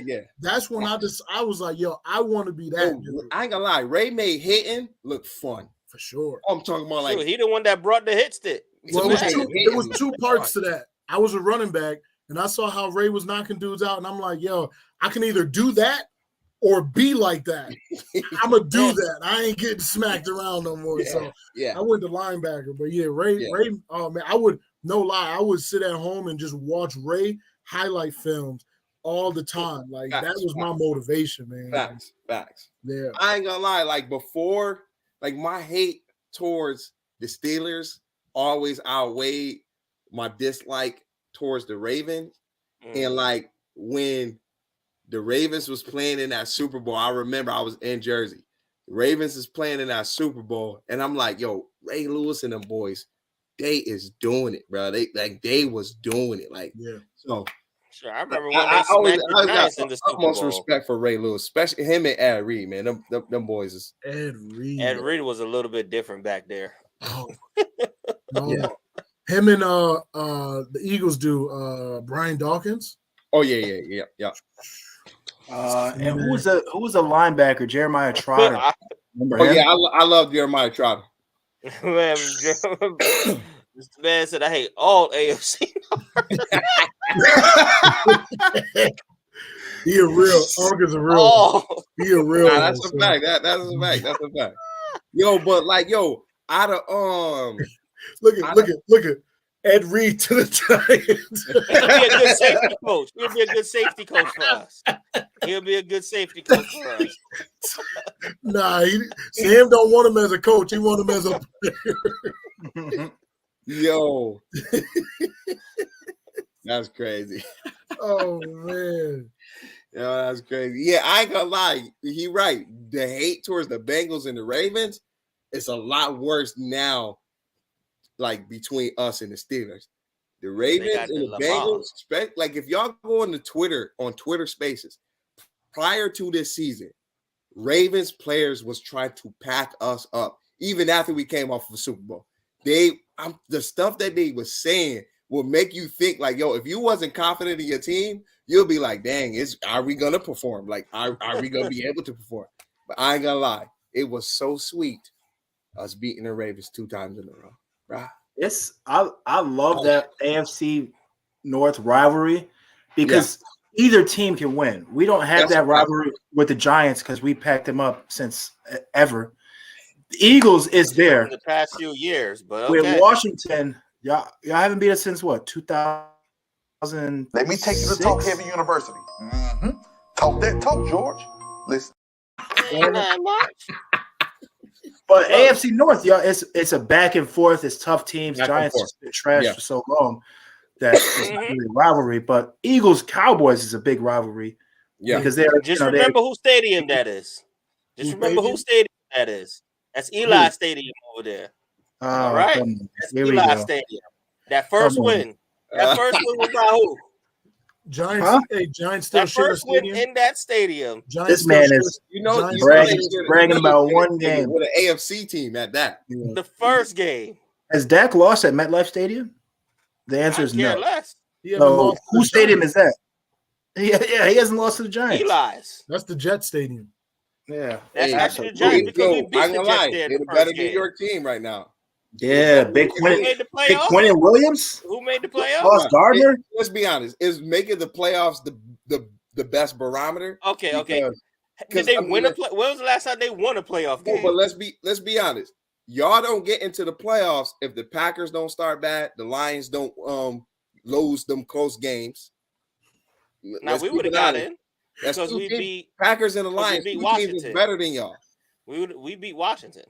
yeah. That's when I was like, yo, I want to be that. Dude. I ain't gonna lie, Ray made hitting look fun for sure. I'm talking about like he the one that brought the hit stick. Well, it was two parts to that. I was a running back, and I saw how Ray was knocking dudes out, and I'm like, yo, I can either do that or be like that. I'm gonna do that. I ain't getting smacked around no more. So I went to linebacker. But Ray, oh man, I would I would sit at home and just watch Ray highlight films all the time. Like that was my motivation, man. Facts. Yeah. I ain't gonna lie, like before, like my hate towards the Steelers always outweighed my dislike towards the Ravens. And like when the Ravens was playing in that Super Bowl, I remember I was in Jersey. The Ravens is playing in that Super Bowl, and I'm like, yo, Ray Lewis and them boys, they is doing it, bro. They was doing it. Like, so sure, I remember when they smacked the Giants in the Super Bowl. Utmost respect for Ray Lewis, especially him and Ed Reed, man. Them boys is Ed Reed. Ed Reed was a little bit different back there. Oh. No. Him and the Eagles do Brian Dawkins. Oh yeah. And who was the linebacker? Jeremiah Trotter. Remember him? Yeah, I love Jeremiah Trotter. Man, Mr. Man said I hate all AFC. He a real. Is a real. He a real. Nah, that's a fact. That's a fact. That's a fact. Yo, but like, out of look at Ed Reed to the Giants. He'll be a good safety coach. He'll be a good safety coach for us. He'll be a good safety coach for us. Nah, Sam don't want him as a coach. He want him as a player. Yo. That's crazy. Oh man. Yo, that's crazy. Yeah, I ain't gonna lie. He right. The hate towards the Bengals and the Ravens is a lot worse now, like between us and the Steelers. The Ravens and the Bengals, like if y'all go on Twitter Spaces, prior to this season, Ravens players was trying to pack us up, even after we came off of the Super Bowl. The stuff that they was saying will make you think like, yo, if you wasn't confident in your team, you'll be like, dang, are we gonna perform? Like, are we gonna be able to perform? But I ain't gonna lie, it was so sweet us beating the Ravens 2 times in a row. Right. I love that AFC North rivalry because either team can win. We don't have that rivalry with the Giants because we packed them up since ever. The Eagles is there in the past few years, but with Washington. Y'all haven't beat us since what? 2000. Let me take you to Talk Heavy University. Mm-hmm. Talk that talk, George. Listen. But AFC North, y'all, it's a back and forth. It's tough teams. Giants have been trashed for so long that it's not really a rivalry. But Eagles Cowboys is a big rivalry. Yeah, because they're remember whose stadium that is. Just remember whose stadium that is. That's Eli Stadium over there. All right, that's Eli Stadium. That first win That first win was by who? Giants. Huh? Hey, Giants still That share a first win stadium. in that stadium. Giants This still man share- is Giants bragging- still share- bragging about one game. with an AFC team at that. The first game. Has Dak lost at MetLife Stadium? The answer I is care no. less. He haven't So lost to the whose stadium Giants. is that? Yeah, he hasn't lost to the Giants. Eli's. That's the Jet Stadium. Yeah, That's Hey, actually the absolutely. Giants because we Yo, beat I ain't the gonna Jets lie. there in They're the the better first New game. York team right now. Yeah, big Who Quinn, made the big playoffs? Quinn Williams, Who made the playoffs? Sauce Gardner. Let's be honest. Is making the playoffs the best barometer? Okay. Because- Did they I mean, win a play? When was the last time they won a playoff No, game? but let's be honest. Y'all don't get into the playoffs if the Packers don't start bad, the Lions don't lose them close games. Now Let's we keep would have it got honest. in That's because two we teams. beat Packers and the because we Lions. beat Two teams is Washington. better than y'all. we beat Washington.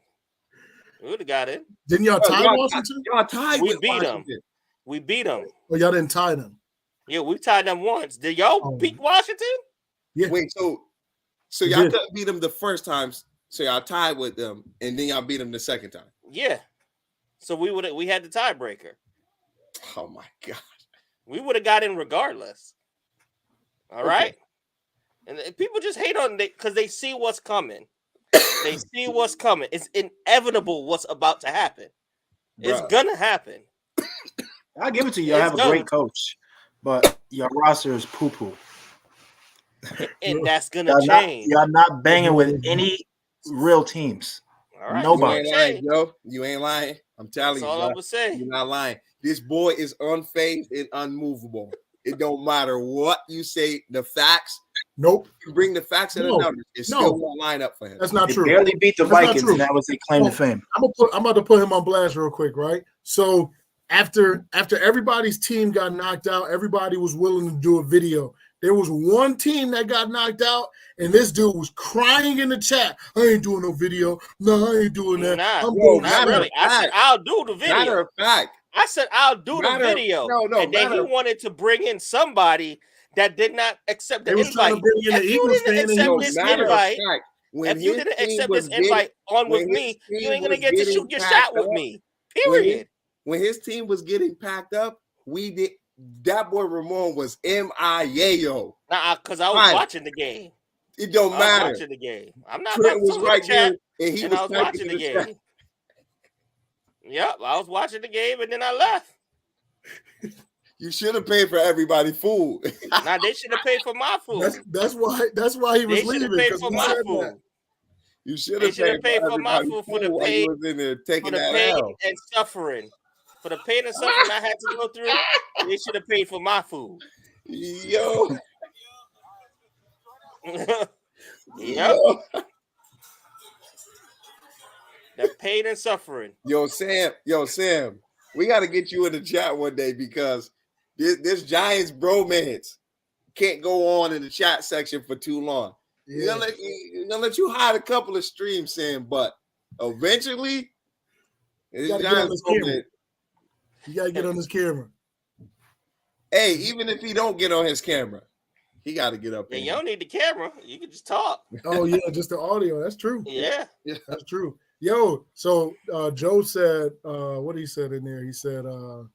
We would have got in. Didn't y'all tie y'all, Washington? y'all tied We with beat 'em. Washington. We beat them. Or y'all didn't tie them? Yeah, we tied them once. Did y'all Oh. beat Washington? Yeah. Wait, so We y'all did. couldn't beat them the first time, so y'all tied with them, and then y'all beat them the second time. Yeah. So we had the tiebreaker. Oh my god! We would have got in regardless. All Okay. right. And people just hate on it because they see what's coming. They see what's coming. It's inevitable what's about to happen. It's Bruh. gonna happen. I'll give it to you. Y'all It's have a great coach, but your roster is poo-poo. And that's gonna Y'all not, change. y'all not banging with any real teams. All right. You Nobody. ain't lying, Joe. You ain't lying. I'm telling That's you, all I bruh. would say. You're not lying. This boy is unfazed and unmovable. It don't matter what you say. The facts. Nope. You bring the facts and the No. numbers. It No. still won't line up for him. That's not They true. barely beat the That's not Vikings, true. and that was their claim to Oh. fame. I'm about to put him on blast real quick, right? So after everybody's team got knocked out, everybody was willing to do a video. There was one team that got knocked out, and this dude was crying in the chat. I ain't doing no video. No, I ain't doing that. Nah, I'm Yo, going to not matter really. of I said fact. I'll do the Matter video. of fact, I said I'll do the Matter of- video. no, and then he matter of- wanted to bring in somebody that did not accept the They was trying to invite. bring in If the you Eagles didn't fan, and he accept yo, was this matter of invite, fact, when if you his didn't team accept was this invite on with when me, his you ain't team gonna was get to getting shoot your packed shot with up, me. when Period. when his team was getting packed up, we did. That boy Ramon was MIA. Nah, because I was Fine. watching the game. It don't I was matter. watching the game. I'm not Trent about was to right the chat, there, and he and was I was typing watching in the the chat. game. Yep, I was watching the game, and then I left. You should have paid for everybody food. Now they should have paid for my food. That's why he was They should leaving. have paid 'cause for he my said that. food. You should They have should have paid paid for for my everybody food for the while pain, you was in there for taking the that pain L. and suffering. For the pain and suffering I had to go through, they should have paid for my food. Yo, Yep. yo, The pain and suffering. yo, Sam, we got to get you in the chat one day because this Giants bromance can't go on in the chat section for too long. Yeah. We're gonna let you hide a couple of streams, Sam, but eventually, this gotta get on Giants this camera. bromance. You gotta get on this camera. Hey, even if he don't get on his camera, he got to get up Yeah, in you here. don't need the camera. You can just talk. Oh yeah, just the audio. That's true. Yeah. That's true. Yo, so Joe said, what he said in there? He said, I'm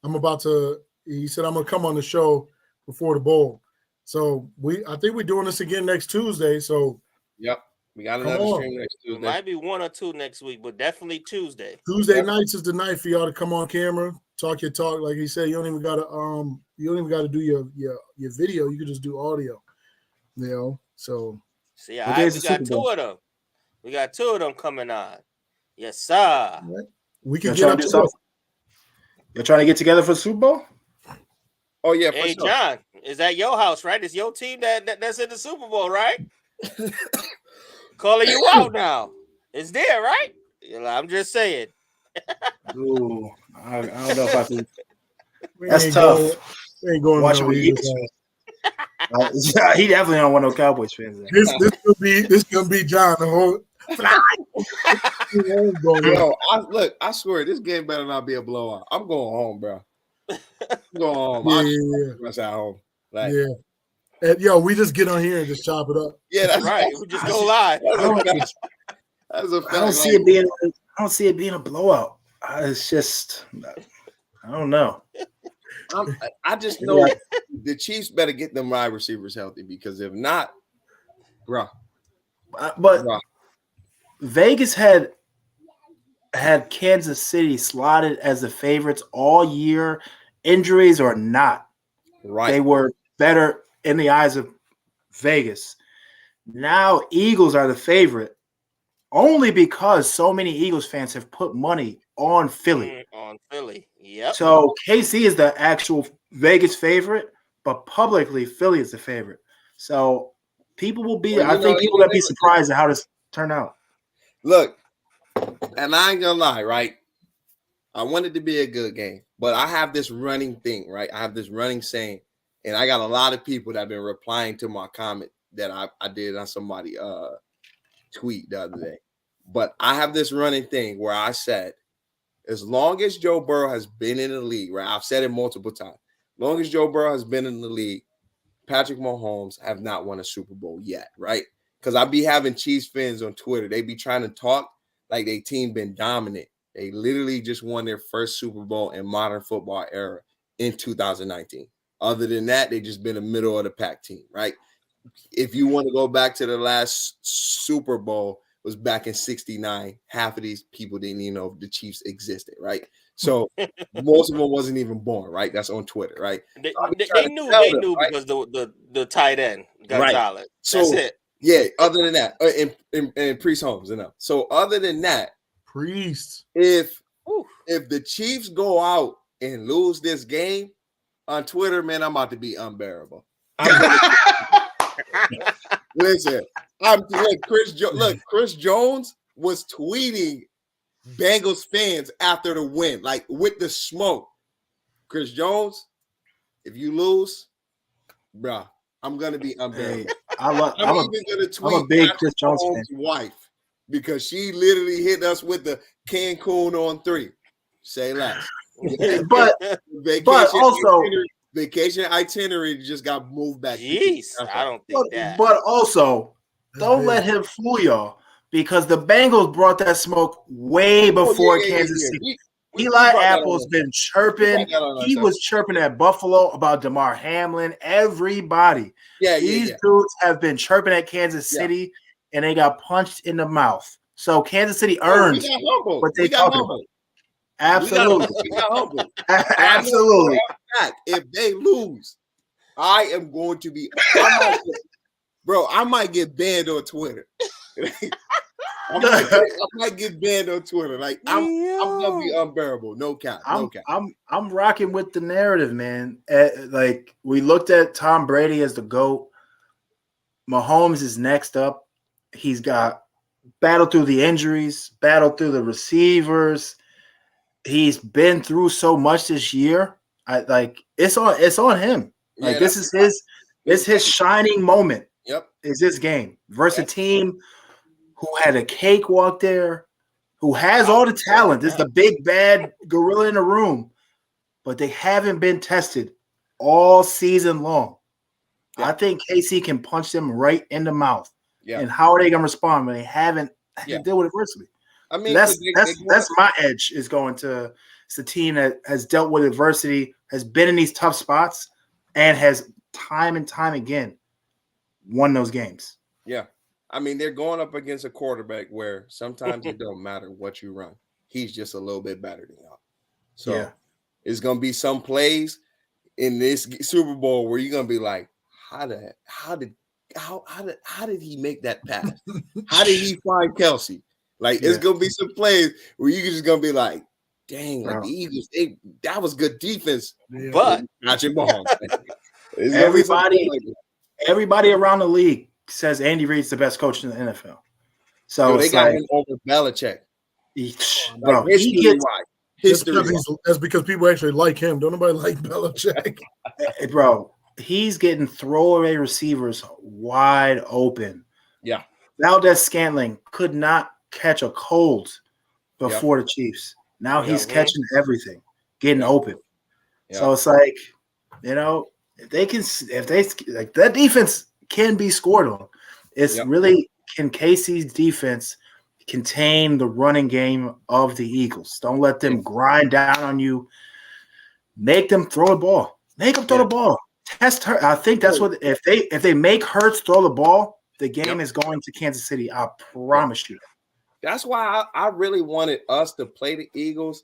gonna come on the show before the bowl. So I think we're doing this again next Tuesday. So Yep, we got Come another on. stream next It Tuesday. might be 1 or 2 next week, but definitely Tuesday. Tuesday nights is the night for y'all to come on camera, talk your talk. Like he said, you don't even gotta do your video. You can just do audio. You know, so See, What all day right, is we the got Super 2 Bowl? of them. We got 2 of them coming on. Yes, sir. we can Y'all get trying up to do to something? You're trying to get together for the Super Bowl? Oh yeah, for Hey, sure. John, is that your house, right? It's your team that's in the Super Bowl, right? Calling you out now. It's there, right? I'm just saying. Ooh, I don't know if I can. We That's ain't tough. Going, we ain't going Watching to no with Eagles. Yeah, he definitely don't want no Cowboys fans there. This could be John the whole. Yo, I swear this game better not be a blowout. I'm going home, bro. I'm going home. Yeah. Rush at home. Like, Yeah. And, yo, we just get on here and just chop it up. yeah, that's Right. We just go live. That's I a don't, fact. That's a fact. I don't see it being. I don't see it being a blowout. It's just I don't know. I just know the Chiefs better get them wide receivers healthy because if not, bro. But Vegas had Kansas City slotted as the favorites all year, injuries or not. Right. They were better in the eyes of Vegas. Now Eagles are the favorite only because so many Eagles fans have put money on Philly. On Philly, yep. So KC is the actual Vegas favorite, but publicly Philly is the favorite. So people will be. I think people will be surprised at how this turned out. Look, and I ain't gonna lie, right? I want it to be a good game, but I have this running thing, right? I have this running saying, and I got a lot of people that have been replying to my comment that I did on somebody tweet the other day. But I have this running thing where I said, as long as Joe Burrow has been in the league, right? I've said it multiple times. As long as Joe Burrow has been in the league, Patrick Mahomes have not won a Super Bowl yet, right? Because I be having Chiefs fans on Twitter. They be trying to talk like their team been dominant. They literally just won their first Super Bowl in modern football era in 2019. Other than that, they just been a middle of the pack team, right? If you want to go back to the last Super Bowl, was back in 69. Half of these people didn't even know the Chiefs existed, right? So most of them wasn't even born, right? That's on Twitter, right? They So knew right? because the tight end Gonzalez. Right. So that's it. Yeah, other than that, and Priest Holmes enough. So other than that, Priest, if the Chiefs go out and lose this game on Twitter, man, I'm about to be unbearable. Listen, Chris Jones was tweeting Bengals fans after the win, like with the smoke. Chris Jones, if you lose, bro, I'm gonna be unbearable. Hey, I'm even gonna tweet I'm a big Chris Jones fan. wife because she literally hit us with the Cancun on 3. Say less. but also vacation itinerary just got moved back. Jeez, I don't think that. But also, don't let him fool y'all because the Bengals brought that smoke way before Kansas City. Eli Apple's been chirping. He was chirping at Buffalo about DeMar Hamlin. Everybody. These dudes have been chirping at Kansas City, and they got punched in the mouth. So Kansas City earned what they talking about. Absolutely. We got humble. Absolutely. If they lose, I am going to be. I might get banned on Twitter. I might get banned on Twitter. Like I'm gonna be unbearable. No cap. I'm rocking with the narrative, man. Like we looked at Tom Brady as the GOAT. Mahomes is next up. He's got battled through the injuries, battled through the receivers. He's been through so much this year. It's on him. Like this is his shining moment. Yep. Is this game versus a team who had a cakewalk there, who has all the talent. This is the big bad gorilla in the room, but they haven't been tested all season long. Yeah. I think KC can punch them right in the mouth. Yeah. And how are they gonna respond when they haven't had to deal with adversity? I mean, that's my edge is going to it's a team that has dealt with adversity, has been in these tough spots, and has time and time again won those games. Yeah. I mean, they're going up against a quarterback where sometimes it don't matter what you run. He's just a little bit better than y'all. So it's going to be some plays in this Super Bowl where you're going to be like, how did he make that pass? How did he find Kelsey? Like, it's going to be some plays where you're just going to be like, dang, like the Eagles, that was good defense. Yeah. But not your Mahomes. Everybody around the league says Andy Reid's the best coach in the NFL. So they got him over Belichick. Bro, that's because people actually like him. Don't nobody like Belichick. Bro, he's getting throwaway receivers wide open. Yeah. Valdez-Scantling could not catch a cold before the Chiefs. Now he's catching everything, getting open. Yep. So it's like, if that defense can be scored on. It's really, can KC's defense contain the running game of the Eagles? Don't let them grind down on you. Make them throw the ball. Make them throw the ball. Test her. I think that's what if they make Hurts throw the ball, the game is going to Kansas City. I promise you. That's why I really wanted us to play the Eagles,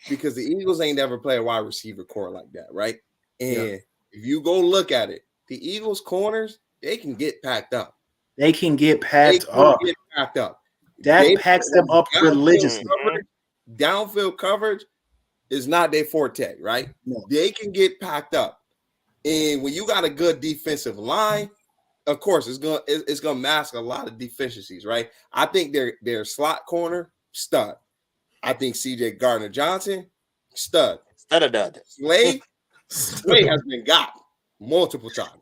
because the Eagles ain't never played a wide receiver core like that, right? And if you go look at it, the Eagles corners, they can get packed up. They can get packed up. That packs them up religiously. Downfield coverage is not their forte, right? No. They can get packed up. And when you got a good defensive line, of course, it's gonna mask a lot of deficiencies, right? I think their slot corner, stud. I think CJ Gardner-Johnson, stud. Stud. Slay has been got multiple times.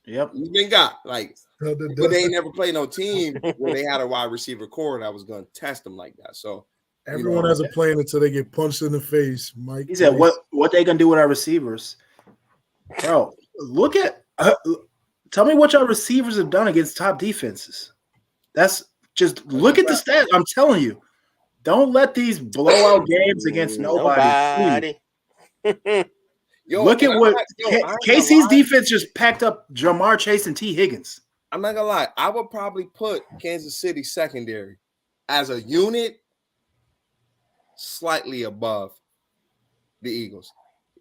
Yep. He's been got. Like, but they ain't never played no team where they had a wide receiver core that was going to test them like that. So everyone has a plan until they get punched in the face, Mike. He said, what they going to do with our receivers? Bro, look at tell me what your receivers have done against top defenses. That's just look at the stats. I'm telling you. Don't let these blowout games against nobody. Look at what KC's defense just packed up Jamar Chase and T. Higgins. I'm not gonna lie. I would probably put Kansas City secondary as a unit slightly above the Eagles.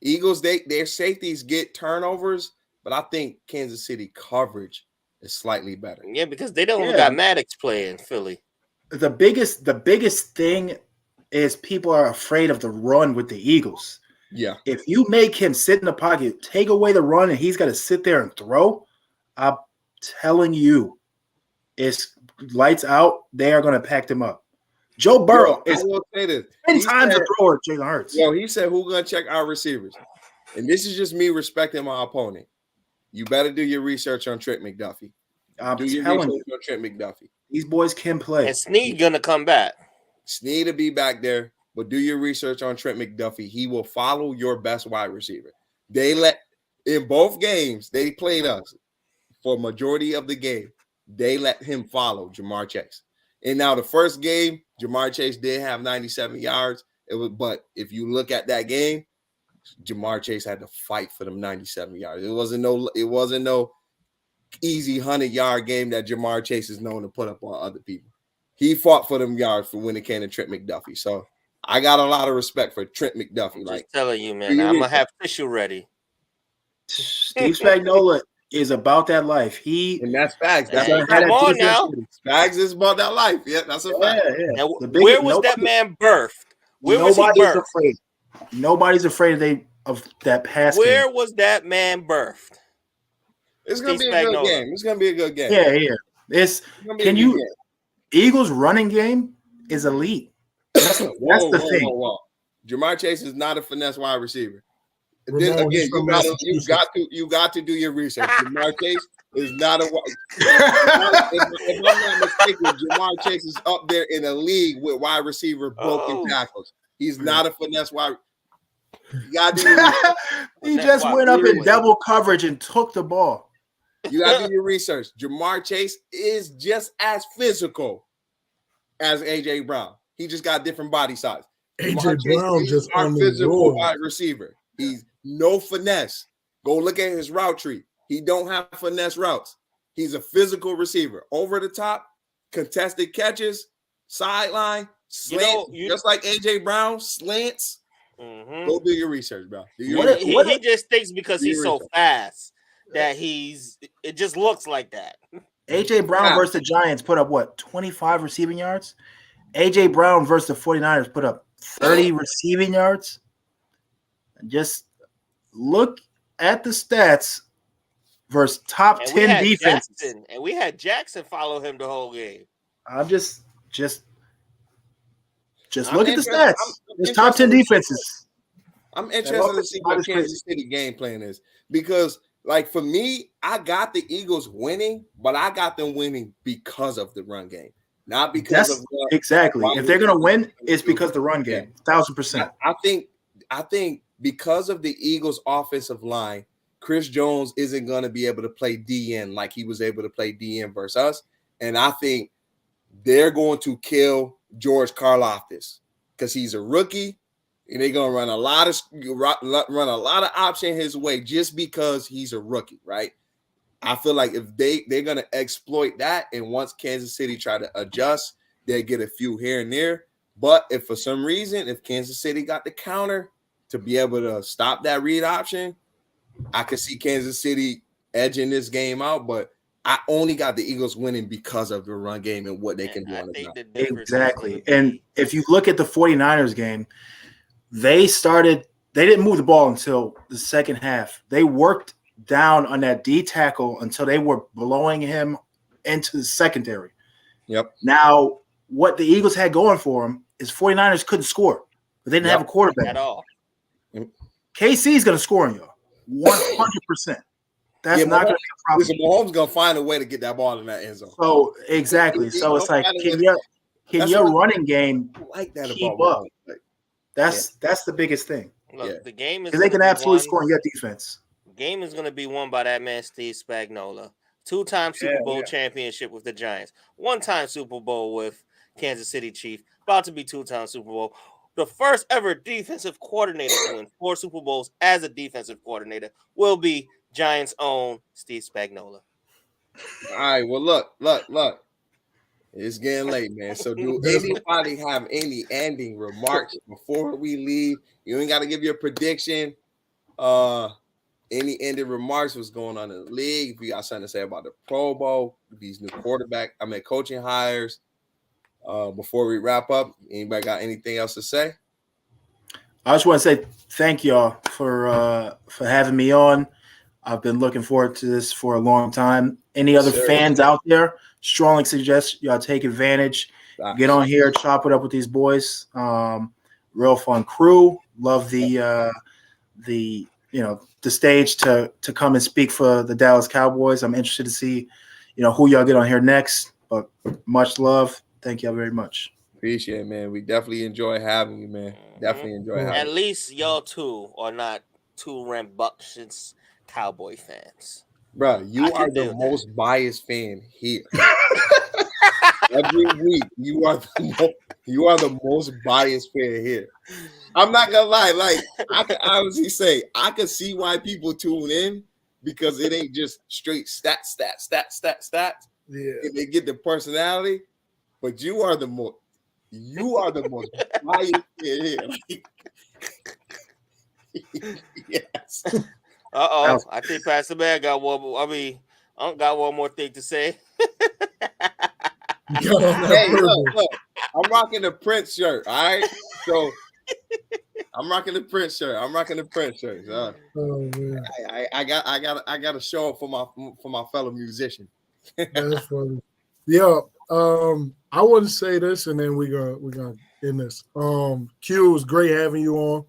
Eagles, their safeties get turnovers, but I think Kansas City coverage is slightly better. Yeah, because they don't got Maddox playing Philly. The biggest thing is people are afraid of the run with the Eagles. Yeah. If you make him sit in the pocket, take away the run, and he's got to sit there and throw, I'm telling you, it's lights out. They are going to pack them up. Joe Burrow is 10 times the thrower of Jalen Hurts. He said, who's going to check our receivers? And this is just me respecting my opponent. You better do your research on Trent McDuffie. Do your research on Trent McDuffie. These boys can play. And Snead going to come back. Snead to be back there. But do your research on Trent McDuffie. He will follow your best wide receiver. In both games, they played us for majority of the game. They let him follow Jamar Chase. And now the first game, Jamar Chase did have 97 yards. But if you look at that game, Jamar Chase had to fight for them 97 yards. It wasn't no easy 100-yard game that Jamar Chase is known to put up on other people. He fought for them yards for when it came to Trent McDuffie. So I got a lot of respect for Trent McDuffie. I'm just telling you, man, I'm going to have tissue ready. Steve Spagnuolo is about that life. And that's facts. That's come on now. Spags is about that life. Yeah, that's a fact. Yeah. Where was that man birthed? Where was he birthed? Afraid. Nobody's afraid of that pass. Where was that man birthed? It's going to be a good game. It's going to be a good game. Yeah. Eagles running game is elite. That's the thing. Whoa. Jamar Chase is not a finesse wide receiver. Ramon, again, you got to do your research. Jamar Chase is not a. If I'm not mistaken, Jamar Chase is up there in a league with wide receiver broken tackles. He's not a finesse wide. You got to do he just went up in double coverage and took the ball. You got to do your research. Jamar Chase is just as physical as AJ Brown. He just got different body size. AJ Brown just on the physical wide receiver. He's no finesse. Go look at his route tree. He don't have finesse routes. He's a physical receiver. Over the top, contested catches, sideline, slant, just like AJ Brown, slants. Mm-hmm. Go do your research, bro. He just thinks because he's so fast that it just looks like that. AJ Brown versus the Giants put up 25 receiving yards? AJ Brown versus the 49ers put up 30 receiving yards. Just look at the stats versus top 10 defenses. And we had Jackson follow him the whole game. I'm just look at the stats. It's top 10 defenses. I'm interested to see what Kansas City game plan is because, like, for me, I got the Eagles winning, but I got them winning because of the run game. Not because of exactly. If they're gonna win, it's because of the run game. 1,000%. I think because of the Eagles' offensive line, Chris Jones isn't gonna be able to play DN like he was able to play DN versus us. And I think they're going to kill George Karlaftis because he's a rookie. and they're gonna run a lot of option his way just because he's a rookie, right? I feel like if they're gonna exploit that, and once Kansas City try to adjust, they get a few here and there. But if for some reason, if Kansas City got the counter to be able to stop that read option, I could see Kansas City edging this game out. But I only got the Eagles winning because of the run game and what they can do on the ground. Exactly. And if you look at the 49ers game, they didn't move the ball until the second half. They worked down on that D tackle until they were blowing him into the secondary. Yep. Now, what the Eagles had going for them is 49ers couldn't score, but they didn't have a quarterback at all. KC is going to score on you 100%. That's not going to be a problem. Listen, Mahomes going to find a way to get that ball in that end zone. So, exactly. So, it's like, can your running game keep up? That's the biggest thing. Look, the game is because they can absolutely score on your defense. The game is going to be won by that man, Steve Spagnuolo. 2-time Super Bowl championship with the Giants. 1-time Super Bowl with Kansas City Chiefs. About to be 2-time Super Bowl. The first ever defensive coordinator to win 4 Super Bowls as a defensive coordinator will be Giants' own Steve Spagnuolo. All right. Well, look. It's getting late, man. So do anybody have any ending remarks before we leave? You ain't got to give your prediction. Any ending remarks? What's going on in the league? If you got something to say about the Pro Bowl, these new coaching hires. Before we wrap up, anybody got anything else to say? I just want to say thank y'all for having me on. I've been looking forward to this for a long time. Any other fans out there, strongly suggest y'all take advantage. Get on here, chop it up with these boys. Real fun crew. Love the stage to come and speak for the Dallas Cowboys. I'm interested to see, who y'all get on here next. But much love. Thank y'all very much. Appreciate it, man. We definitely enjoy having you, man. Definitely enjoy having you. At least y'all two are not two rambunctious Cowboy fans. Bro, you are the most biased fan here. Every week, you are the most biased fan here. I'm not gonna lie, like I can honestly say I can see why people tune in because it ain't just straight stats. Yeah, and they get the personality, but you are the most biased fan here. Yes. I think Pastor Man got one more. I got one more thing to say. Hey, look, I'm rocking the Prince shirt. All right, so I'm rocking the Prince shirt. So oh man, I got to show up for my fellow musician. That's funny. Yeah, I want to say this, and then we're gonna end this. Q, it was great having you on.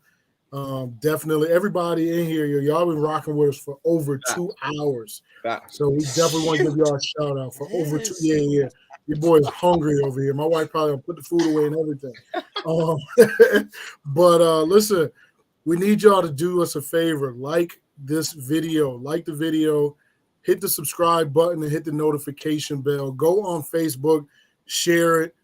Definitely everybody in here, y'all been rocking with us for over 2 hours. So we definitely want to give y'all a shout out for over 2. Yeah. Your boy is hungry over here. My wife probably gonna put the food away and everything. But listen, we need y'all to do us a favor. Like this video, hit the subscribe button and hit the notification bell. Go on Facebook, share it.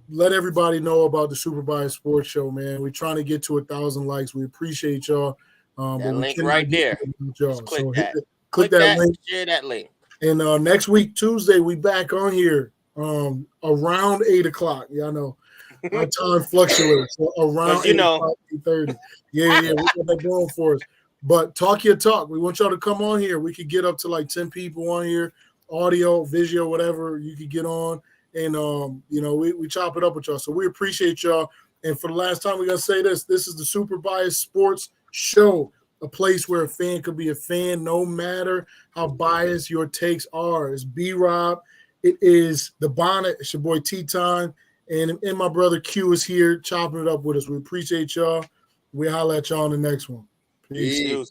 Let everybody know about the Super Bias Sports Show, man. We're trying to get to 1,000 likes. We appreciate y'all. That link right there. Just click that link. Share that link. And next week, Tuesday, we back on here around 8 o'clock. Y'all know our time fluctuates. So around 8:30. Yeah, we got that going for us. But talk your talk. We want y'all to come on here. We could get up to like 10 people on here, audio, visual, whatever you could get on. And, we chop it up with y'all. So we appreciate y'all. And for the last time, we're going to say this. This is the Super Bias Sports Show, a place where a fan could be a fan no matter how biased your takes are. It's B-Rob. It is The Bonnet. It's your boy T-Time. And my brother Q is here chopping it up with us. We appreciate y'all. We'll holler at y'all on the next one. Peace.